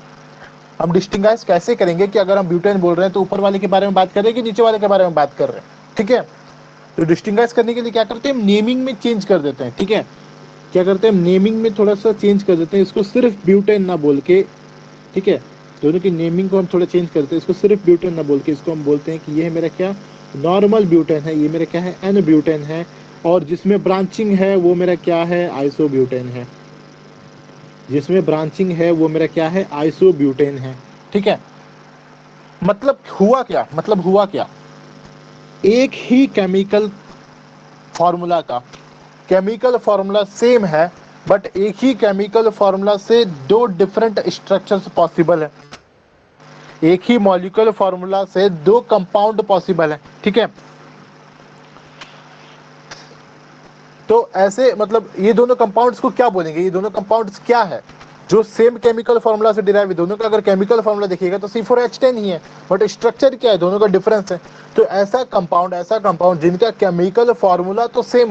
हम डिस्टिंगाइज कैसे करेंगे कि अगर हम ब्यूटेन बोल रहे हैं तो ऊपर वाले के बारे में बात कर रहे हैं कि नीचे वाले के बारे में बात कर रहे हैं, ठीक है। तो डिस्टिंगाइज करने के लिए क्या करते हैं? हम नेमिंग में चेंज कर देते हैं, ठीक है। क्या करते हैं? हम नेमिंग में थोड़ा सा चेंज कर देते हैं, इसको सिर्फ ब्यूटेन ना बोल के, ठीक है। दोनों की नेमिंग को हम थोड़ा चेंज करते हैं, इसको सिर्फ ब्यूटेन ना बोल के इसको हम बोलते हैं कि ये मेरा क्या? नॉर्मल ब्यूटेन है, ये मेरा क्या है? एन ब्यूटेन है। और जिसमें ब्रांचिंग है वो मेरा क्या है? आइसोब्यूटेन है। जिसमें ब्रांचिंग है वो मेरा क्या है? आइसोब्यूटेन है, ठीक है। मतलब हुआ क्या? एक ही केमिकल फॉर्मूला सेम है, बट एक ही केमिकल फॉर्मूला से 2 डिफरेंट स्ट्रक्चर्स पॉसिबल है। एक ही मॉलिक्यूलर फॉर्मूला से 2 कंपाउंड पॉसिबल है, ठीक है। तो ऐसे मतलब ये दोनों कंपाउंड्स को क्या बोलेंगे? ये दोनों कंपाउंड्स क्या है जो सेम केमिकल फॉर्मूला से डिराइव है? दोनों का अगर केमिकल फॉर्मूला देखिएगा तो C4H10 ही है, बट स्ट्रक्चर क्या है? दोनों का डिफरेंस है। तो ऐसा कंपाउंड जिनका केमिकल फॉर्मूला तो सेम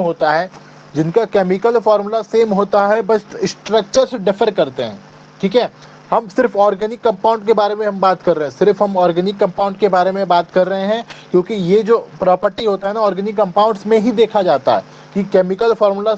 होता है, बस स्ट्रक्चर से डिफर करते हैं, ठीक है। हम सिर्फ ऑर्गेनिक कंपाउंड के बारे में हम बात कर रहे हैं, क्योंकि ये जो प्रॉपर्टी होता है ना ऑर्गेनिक कंपाउंड्स में ही देखा जाता है कि केमिकल फार्मूला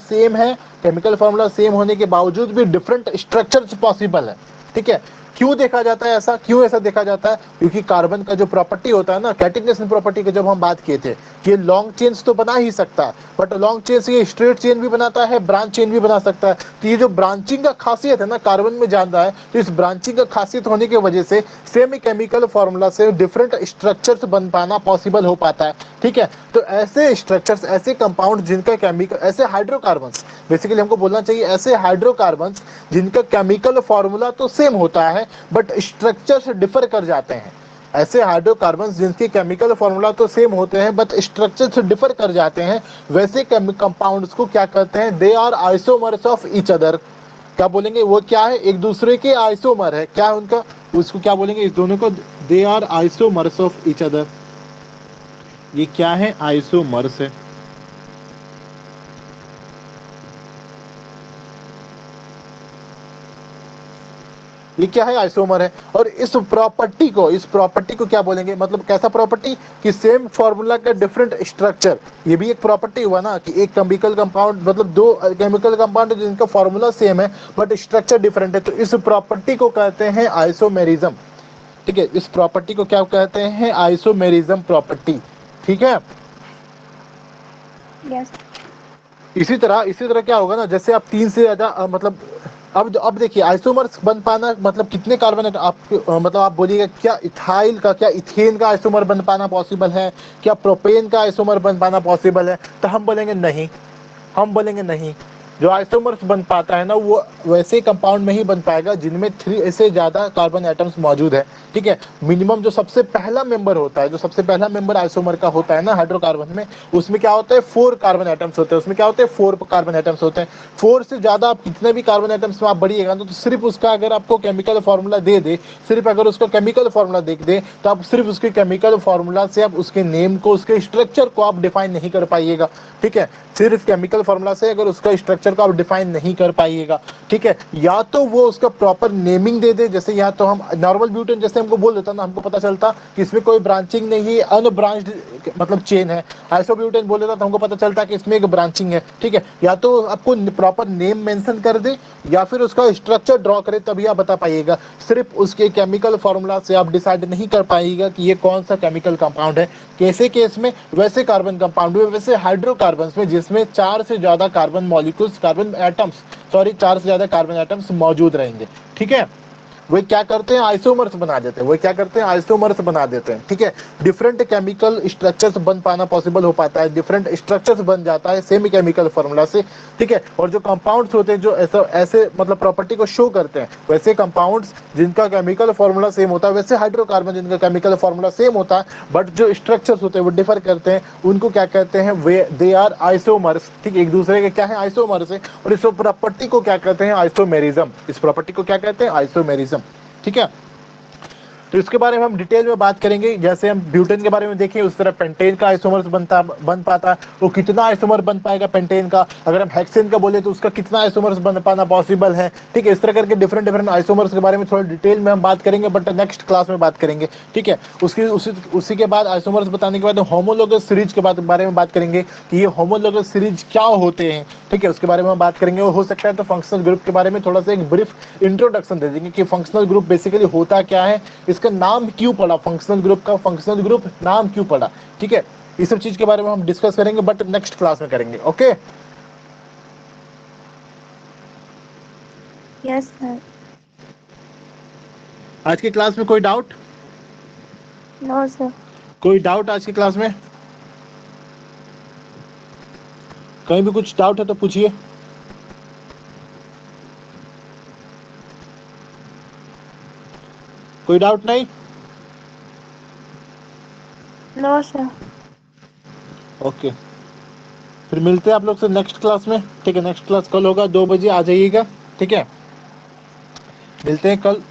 सेम होने के बावजूद भी डिफरेंट स्ट्रक्चर्स पॉसिबल है, ठीक है। क्यों ऐसा देखा जाता है? क्योंकि कार्बन का जो प्रॉपर्टी होता है ना, कैटेनेशन प्रॉपर्टी की जब हम बात किए थे कि ये लॉन्ग चेन्स तो बना ही सकता है, बट लॉन्ग चेन से ये स्ट्रेट चेन भी बनाता है, ब्रांच चेन भी बना सकता है। तो ये जो ब्रांचिंग का खासियत है ना कार्बन में ज्यादा है, तो इस ब्रांचिंग का खासियत होने की वजह से सेम केमिकल फॉर्मूला से डिफरेंट स्ट्रक्चर्स बन पाना पॉसिबल हो पाता है, ठीक है। तो ऐसे स्ट्रक्चर्स, ऐसे कंपाउंड जिनका केमिकल, ऐसे हाइड्रोकार्बन्स, बेसिकली हमको बोलना चाहिए ऐसे हाइड्रोकार्बन्स जिनका केमिकल फॉर्मूला तो सेम होता है बट स्ट्रक्चर से डिफर कर जाते हैं। ऐसे हाइड्रोकार्बन्स जिनके केमिकल फॉर्मूला तो सेम होते हैं बट स्ट्रक्चर से डिफर कर जाते हैं, वैसे कंपाउंड्स को क्या कहते हैं? They are isomers of each other. क्या बोलेंगे? वो क्या है? एक दूसरे के आइसोमर है। क्या है उनका? उसको क्या बोलेंगे? इस दोनों को they are isomers of each other. ये क्या है? आइसोमर्स है। ये क्या है? आइसोमर है। और इस प्रॉपर्टी को क्या बोलेंगे? मतलब कैसा प्रॉपर्टी? कि सेम फॉर्मूला का डिफरेंट स्ट्रक्चर। ये भी एक प्रॉपर्टी हुआ ना कि एक केमिकल कंपाउंड, मतलब 2 केमिकल कंपाउंड जिनका फॉर्मूला सेम है बट स्ट्रक्चर डिफरेंट है, तो इस प्रॉपर्टी को कहते हैं आइसोमेरिज्म। ठीक है, इस प्रॉपर्टी को क्या कहते हैं, आइसोमेरिज्म प्रॉपर्टी। ठीक है, यस। इसी तरह क्या होगा ना, जैसे आप तीन से ज्यादा मतलब अब देखिए आइसोमर्स बन पाना मतलब कितने कार्बन आप मतलब आप बोलिएगा क्या इथाइल का, क्या इथेन का आइसोमर बन पाना पॉसिबल है, क्या प्रोपेन का आइसोमर बन पाना पॉसिबल है, तो हम बोलेंगे नहीं, हम बोलेंगे नहीं। जो आइसोमर्स बन पाता है ना वो वैसे कंपाउंड में ही बन पाएगा जिनमें 3 से ज्यादा कार्बन एटम्स मौजूद है। ठीक है, मिनिमम जो सबसे पहला मेंबर होता है, जो सबसे पहला मेंबर आइसोमर का होता है ना हाइड्रोकार्बन में, उसमें क्या होता है 4 कार्बन एटम्स होते हैं, उसमें क्या होते हैं 4 कार्बन एटम्स होते हैं। 4 से ज्यादा आप कितने भी कार्बन एटम्स में आप बढ़िएगा तो सिर्फ उसका अगर आपको केमिकल फॉर्मूला दे दे, सिर्फ अगर उसका केमिकल फॉर्मूला देख दे तो आप सिर्फ उसके केमिकल फॉर्मूला से आप उसके नेम को, उसके स्ट्रक्चर को आप डिफाइन नहीं कर पाइएगा। ठीक है, सिर्फ केमिकल फॉर्मूला से अगर उसका स्ट्रक्चर को आप डिफाइन नहीं कर पाइएगा। ठीक है, या तो वो उसका प्रॉपर नेमिंग दे दे, जैसे या तो हम नॉर्मल ब्यूटेन जैसे हमको बोल देता ना, हमको पता चलता कि इसमें कोई ब्रांचिंग नहीं है, अनब्रांच्ड मतलब चेन है। आइसोब्यूटेन बोल देता तो हमको पता चलता कि इसमें एक ब्रांचिंग है। ठीक है, या तो आपको प्रॉपर नेम मेंशन कर दे या फिर उसका स्ट्रक्चर ड्रॉ करे, तभी आप बता पाइएगा। सिर्फ उसके केमिकल फॉर्मूला से आप डिसाइड नहीं कर पाइएगा कि ये कौन सा केमिकल कंपाउंड है। कैसे केस में, वैसे कार्बन कंपाउंड में, वैसे हाइड्रोकार्बन में जिसमें 4 से ज्यादा carbon molecules, carbon atoms, sorry 4 से ज्यादा कार्बन एटम्स मौजूद रहेंगे। ठीक है, वे क्या करते हैं आइसोमर्स बना देते हैं, वे क्या करते हैं आइसोमर्स बना देते हैं। ठीक है, डिफरेंट केमिकल स्ट्रक्चर्स बन पाना पॉसिबल हो पाता है, डिफरेंट स्ट्रक्चर्स बन जाता है सेमी केमिकल फॉर्मूला से। ठीक है, और जो कंपाउंड्स होते हैं जो ऐसा ऐसे मतलब प्रॉपर्टी को शो करते हैं, वैसे कंपाउंड्स जिनका केमिकल फॉर्मूला सेम होता है, वैसे हाइड्रोकार्बन जिनका केमिकल फॉर्मूला सेम होता है बट जो स्ट्रक्चर्स होते हैं वो डिफर करते हैं, उनको क्या कहते हैं, वे दे आर आइसोमर्स। ठीक, एक दूसरे के क्या है आइसोमर्स है, और इस प्रॉपर्टी को क्या कहते हैं आइसोमेरिज्म, इस प्रॉपर्टी को क्या कहते हैं आइसोमेरिज्म। ठीक है, तो इसके बारे में हम डिटेल में बात करेंगे। जैसे हम ब्यूटेन के बारे में देखें उस तरह पेंटेन का आइसोमर बन पाता है, वो कितना आइसोमर बन पाएगा पेंटेन का। अगर हम हेक्सेन का बोले तो उसका कितना आइसोमर्स बन पाना पॉसिबल है। ठीक है, इस तरह करके डिफरेंट डिफरेंट आइसोमर्स के बारे में थोड़ा डिटेल में हम बात करेंगे, बट नेक्स्ट क्लास में बात करेंगे। ठीक है, उसी के बाद आइसोमर्स बताने के बाद होमोलोगस सीरीज के बारे में बात करेंगे कि ये होमोलोगस सीरीज क्या होते हैं। ठीक है, उसके बारे में हम बात करेंगे। और हो सकता है तो फंक्शनल ग्रुप के बारे में थोड़ा सा एक ब्रीफ इंट्रोडक्शन दे देंगे कि फंक्शनल ग्रुप बेसिकली होता क्या है, इसका नाम क्यों पड़ा, फंक्शनल ग्रुप का फंक्शनल ग्रुप नाम क्यों पड़ा। ठीक है, इस सब चीज के बारे में हम डिस्कस करेंगे, बट नेक्स्ट क्लास में करेंगे। Okay, yes sir. आज की क्लास में कोई डाउट? No sir. कोई डाउट आज की क्लास में? कहीं भी कुछ डाउट है तो पूछिए। कोई डाउट नहीं? No sir. ओके, फिर मिलते हैं आप लोग से नेक्स्ट क्लास में। ठीक है, नेक्स्ट क्लास कल होगा 2 बजे, आ जाइएगा। ठीक है, मिलते हैं कल।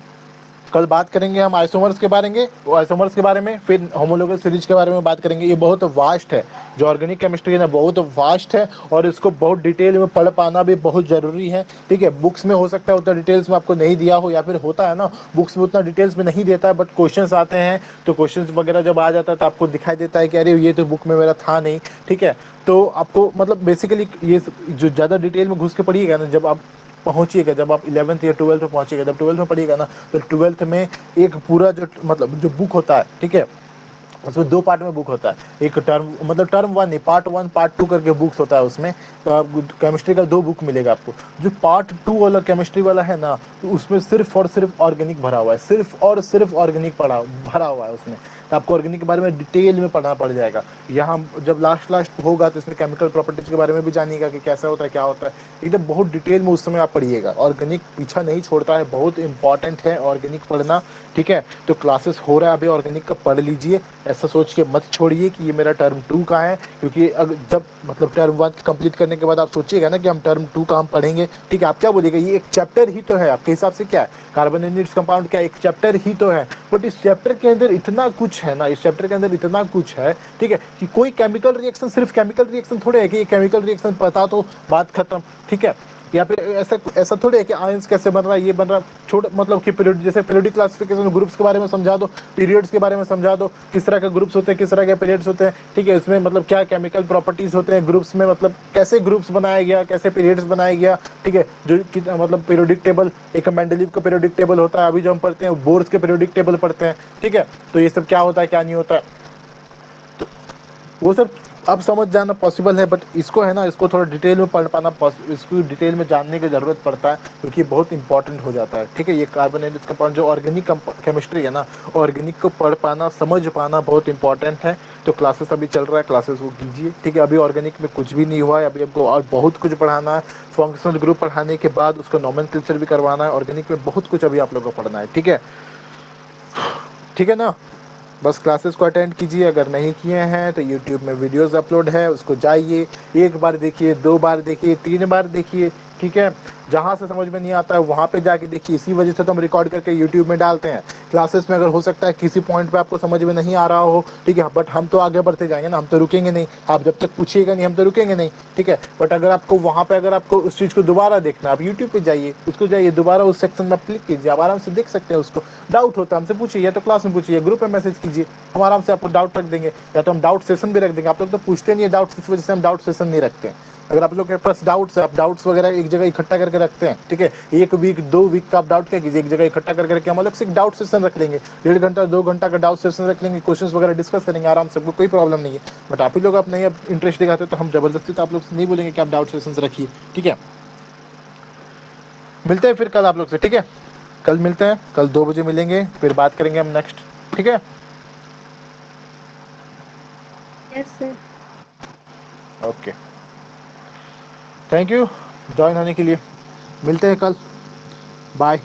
कल बात करेंगे हम आइसोमर्स के बारे में, आइसोमर्स के बारे में, फिर होमोलोगस सीरीज के बारे में बात करेंगे। ये बहुत वास्ट है, जो ऑर्गेनिक केमिस्ट्री है ना बहुत वास्ट है, और इसको बहुत डिटेल में पढ़ पाना भी बहुत जरूरी है। ठीक है, बुक्स में हो सकता है उतना डिटेल्स में आपको नहीं दिया हो, या फिर होता है ना बुक्स में उतना डिटेल्स में नहीं देता है, बट क्वेश्चंस आते हैं तो क्वेश्चंस वगैरह जब आ जाता है तो आपको दिखाई देता है कि अरे ये तो बुक में मेरा था नहीं। ठीक है, तो आपको मतलब बेसिकली ये जो ज़्यादा डिटेल में घुस के पढ़िएगा ना, जब आप पहुंचिएगा, जब आप 11th या 12th में पहुंचिएगा, जब 12th में पढ़िएगा ना, तो 12th में एक पूरा जो मतलब जो बुक होता है, ठीक है, उसमें 2 पार्ट में बुक होता है। एक टर्म मतलब टर्म 1 नहीं, पार्ट 1 पार्ट 2 करके बुक्स होता है उसमें। तो केमिस्ट्री का 2 बुक मिलेगा आपको। जो पार्ट 2 वाला केमिस्ट्री वाला है ना, तो उसमें सिर्फ और सिर्फ ऑर्गेनिक भरा हुआ है, सिर्फ और सिर्फ ऑर्गेनिक भरा हुआ है उसमें। तो आपको ऑर्गेनिक के बारे में डिटेल में पढ़ना पड़ जाएगा। यहाँ जब लास्ट होगा तो इसमें केमिकल प्रॉपर्टीज के बारे में भी जानिएगा कि कैसा होता है, क्या होता है, एकदम बहुत डिटेल में उस समय आप पढ़िएगा। ऑर्गेनिक पीछा नहीं छोड़ता है, बहुत इंपॉर्टेंट है ऑर्गेनिक पढ़ना। ठीक है, तो क्लासेस हो रहा है अभी ऑर्गेनिक का, पढ़ लीजिए। ऐसा सोच के मत छोड़िए कि ये मेरा टर्म 2 का है, क्योंकि अगर जब मतलब टर्म 1 कंप्लीट करने के बाद आप सोचिएगा ना कि हम टर्म 2 का हम पढ़ेंगे। ठीक है, आप क्या बोलिएगा, ये एक चैप्टर ही तो है, आपके हिसाब से क्या है, कार्बन यूनिट्स कंपाउंड क्या एक चैप्टर ही तो है। बट इस चैप्टर के अंदर इतना कुछ है ना, इस चैप्टर के अंदर इतना कुछ है। ठीक है, कि कोई केमिकल रिएक्शन सिर्फ केमिकल रिएक्शन थोड़े है कि ये केमिकल रिएक्शन पता तो बात खत्म। ठीक है, या फिर ऐसा ऐसा थोड़ी है कि आयंस कैसे बन रहा है, ये बन रहा है, छोटा मतलब कि पीरियड, जैसे पीरियोडिक क्लासिफिकेशन ग्रुप्स के बारे में समझा दो, पीरियड्स के बारे में समझा दो, किस तरह के ग्रुप्स होते हैं, किस तरह के पीरियड्स होते हैं, ठीक है, इसमें मतलब क्या केमिकल प्रॉपर्टीज होते हैं ग्रुप्स में, मतलब कैसे ग्रुप्स बनाया गया, कैसे पीरियड्स बनाया गया, ठीक है, जो मतलब पीरियोडिक टेबल, एक मेंडलीव का पीरियोडिक टेबल होता है, अभी जो हम पढ़ते हैं बोर्स के पीरियोडिक टेबल पढ़ते हैं, ठीक है, तो ये सब क्या होता है क्या नहीं होता है, वो सब अब समझ जाना पॉसिबल है, बट इसको है ना, इसको थोड़ा डिटेल में पढ़ पाना, इसको डिटेल में जानने की ज़रूरत पड़ता है, क्योंकि बहुत इंपॉर्टेंट हो जाता है, ठीक है। ये कार्बोनेटिक्स कंपाउंड जो ऑर्गेनिक केमिस्ट्री है ना, ऑर्गेनिक को पढ़ पाना, समझ पाना बहुत इंपॉर्टेंट है। तो क्लासेस अभी चल रहा है, क्लासेस वो कीजिए, ठीक है। अभी ऑर्गेनिक में कुछ भी नहीं हुआ है, अभी आपको और बहुत कुछ पढ़ाना है। फंक्शनल ग्रुप पढ़ाने के बाद उसका नोमेनक्लेचर भी करवाना है, ऑर्गेनिक में बहुत कुछ अभी आप लोगों को पढ़ना है, ठीक है, ठीक है ना। बस क्लासेस को अटेंड कीजिए, अगर नहीं किए हैं तो यूट्यूब में वीडियोस अपलोड है, उसको जाइए, एक बार देखिए, 2 बार देखिए, 3 बार देखिए, ठीक है। जहाँ से समझ में नहीं आता है वहाँ पे जाके देखिए, इसी वजह से तो हम रिकॉर्ड करके यूट्यूब में डालते हैं। क्लासेस में अगर हो सकता है किसी पॉइंट पे आपको समझ में नहीं आ रहा हो, ठीक है, बट हम तो आगे बढ़ते जाएंगे ना, हम तो रुकेंगे नहीं, आप जब तक पूछिएगा नहीं हम तो रुकेंगे नहीं, ठीक है। बट अगर आपको वहाँ पे, अगर आपको उस चीज़ को दोबारा देखना, आप यूट्यूब पे जाइए, उसको जाइए दोबारा उस सेक्शन में क्लिक कीजिए, आप आराम से देख सकते हैं उसको। डाउट होता है हमसे पूछिए, या तो क्लास में पूछिए, ग्रुप में मैसेज कीजिए, हम आराम से आपको डाउट रख देंगे, या तो हम डाउट सेशन भी रख देंगे। आप लोग तो पूछते नहीं है डाउट्स, इस वजह से हम डाउट सेशन नहीं रखते हैं। अगर आप लोग के पास डाउट्स है, आप डाउट्स वगैरह एक जगह इकट्ठा करके रखते हैं, ठीक है, 1 वीक 2 वीक का आप डाउट क्या कीजिए, एक जगह इकट्ठा करके रखें, हम अलग से डाउट सेशन रख लेंगे, 1.5 घंटा 2 घंटा का डाउट सेशन रख लेंगे, क्वेश्चंस वगैरह डिस्कस करेंगे आराम से, कोई प्रॉब्लम नहीं है। बट आप ही लोग आप नहीं इंटरेस्ट दिखाते तो हम जबरदस्ती तो आप लोग से नहीं बोलेंगे कि आप डाउट सेशन रखिए, ठीक है। मिलते हैं फिर कल आप लोग से, ठीक है, कल मिलते हैं, कल 2 बजे मिलेंगे, फिर बात करेंगे हम नेक्स्ट, ठीक है। Yes sir. Okay, thank you join होने के लिए, मिलते हैं कल, बाय।